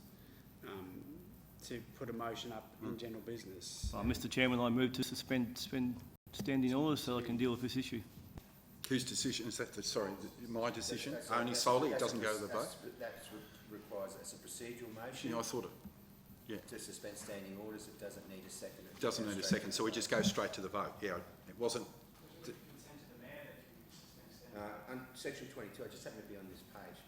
S9: to put a motion up in general business.
S8: Mr. Chairman, I move to suspend standing orders so I can deal with this issue.
S2: Whose decision is that? My decision? Only solely? It doesn't go to the vote?
S3: That requires, that's a procedural motion.
S2: Yeah, I thought it. Yeah.
S3: To suspend standing orders, it doesn't need a second.
S2: It doesn't need a second, so we just go straight to the vote. Yeah, it wasn't. Section 22, I just happen to be on this page.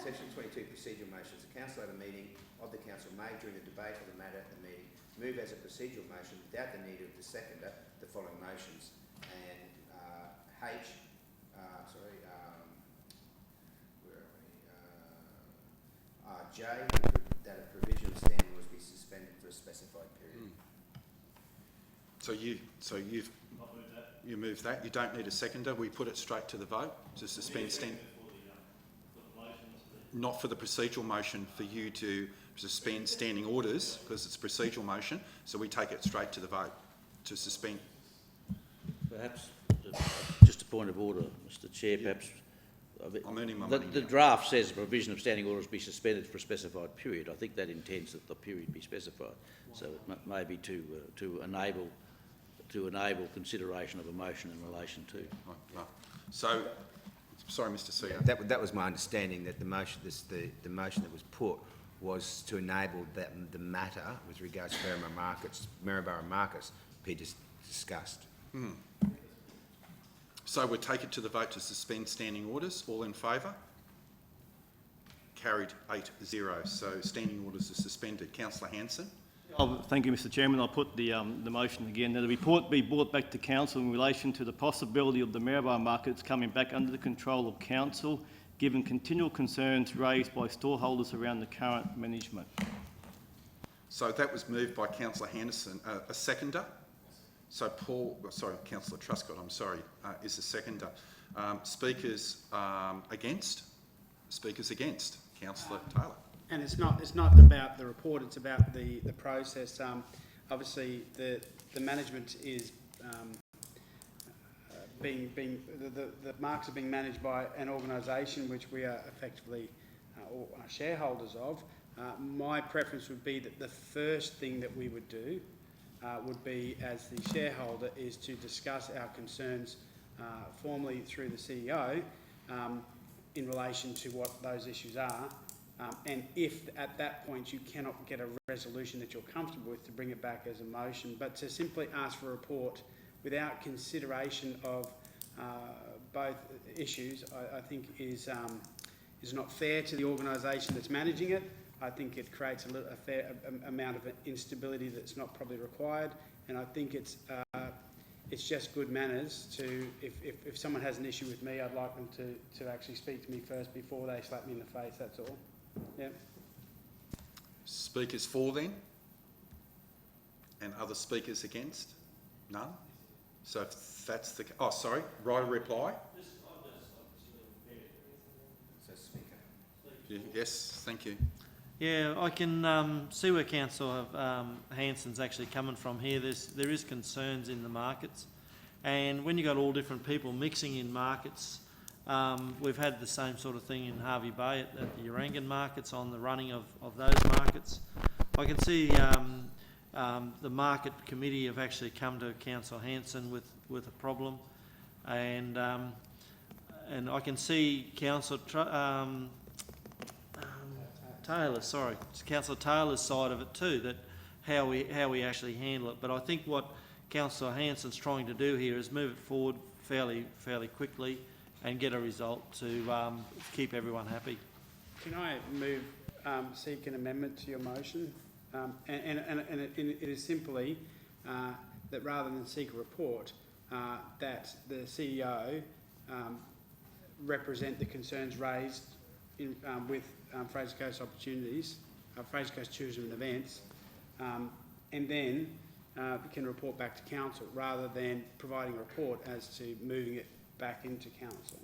S2: Section 22, procedural motions. The council at a meeting of the council may, during the debate of the matter at the meeting, move as a procedural motion without the need of the seconder the following motions, and
S3: H, J, that a provision of standing orders be suspended for a specified period.
S2: You move that. You don't need a seconder. We put it straight to the vote to suspend standing. Not for the procedural motion for you to suspend standing orders, because it's a procedural motion, so we take it straight to the vote to suspend.
S5: Perhaps, just a point of order, Mr Chair, perhaps...
S2: I'm earning my money
S5: The
S2: now.
S5: draft says provision of standing orders be suspended for a specified period. I think that intends that the period be specified. So it may be to enable consideration of a motion in relation to.
S2: Right. So, sorry, Mr CEO.
S3: That was my understanding, that the motion, the motion that was put was to enable the matter with regards to Maryborough Markets be discussed.
S2: So we'll take it to the vote to suspend standing orders. All in favour? Carried 8-0. So standing orders are suspended. Councillor Hanson.
S8: Thank you, Mr Chairman. I'll put the motion again. That the report be brought back to Council in relation to the possibility of the Maryborough Markets coming back under the control of Council, given continual concerns raised by storeholders around the current management.
S2: So that was moved by Councillor Henderson. A seconder? So Councillor Truscott, is the seconder. Speakers against? Speakers against? Councillor Taylor.
S9: And it's not about the report, it's about the process. Obviously, the management is the marks are being managed by an organisation which we are effectively shareholders of. My preference would be that the first thing that we would do would be, as the shareholder, is to discuss our concerns formally through the CEO in relation to what those issues are. And if at that point you cannot get a resolution that you're comfortable with, to bring it back as a motion. But to simply ask for a report without consideration of both issues, I think is not fair to the organisation that's managing it. I think it creates a fair amount of instability that's not probably required, and I think it's just good manners to, if someone has an issue with me, I'd like them to actually speak to me first before they slap me in the face, that's all. Yeah.
S2: Speakers for then? And other speakers against? None? So if that's the... Oh, sorry. Right of reply? Yes, thank you.
S7: Yeah, I can see where Councillor Hanson's actually coming from here. There is concerns in the markets, and when you've got all different people mixing in markets, we've had the same sort of thing in Hervey Bay at the Urangan markets, on the running of those markets. I can see the market committee have actually come to Councillor Hanson with a problem, and I can see Councillor Councillor Taylor's side of it too, that how we actually handle it. But I think what Councillor Hanson's trying to do here is move it forward fairly quickly and get a result to keep everyone happy.
S9: Can I seek an amendment to your motion? And it is simply that rather than seek a report, that the CEO represent the concerns raised with Fraser Coast Fraser Coast Tourism and Events, and then can report back to Council, rather than providing a report as to moving it back into Council.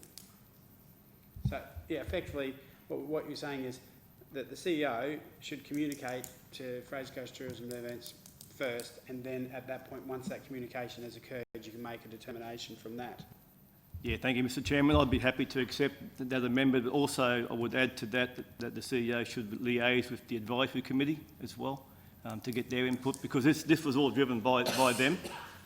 S9: So, yeah, effectively, what you're saying is that the CEO should communicate to Fraser Coast Tourism and Events first, and then at that point, once that communication has occurred, you can make a determination from that.
S8: Yeah, thank you, Mr Chairman. I'd be happy to accept that amendment, but also I would add to that the CEO should liaise with the advisory committee as well, to get their input, because this was all driven by them,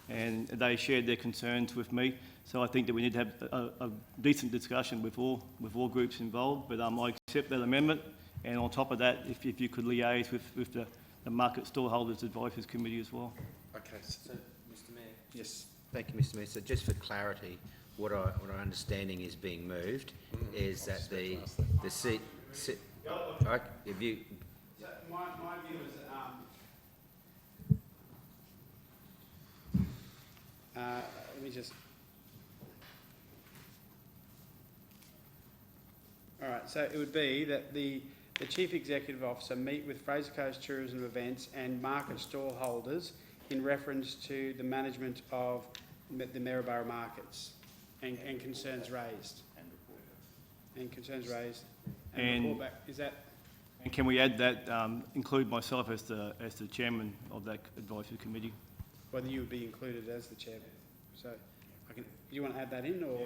S8: and they shared their concerns with me. So I think that we need to have a decent discussion with all groups involved. But I accept that amendment, and on top of that, if you could liaise with the Market Storeholders Advisory Committee as well.
S2: Okay.
S3: So, Mr Mayor.
S2: Yes.
S3: Thank you, Mr Mayor. So just for clarity, what our understanding is being moved is that the seat. If you.
S9: So my view is let me just. so it would be that the Chief Executive Officer meet with Fraser Coast Tourism Events and market stall holders in reference to the management of the Maryborough markets and concerns raised. And concerns raised. And report back. Is that...
S8: And can we add that, include myself as the chairman of that advisory committee?
S9: Whether you would be included as the chairman. So, do you want to add that in, or...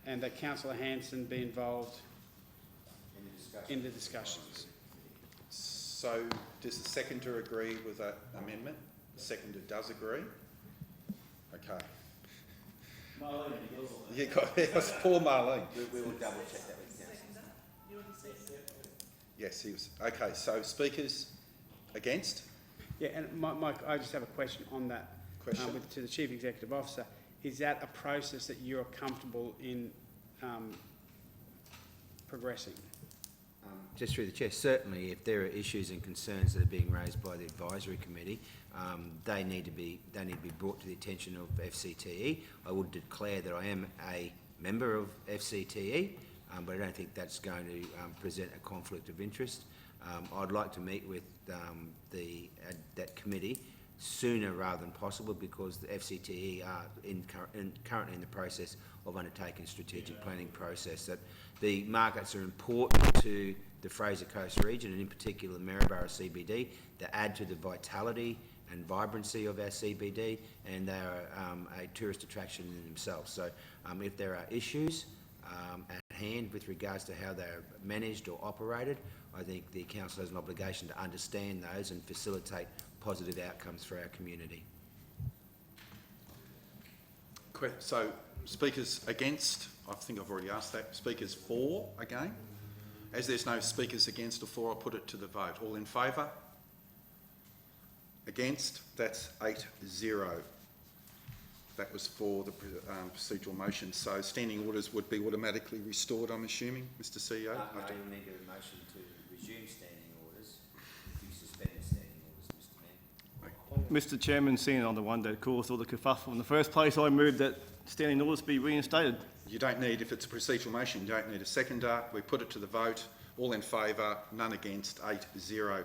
S9: and that Councillor Hanson be involved in the discussions.
S2: So does the seconder agree with that amendment? The seconder does agree? Okay.
S8: Marlene,
S2: You got yes, poor Marlene.
S3: We will double check that with council.
S2: Yes, he was. Okay, so speakers against?
S9: Yeah, and Mike, I just have a question on that.
S2: Question?
S9: To the Chief Executive Officer. Is that a process that you're comfortable in progressing?
S3: Just through the chair, certainly if there are issues and concerns that are being raised by the advisory committee, they need to be brought to the attention of FCTE. I would declare that I am a member of FCTE, but I don't think that's going to present a conflict of interest. I'd like to meet with that committee sooner rather than possible, because the FCTE are currently in the process of undertaking a strategic planning process. That the markets are important to the Fraser Coast region, and in particular the Maryborough CBD, that add to the vitality and vibrancy of our CBD, and they are a tourist attraction in themselves. So if there are issues at hand with regards to how they're managed or operated, I think the council has an obligation to understand those and facilitate positive outcomes for our community.
S2: So speakers against? I think I've already asked that. Speakers for again? As there's no speakers against or for, I'll put it to the vote. All in favour? Against? That's 8-0. That was for the procedural motion. So standing orders would be automatically restored, I'm assuming, Mr CEO?
S3: No, you'll need a motion to resume standing orders if you suspended standing orders, Mr Mayor.
S8: Mr Chairman, seeing on the one that caused all the kerfuffle in the first place, I move that standing orders be reinstated.
S2: You don't need, if it's a procedural motion, you don't need a seconder. We put it to the vote. All in favour, none against, 8-0.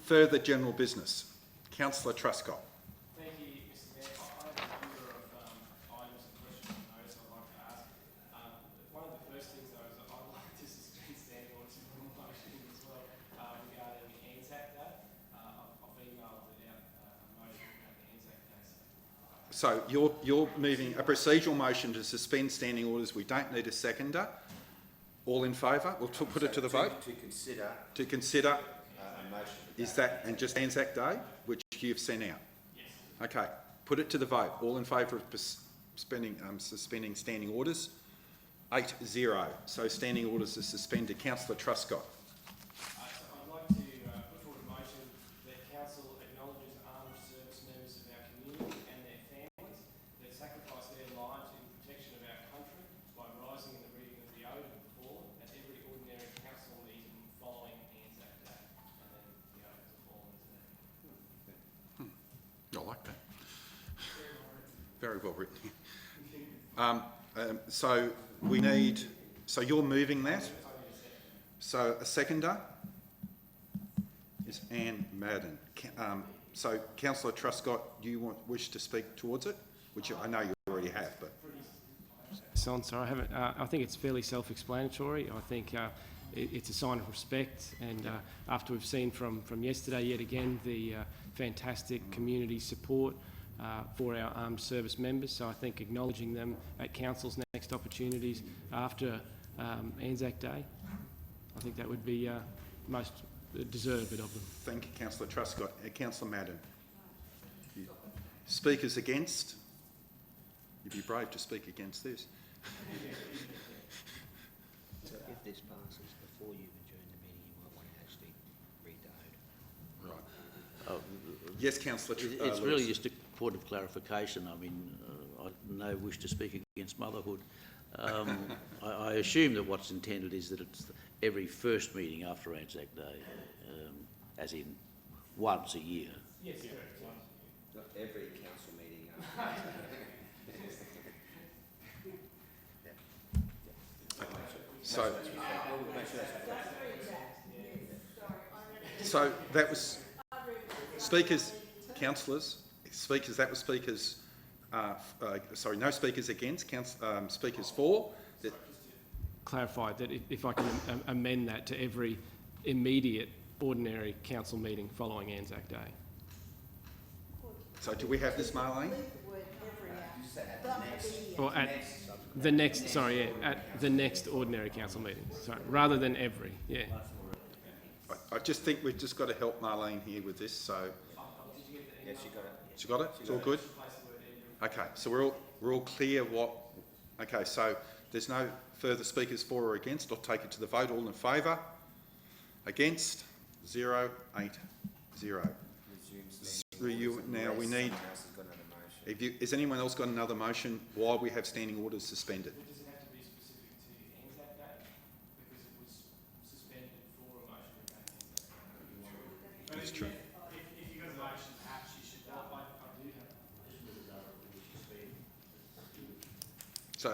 S2: Further general business. Councillor Truscott.
S4: Thank you, Mr Mayor. I have a number of items and questions and notice I'd like to ask. One of the first things, though, is that I'd like to suspend standing orders for a motion as well regarding the Anzac Day. I've emailed out a motion about the Anzac Day.
S2: So you're moving a procedural motion to suspend standing orders. We don't need a seconder. All in favour? We'll put it to the vote.
S3: To consider.
S2: To consider.
S3: A motion.
S2: Is that, and just Anzac Day, which you've sent out?
S4: Yes.
S2: Okay. Put it to the vote. All in favour of suspending standing orders? 8-0. So standing orders are suspended. Councillor Truscott.
S4: So I'd like to put forward a motion that council acknowledges armed service members of our community and their families that sacrifice their lives in protection of our country by rising in the reading of the Ode of the Fallen at every ordinary council meeting following Anzac Day. And then the Ode of the Fallen is there.
S2: I like that. Very well written. So we need, so you're moving that? So a seconder is Anne Madden. So Councillor Truscott, do you wish to speak towards it? Which I know you already have, but...
S4: Sorry, I haven't. I think it's fairly self-explanatory. I think it's a sign of respect, and after we've seen from yesterday yet again the fantastic community support for our armed service members, so I think acknowledging them at council's next opportunities after Anzac Day, I think that would be most deserved of them.
S2: Thank you, Councillor Truscott. Councillor Madden. Speakers against? You'd be brave to speak against this.
S3: So if this passes before you adjourn the meeting, you might want to actually read the Ode.
S2: Right. Yes, Councillor
S5: It's really just a point of clarification. I mean, I've no wish to speak against motherhood. I assume that what's intended is that it's every first meeting after Anzac Day, as in once a year.
S4: Yes,
S3: Not every council meeting.
S2: So, so that was speakers, councillors, speakers. That was speakers. Sorry, no speakers against. Speakers for. That,
S4: clarify that if I can amend that to every immediate ordinary council meeting following Anzac Day.
S2: so do we have this, Marlene?
S4: Or at the next, sorry, yeah, at the next ordinary council meeting. Sorry, rather than every, yeah.
S2: I just think we've just got to help Marlene here with this. So.
S3: Yes, you got it.
S2: She got it? It's all good? Okay, so we're all clear what... Okay, so there's no further speakers for or against. I'll take it to the vote. All in favour? Against? 0, 8, 0. Now we need... Has anyone else got another motion while we have standing orders suspended?
S4: Does it have to be specific to Anzac Day? Because it was suspended for a motion against Anzac Day.
S2: That's true.
S4: If you've got a motion, perhaps you should I do have
S2: So,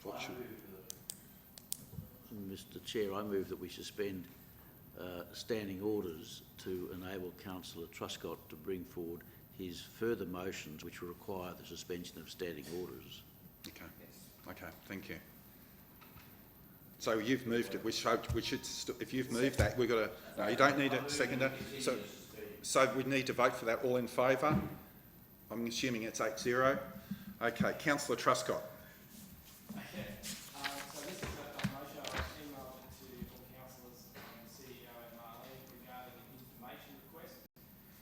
S2: what should...
S5: Mr Chair, I move that we suspend standing orders to enable Councillor Truscott to bring forward his further motions which will require the suspension of standing orders.
S2: Okay. Okay, thank you. So you've moved it. We should if you've moved that, we've got to... No, you don't need a seconder. So we need to vote for that. All in favour? I'm assuming it's 8-0. Okay, Councillor Truscott.
S4: Okay. So this is a motion I emailed to all councillors and CEO and Marlene regarding an information request.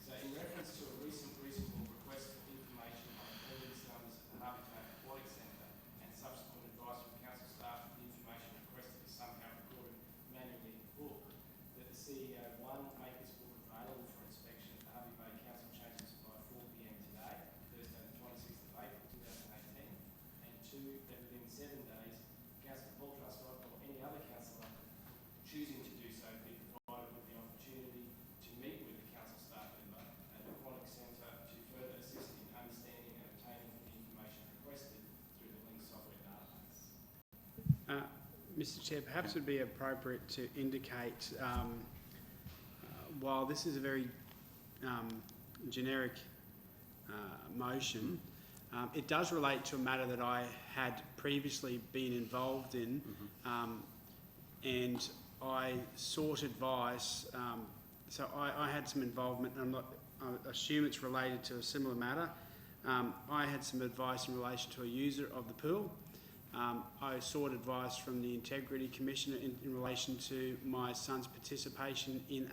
S4: So in reference to a recent reasonable request for information on attendance numbers at the Harvey Bay Aquatic Centre and subsequent advice from council staff that the information requested is somehow recorded manually in the book, that the CEO, 1, make this book available for inspection at the Harvey Bay Council Chambers by 4 p.m. today, Thursday the 26th of April 2018, and 2, that within 7 days, Councillor Paul Truscott or any other councillor choosing to do so be provided with the opportunity to meet with the council staff member at the Aquatic Centre to further assist in understanding and obtaining the information requested through the Link software database.
S9: Mr Chair, perhaps it would be appropriate to indicate, while this is a very generic motion, it does relate to a matter that I had previously been involved in, and I sought advice. So I had some involvement, and I assume it's related to a similar matter. I had some advice in relation to a user of the pool. I sought advice from the Integrity Commissioner in relation to my son's participation in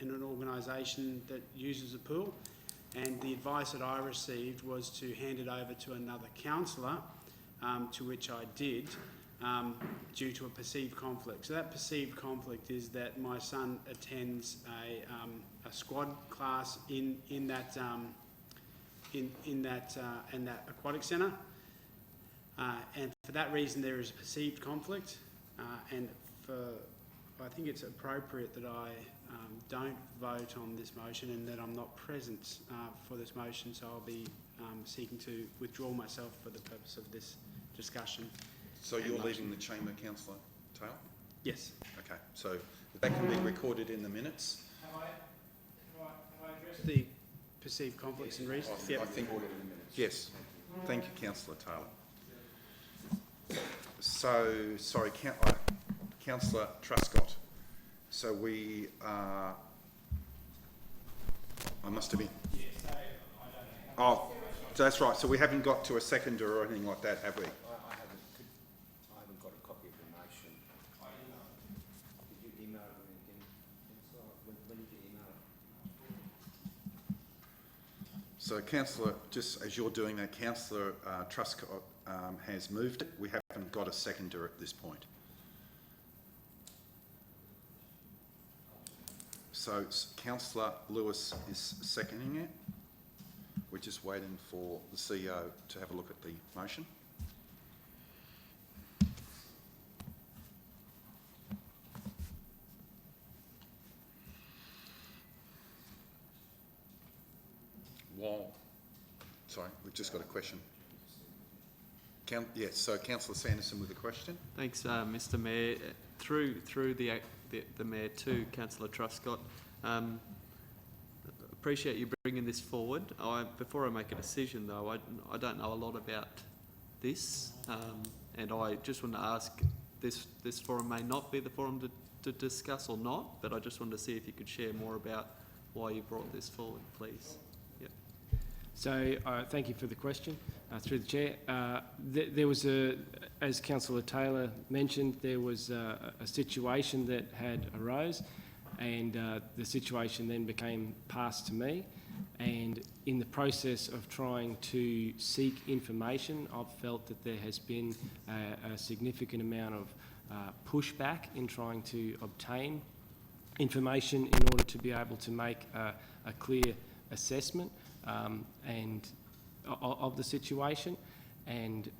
S9: an organisation that uses a pool, and the advice that I received was to hand it over to another councillor, to which I did, due to a perceived conflict. So that perceived conflict is that my son attends a squad class in that aquatic centre. And for that reason there is a perceived conflict, and I think it's appropriate that I don't vote on this motion and that I'm not present for this motion, so I'll be seeking to withdraw myself for the purpose of this discussion.
S2: So you're leaving the chamber, Councillor Taylor?
S9: Yes.
S2: Okay, so that can be recorded in the minutes.
S4: Have I addressed
S9: The perceived conflicts and reasons?
S2: I think, yes. Thank you, Councillor Taylor. So, sorry, Councillor Truscott. So we are... I must have been... Oh, that's right. So we haven't got to a seconder or anything like that, have we?
S3: I haven't got a copy of the motion. Did you email it again? When did you email it?
S2: So, Councillor, just as you're doing that, Councillor Truscott has moved it. We haven't got a seconder at this point. So, Councillor Lewis is seconding it. We're just waiting for the CEO to have a look at the motion. Sorry, we've just got a question. Yes, so Councillor Sanderson with a question.
S6: Thanks, Mr Mayor. Through the Mayor to Councillor Truscott, appreciate you bringing this forward. Before I make a decision though, I don't know a lot about this, and I just want to ask, this forum may not be the forum to discuss or not, but I just wanted to see if you could share more about why you brought this forward, please. Yep.
S4: So, thank you for the question, through the Chair. There was as Councillor Taylor mentioned, there was a situation that had arose, and the situation then became passed to me. And in the process of trying to seek information, I've felt that there has been a significant amount of pushback in trying to obtain information in order to be able to make a clear assessment of the situation. And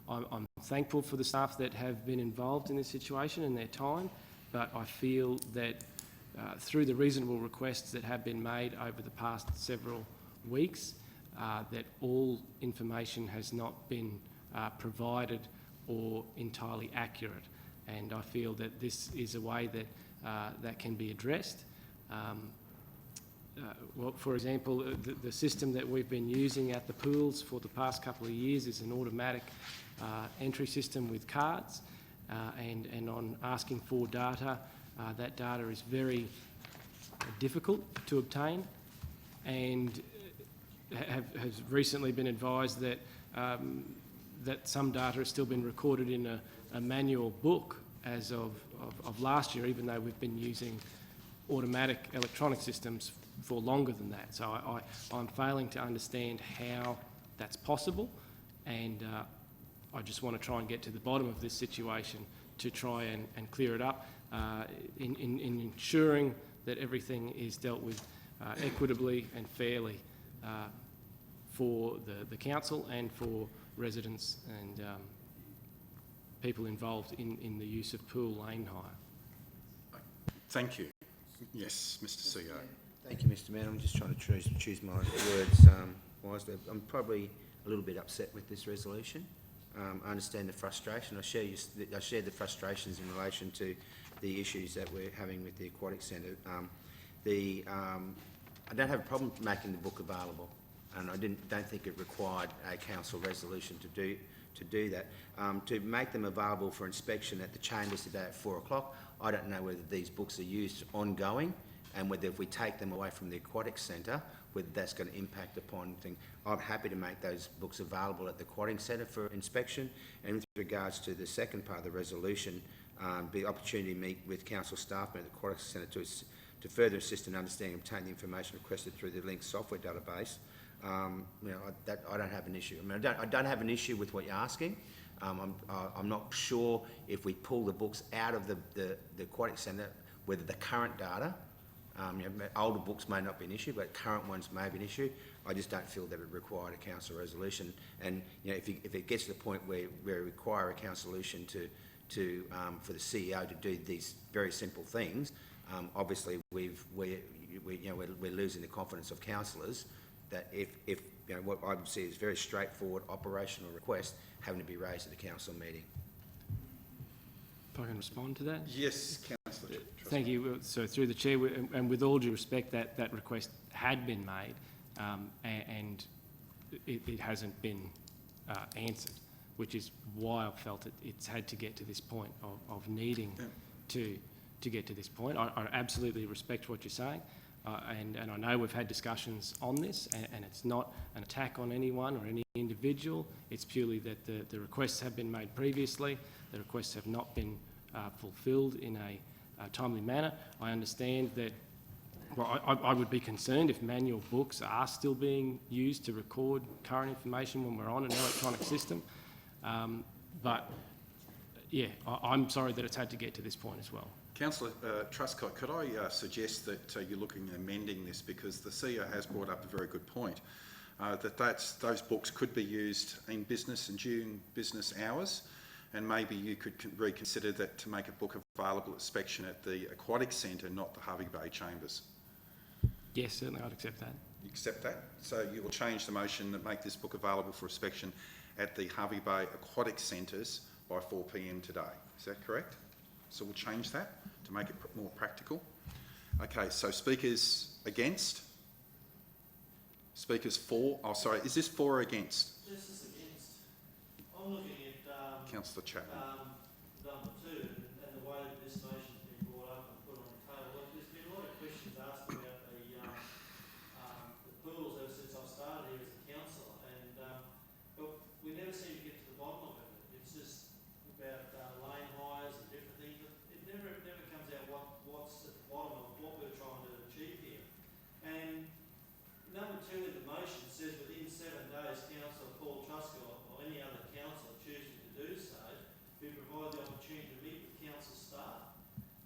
S4: I'm thankful for the staff that have been involved in this situation and their time, but I feel that through the reasonable requests that have been made over the past several weeks, that all information has not been provided or entirely accurate. And I feel that this is a way that that can be addressed. Well, for example, the system that we've been using at the pools for the past couple of years is an automatic entry system with cards, and on asking for data, that data is very difficult to obtain, and has recently been advised that that some data has still been recorded in a manual book as of last year, even though we've been using automatic electronic systems for longer than that. So I'm failing to understand how that's possible, and I just want to try and get to the bottom of this situation to try and clear it up in ensuring that everything is dealt with equitably and fairly for the council and for residents and people involved in the use of pool lane hire.
S2: Thank you. Yes, Mr CEO.
S3: Thank you, Mr Mayor. I'm just trying to choose my words wisely. I'm probably a little bit upset with this resolution. I understand the frustration. I share the frustrations in relation to the issues that we're having with the aquatic centre. I don't have a problem making the book available, and I don't think it required a council resolution to do that. To make them available for inspection at the chambers today at 4 o'clock, I don't know whether these books are used ongoing, and whether if we take them away from the aquatic centre, whether that's going to impact upon things. I'm happy to make those books available at the aquatic centre for inspection. And with regards to the second part of the resolution, the opportunity to meet with council staff at the aquatic centre to further assist in understanding and obtain the information requested through the linked software database. I don't have an issue. I mean, I don't have an issue with what you're asking. I'm not sure if we pull the books out of the aquatic centre, whether the current data, older books may not be an issue, but current ones may be an issue. I just don't feel that it required a council resolution. And if it gets to the point where we require a council resolution for the CEO to do these very simple things, obviously we're losing the confidence of councillors. That if what I would see is very straightforward operational request having to be raised at the council meeting.
S4: If I can respond to that?
S2: Yes, Councillor.
S4: Thank you. So through the Chair, and with all due respect, that request had been made, and it hasn't been answered, which is why I felt it's had to get to this point of needing to get to this point. I absolutely respect what you're saying. And I know we've had discussions on this, and it's not an attack on anyone or any individual. It's purely that the requests have been made previously. The requests have not been fulfilled in a timely manner. I understand that. Well, I would be concerned if manual books are still being used to record current information when we're on an electronic system. But yeah, I'm sorry that it's had to get to this point as well.
S2: Councillor Truscott, could I suggest that you're looking at amending this, because the CEO has brought up a very good point, that those books could be used in business and during business hours, and maybe you could reconsider that to make a book available at inspection at the aquatic centre, not the Hervey Bay Chambers.
S4: Yes, certainly, I'd accept that.
S2: You accept that? So you will change the motion that make this book available for inspection at the Harvey Bay Aquatic Centres by 4 p.m. today. Is that correct? So we'll change that to make it more practical. Okay, so speakers against? Speakers for? Oh, sorry, is this for or against?
S7: This is against. I'm looking at
S2: Councillor Chapman.
S7: number 2 and the way that this motion's been brought up and put on the table. Look, there's been a lot of questions asked about the pools ever since I've started here as a councillor, and but we never seem to get to the bottom of it. It's just about lane hires and different things, but it never comes out what's at the bottom of what we're trying to achieve here. And number 2 in the motion says within 7 days, Councillor Paul Truscott or any other councillor choosing to do so, we provide the opportunity to meet with council staff.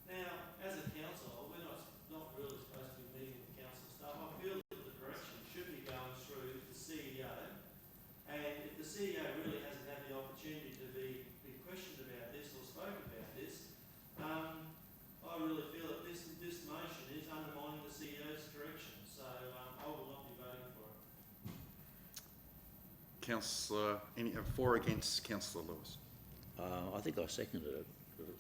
S7: Now, as a councillor, we're not really supposed to be meeting with council staff. I feel that the direction should be going through the CEO, and if the CEO really hasn't had the opportunity to be questioned about this or spoke about this, I really feel that this motion is undermining the CEO's direction, so I will not be voting for it.
S2: Councillor, for or against Councillor Lewis?
S5: I think I seconded it.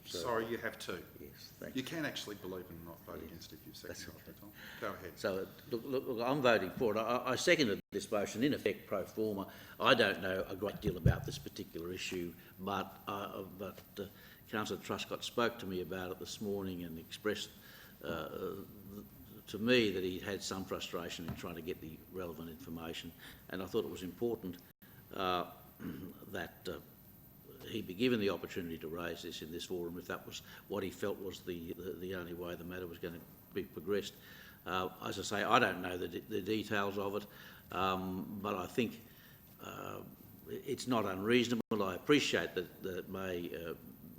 S5: So,
S2: Sorry, you have to.
S5: Yes, thank
S2: You
S5: you.
S2: can actually believe and not vote against if you second
S5: That's
S2: it.
S5: okay.
S2: Go ahead.
S5: So, look, I'm voting for it. I seconded this motion, in effect pro forma. I don't know a great deal about this particular issue, but Councillor Truscott spoke to me about it this morning and expressed to me that he had some frustration in trying to get the relevant information, and I thought it was important that he be given the opportunity to raise this in this forum if that was what he felt was the only way the matter was going to be progressed. As I say, I don't know the details of it, but I think it's not unreasonable. I appreciate that it may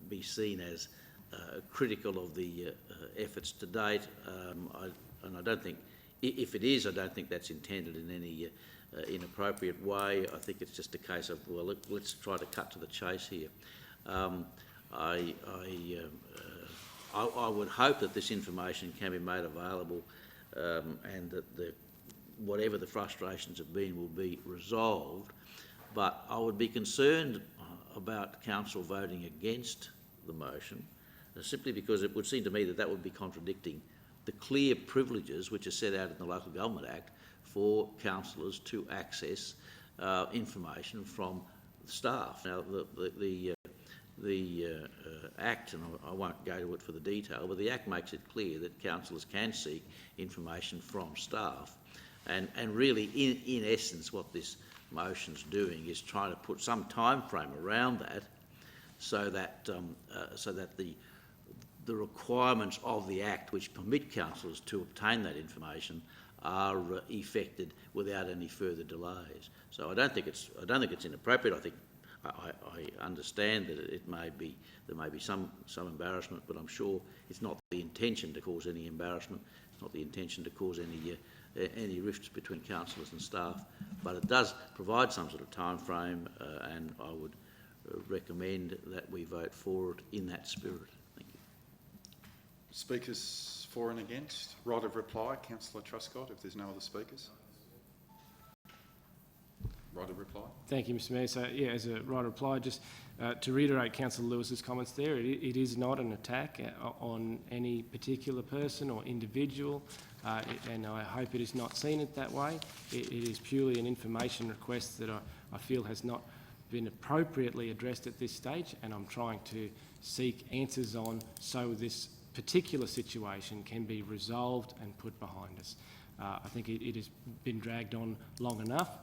S5: be seen as critical of the efforts to date, and I don't think, if it is, I don't think that's intended in any inappropriate way. I think it's just a case of, well, let's try to cut to the chase here. I would hope that this information can be made available and that whatever the frustrations have been will be resolved, but I would be concerned about council voting against the motion, simply because it would seem to me that would be contradicting the clear privileges which are set out in the Local Government Act for councillors to access information from staff. Now, the Act, and I won't go to it for the detail, but the Act makes it clear that councillors can seek information from staff, and really, in essence, what this motion's doing is trying to put some time frame around that, so that the requirements of the Act which permit councillors to obtain that information are effected without any further delays. So I don't think it's inappropriate. I think I understand that there may be some embarrassment, but I'm sure it's not the intention to cause any embarrassment. It's not the intention to cause any rifts between councillors and staff, but it does provide some sort of time frame, and I would recommend that we vote for it in that spirit. Thank you.
S2: Speakers for and against? Right of reply, Councillor Truscott, if there's no other speakers. Right of reply.
S4: Thank you, Mr Mayor. So, yeah, as a right of reply, just to reiterate Councillor Lewis's comments there, it is not an attack on any particular person or individual, and I hope it is not seen it that way. It is purely an information request that I feel has not been appropriately addressed at this stage, and I'm trying to seek answers on so this particular situation can be resolved and put behind us. I think it has been dragged on long enough.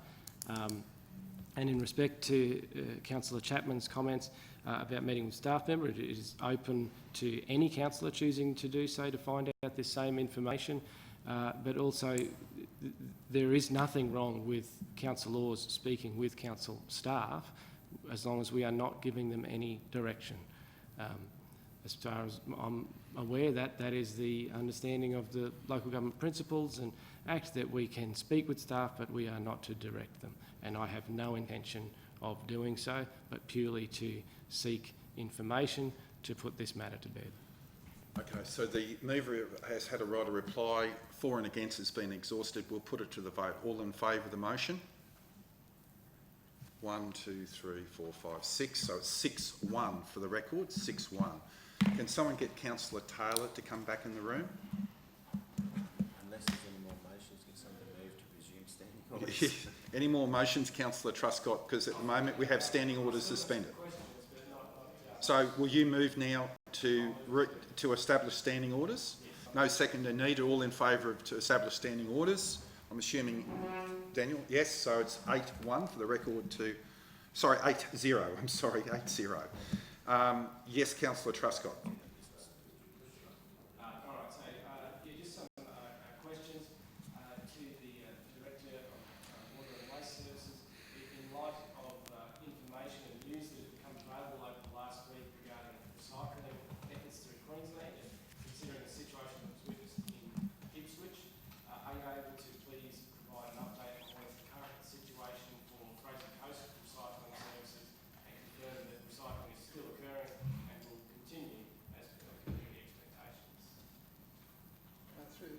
S4: And in respect to Councillor Chapman's comments about meeting with staff members, it is open to any councillor choosing to do so to find out this same information, but also there is nothing wrong with councillors speaking with council staff as long as we are not giving them any direction. As far as I'm aware, that is the understanding of the Local Government Principles and Act, that we can speak with staff but we are not to direct them, and I have no intention of doing so, but purely to seek information to put this matter to bed.
S2: Okay, so the mover has had a right of reply. For and against has been exhausted. We'll put it to the vote. All in favour of the motion? 1, 2, 3, 4, 5, 6. So it's 6-1 for the record, 6-1. Can someone get Councillor Taylor to come back in the room?
S14: Unless there's any more motions, get someone to move to resume standing orders.
S2: Any more motions, Councillor Truscott? Because at the moment we have standing orders suspended. So will you move now to establish standing orders? No seconder needed. All in favour of to establish standing orders? I'm assuming Daniel. Yes. So it's 8-1 for the record. 8-0. I'm sorry, 8-0. Yes, Councillor Truscott.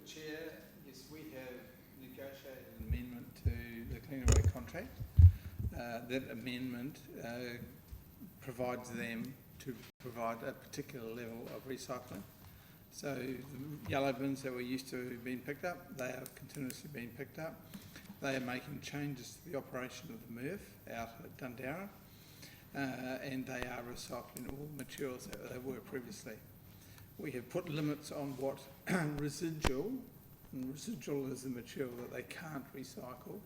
S15: Chair, yes, we have negotiated an amendment to the Cleanaway contract. That amendment provides them to provide a particular level of recycling. So the yellow bins that were used to being picked up, they are continuously being picked up. They are making changes to the operation of the MRF out at Dundara, and they are recycling all materials that they were previously. We have put limits on what residual, and residual is the material that they can't recycle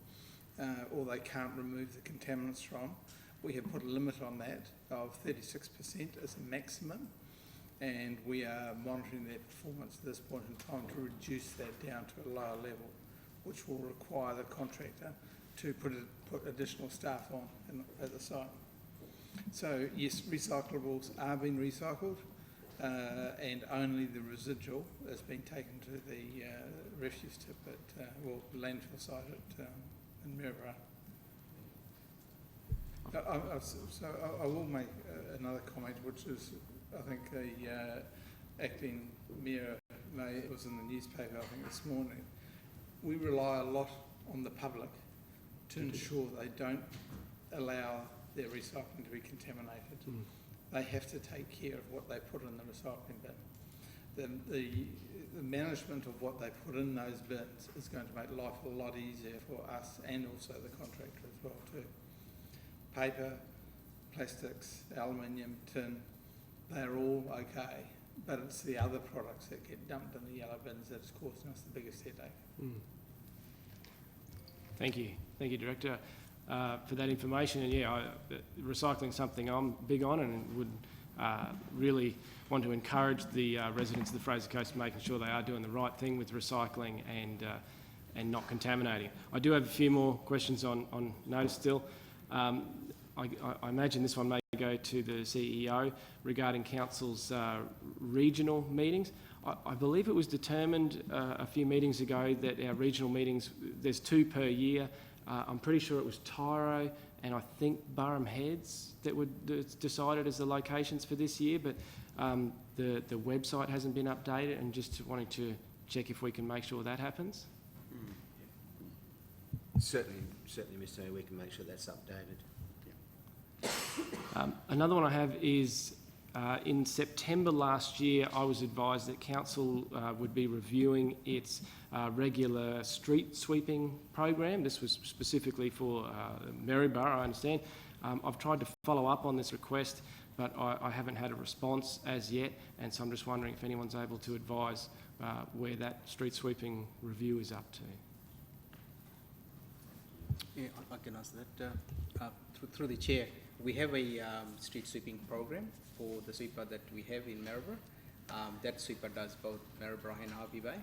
S15: or they can't remove the contaminants from. We have put a limit on that of 36% as a maximum, and we are monitoring their performance at this point in time to reduce that down to a lower level, which will require the contractor to put additional staff on at the site. So yes, recyclables are being recycled. And only the residual has been taken to the refuse tip at landfill site at in Maryborough. So I will make another comment, which is I think the acting mayor it was in the newspaper I think this morning. We rely a lot on the public to ensure they don't allow their recycling to be contaminated. They have to take care of what they put in the recycling bin. The management of what they put in those bins is going to make life a lot easier for us and also the contractor as well too. Paper, plastics, aluminium, tin, they're all okay, but it's the other products that get dumped in the yellow bins that is causing us the biggest headache.
S4: Thank you, Director. For that information, and recycling is something I'm big on and would really want to encourage the residents of the Fraser Coast making sure they are doing the right thing with recycling and not contaminating. I do have a few more questions on notice still. I imagine this one may go to the CEO regarding Council's regional meetings. I believe it was determined a few meetings ago that our regional meetings, there's 2 per year. I'm pretty sure it was Tyro and I think Burham Heads that were decided as the locations for this year, but the website hasn't been updated, and just wanting to check if we can make sure that happens.
S3: Certainly, Mr. Mayor, we can make sure that's updated.
S4: Another one I have is in September last year, I was advised that Council would be reviewing its regular street sweeping program. This was specifically for Maryborough, I understand. I've tried to follow up on this request, but I haven't had a response as yet, and so I'm just wondering if anyone's able to advise where that street sweeping review is up to.
S13: Yeah, I can answer that. Through the chair, we have a street sweeping program for the sweeper that we have in Maryborough. That sweeper does both Maryborough and Harvey Bay,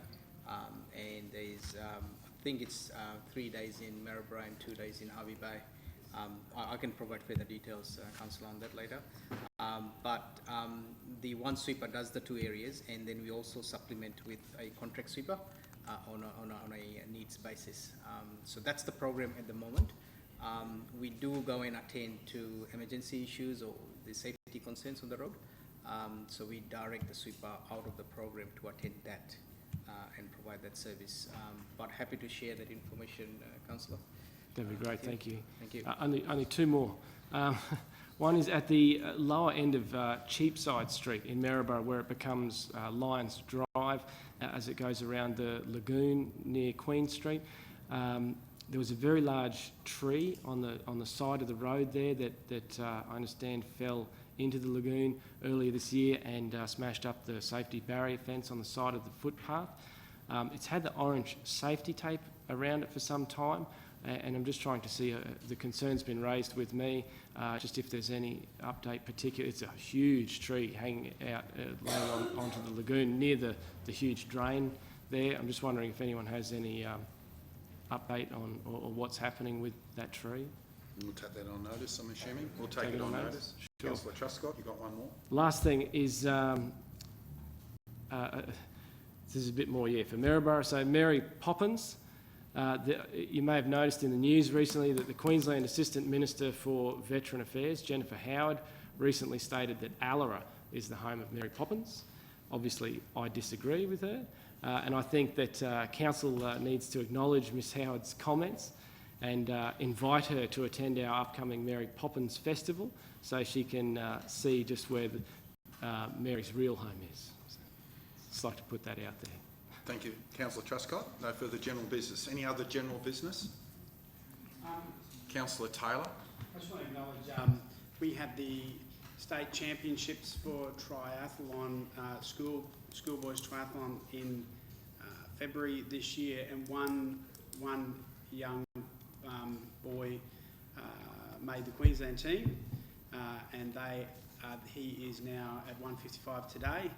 S13: and there's I think it's 3 days in Maryborough and 2 days in Harvey Bay. I can provide further details, Councillor, on that later. But the one sweeper does the 2 areas, and then we also supplement with a contract sweeper on a needs basis. So that's the program at the moment. We do go and attend to emergency issues or the safety concerns on the road, So we direct the sweeper out of the program to attend that and provide that service. But happy to share that information, Councillor.
S4: That'd be great, thank you.
S13: Thank you.
S4: Only two more. One is at the lower end of Cheapside Street in Maryborough, where it becomes Lions Drive as it goes around the lagoon near Queen Street. There was a very large tree on the side of the road there that I understand fell into the lagoon earlier this year and smashed up the safety barrier fence on the side of the footpath. It's had the orange safety tape around it for some time, and I'm just trying to see, the concern's been raised with me, just if there's any update particular. It's a huge tree hanging out, laying onto the lagoon near the huge drain there. I'm just wondering if anyone has any update on or what's happening with that tree.
S2: We'll take that on notice, I'm assuming. We'll take it on notice.
S4: Sure.
S2: Councillor Truscott, you got one more?
S4: Last thing is, this is a bit more, for Maryborough. So Mary Poppins, you may have noticed in the news recently that the Queensland Assistant Minister for Veteran Affairs, Jennifer Howard, recently stated that Allara is the home of Mary Poppins. Obviously, I disagree with her, and I think that Council needs to acknowledge Ms Howard's comments and invite her to attend our upcoming Mary Poppins Festival so she can see just where Mary's real home is. So, just like to put that out there.
S2: Thank you. Councillor Truscott, no further general business. Any other general business? Councillor Taylor.
S9: I just want to acknowledge we had the state championships for triathlon, schoolboys triathlon in February this year, and one young boy made the Queensland team, and he is now at 155 today.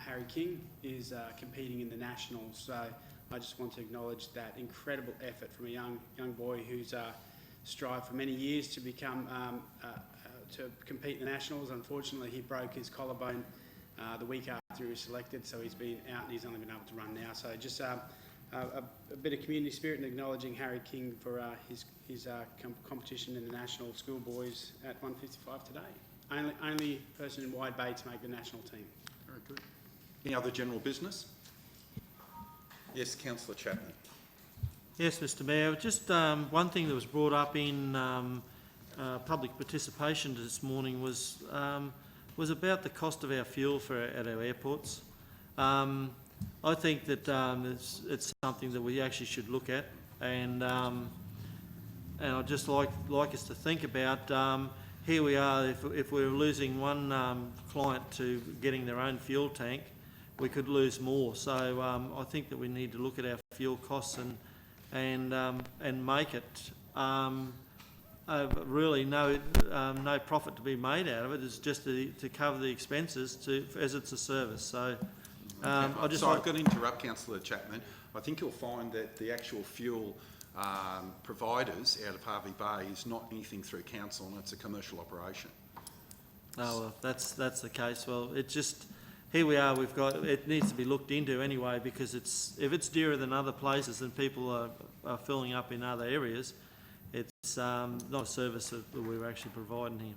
S9: Harry King is competing in the Nationals, so I just want to acknowledge that incredible effort from a young boy who's strived for many years to become to compete in the Nationals. Unfortunately, he broke his collarbone the week after he was selected, so he's been out and he's only been able to run now. So just a bit of community spirit and acknowledging Harry King for his competition in the National Schoolboys at 155 today. Only person in Wide Bay to make the national team.
S2: Very good. Any other general business? Yes, Councillor Chapman.
S7: Yes, Mr Mayor. Just one thing that was brought up in public participation this morning was about the cost of our fuel at our airports. I think that it's something that we actually should look at, and I'd just like us to think about. Here we are. If we're losing one client to getting their own fuel tank, we could lose more. So I think that we need to look at our fuel costs and make it really no profit to be made out of it. It's just to cover the expenses as it's a service. So
S2: I've got to interrupt, Councillor Chapman. I think you'll find that the actual fuel providers out of Hervey Bay is not anything through council, and it's a commercial operation.
S7: Oh, well, that's the case. Well, it just, here we are. It needs to be looked into anyway, because if it's dearer than other places and people are filling up in other areas, it's not a service that we're actually providing here.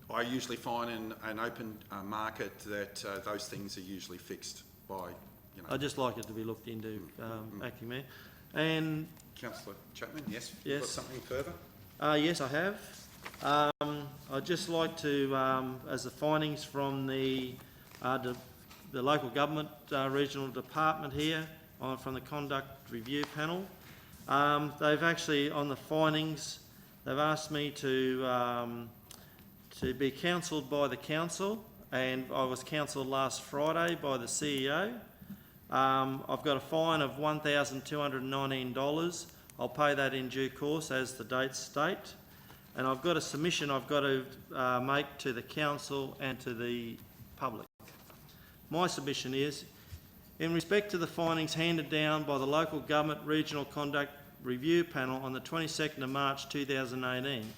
S2: I usually find in an open market that those things are usually fixed by,
S7: I'd just like it to be looked into, Acting Mayor. And
S2: Councillor Chapman, yes?
S7: Yes.
S2: You've got something further?
S7: Yes, I have. I'd just like to, as the findings from the local government regional department here, from the conduct review panel, they've actually, on the findings, they've asked me to be counselled by the council, and I was counselled last Friday by the CEO. I've got a fine of $1,219. I'll pay that in due course as the dates state. And I've got a submission I've got to make to the council and to the public. My submission is, in respect to the findings handed down by the local government regional conduct review panel on the 22nd of March 2018,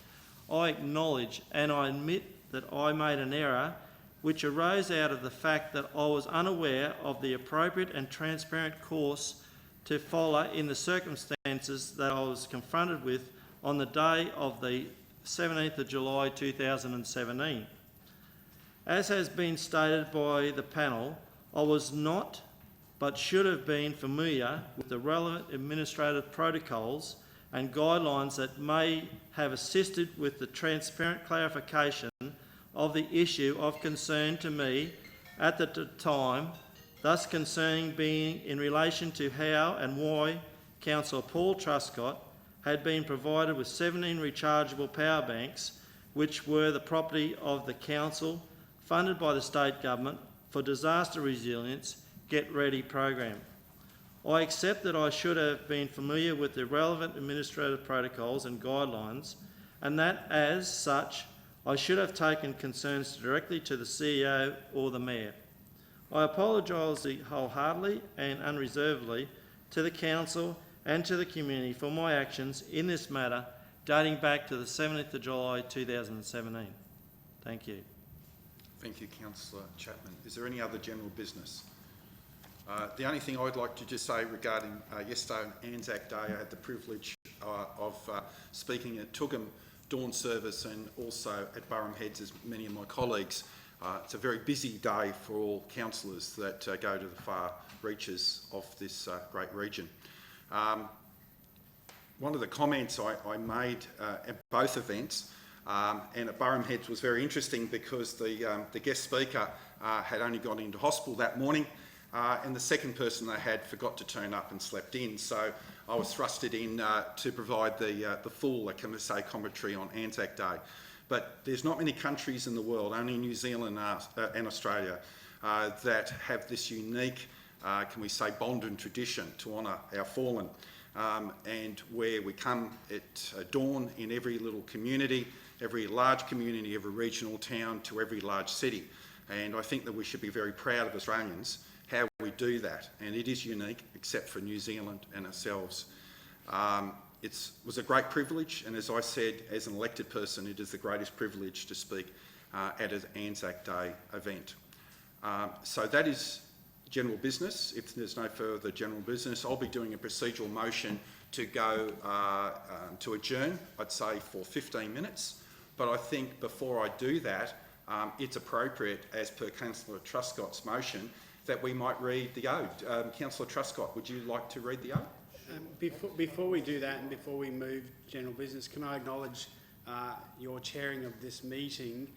S7: I acknowledge and I admit that I made an error which arose out of the fact that I was unaware of the appropriate and transparent course to follow in the circumstances that I was confronted with on the day of the 17th of July 2017. as has been stated by the panel, I was not but should have been familiar with the relevant administrative protocols and guidelines that may have assisted with the transparent clarification of the issue of concern to me at the time, thus concerning being in relation to how and why Councillor Paul Truscott had been provided with 17 rechargeable power banks, which were the property of the council, funded by the state government for disaster resilience Get Ready program. I accept that I should have been familiar with the relevant administrative protocols and guidelines, and that as such, I should have taken concerns directly to the CEO or the Mayor. I apologise wholeheartedly and unreservedly to the Council and to the community for my actions in this matter dating back to the 17th of July 2017. Thank you.
S2: Thank you, Councillor Chapman. Is there any other general business? The only thing I'd like to just say regarding yesterday on Anzac Day, I had the privilege of speaking at Toogoom Dawn Service and also at Burham Heads, as many of my colleagues. It's a very busy day for all councillors that go to the far reaches of this great region. One of the comments I made at both events and at Burham Heads was very interesting because the guest speaker had only gone into hospital that morning, and the second person they had forgot to turn up and slept in. So I was thrusted in to provide the full, can we say, commentary on Anzac Day. But there's not many countries in the world, only New Zealand and Australia, that have this unique, can we say, bond and tradition to honour our fallen. And where we come at dawn in every little community, every large community, every regional town to every large city. And I think that we should be very proud of Australians how we do that, and it is unique except for New Zealand and ourselves. It was a great privilege, and as I said, as an elected person, it is the greatest privilege to speak at an Anzac Day event. So that is general business. If there's no further general business, I'll be doing a procedural motion to go to adjourn, I'd say for 15 minutes. But I think before I do that, it's appropriate, as per Councillor Truscott's motion, that we might read the ode. Councillor Truscott, would you like to read the ode?
S9: Before we do that and before we move general business, can I acknowledge your chairing of this meeting?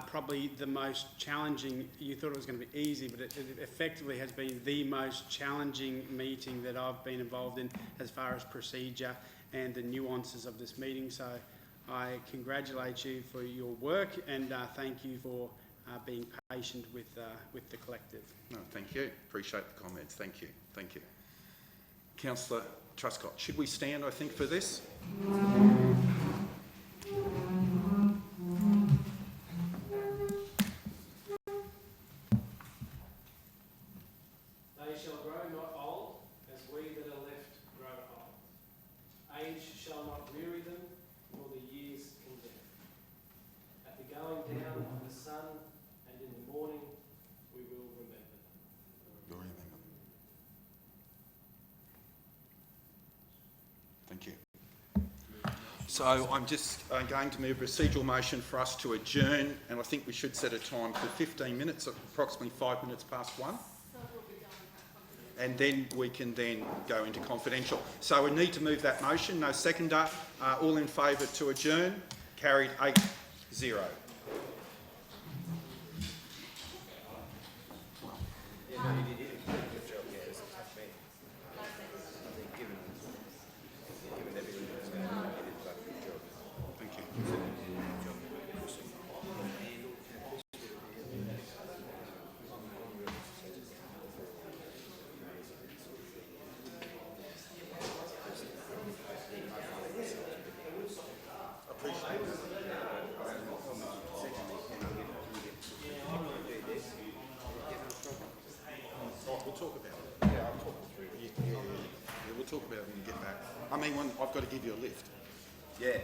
S9: Probably the most challenging, you thought it was going to be easy, but it effectively has been the most challenging meeting that I've been involved in as far as procedure and the nuances of this meeting. So I congratulate you for your work and thank you for being patient with the collective.
S2: No, thank you. Appreciate the comments. Thank you. Thank you. Councillor Truscott, should we stand, I think, for this?
S4: They shall grow not old, as we that are left grow old. Age shall not weary them, nor the years condemn. At the going down of the sun and in the morning, we will remember them.
S2: You'll remember them. Thank you. So I'm just going to move a procedural motion for us to adjourn, and I think we should set a time for 15 minutes, approximately 5 minutes past 1. And then we can then go into confidential. So we need to move that motion. No seconder. All in favour to adjourn? Carried 8-0. We'll talk about it when you get back. I mean, I've got to give you a lift.
S14: Yeah.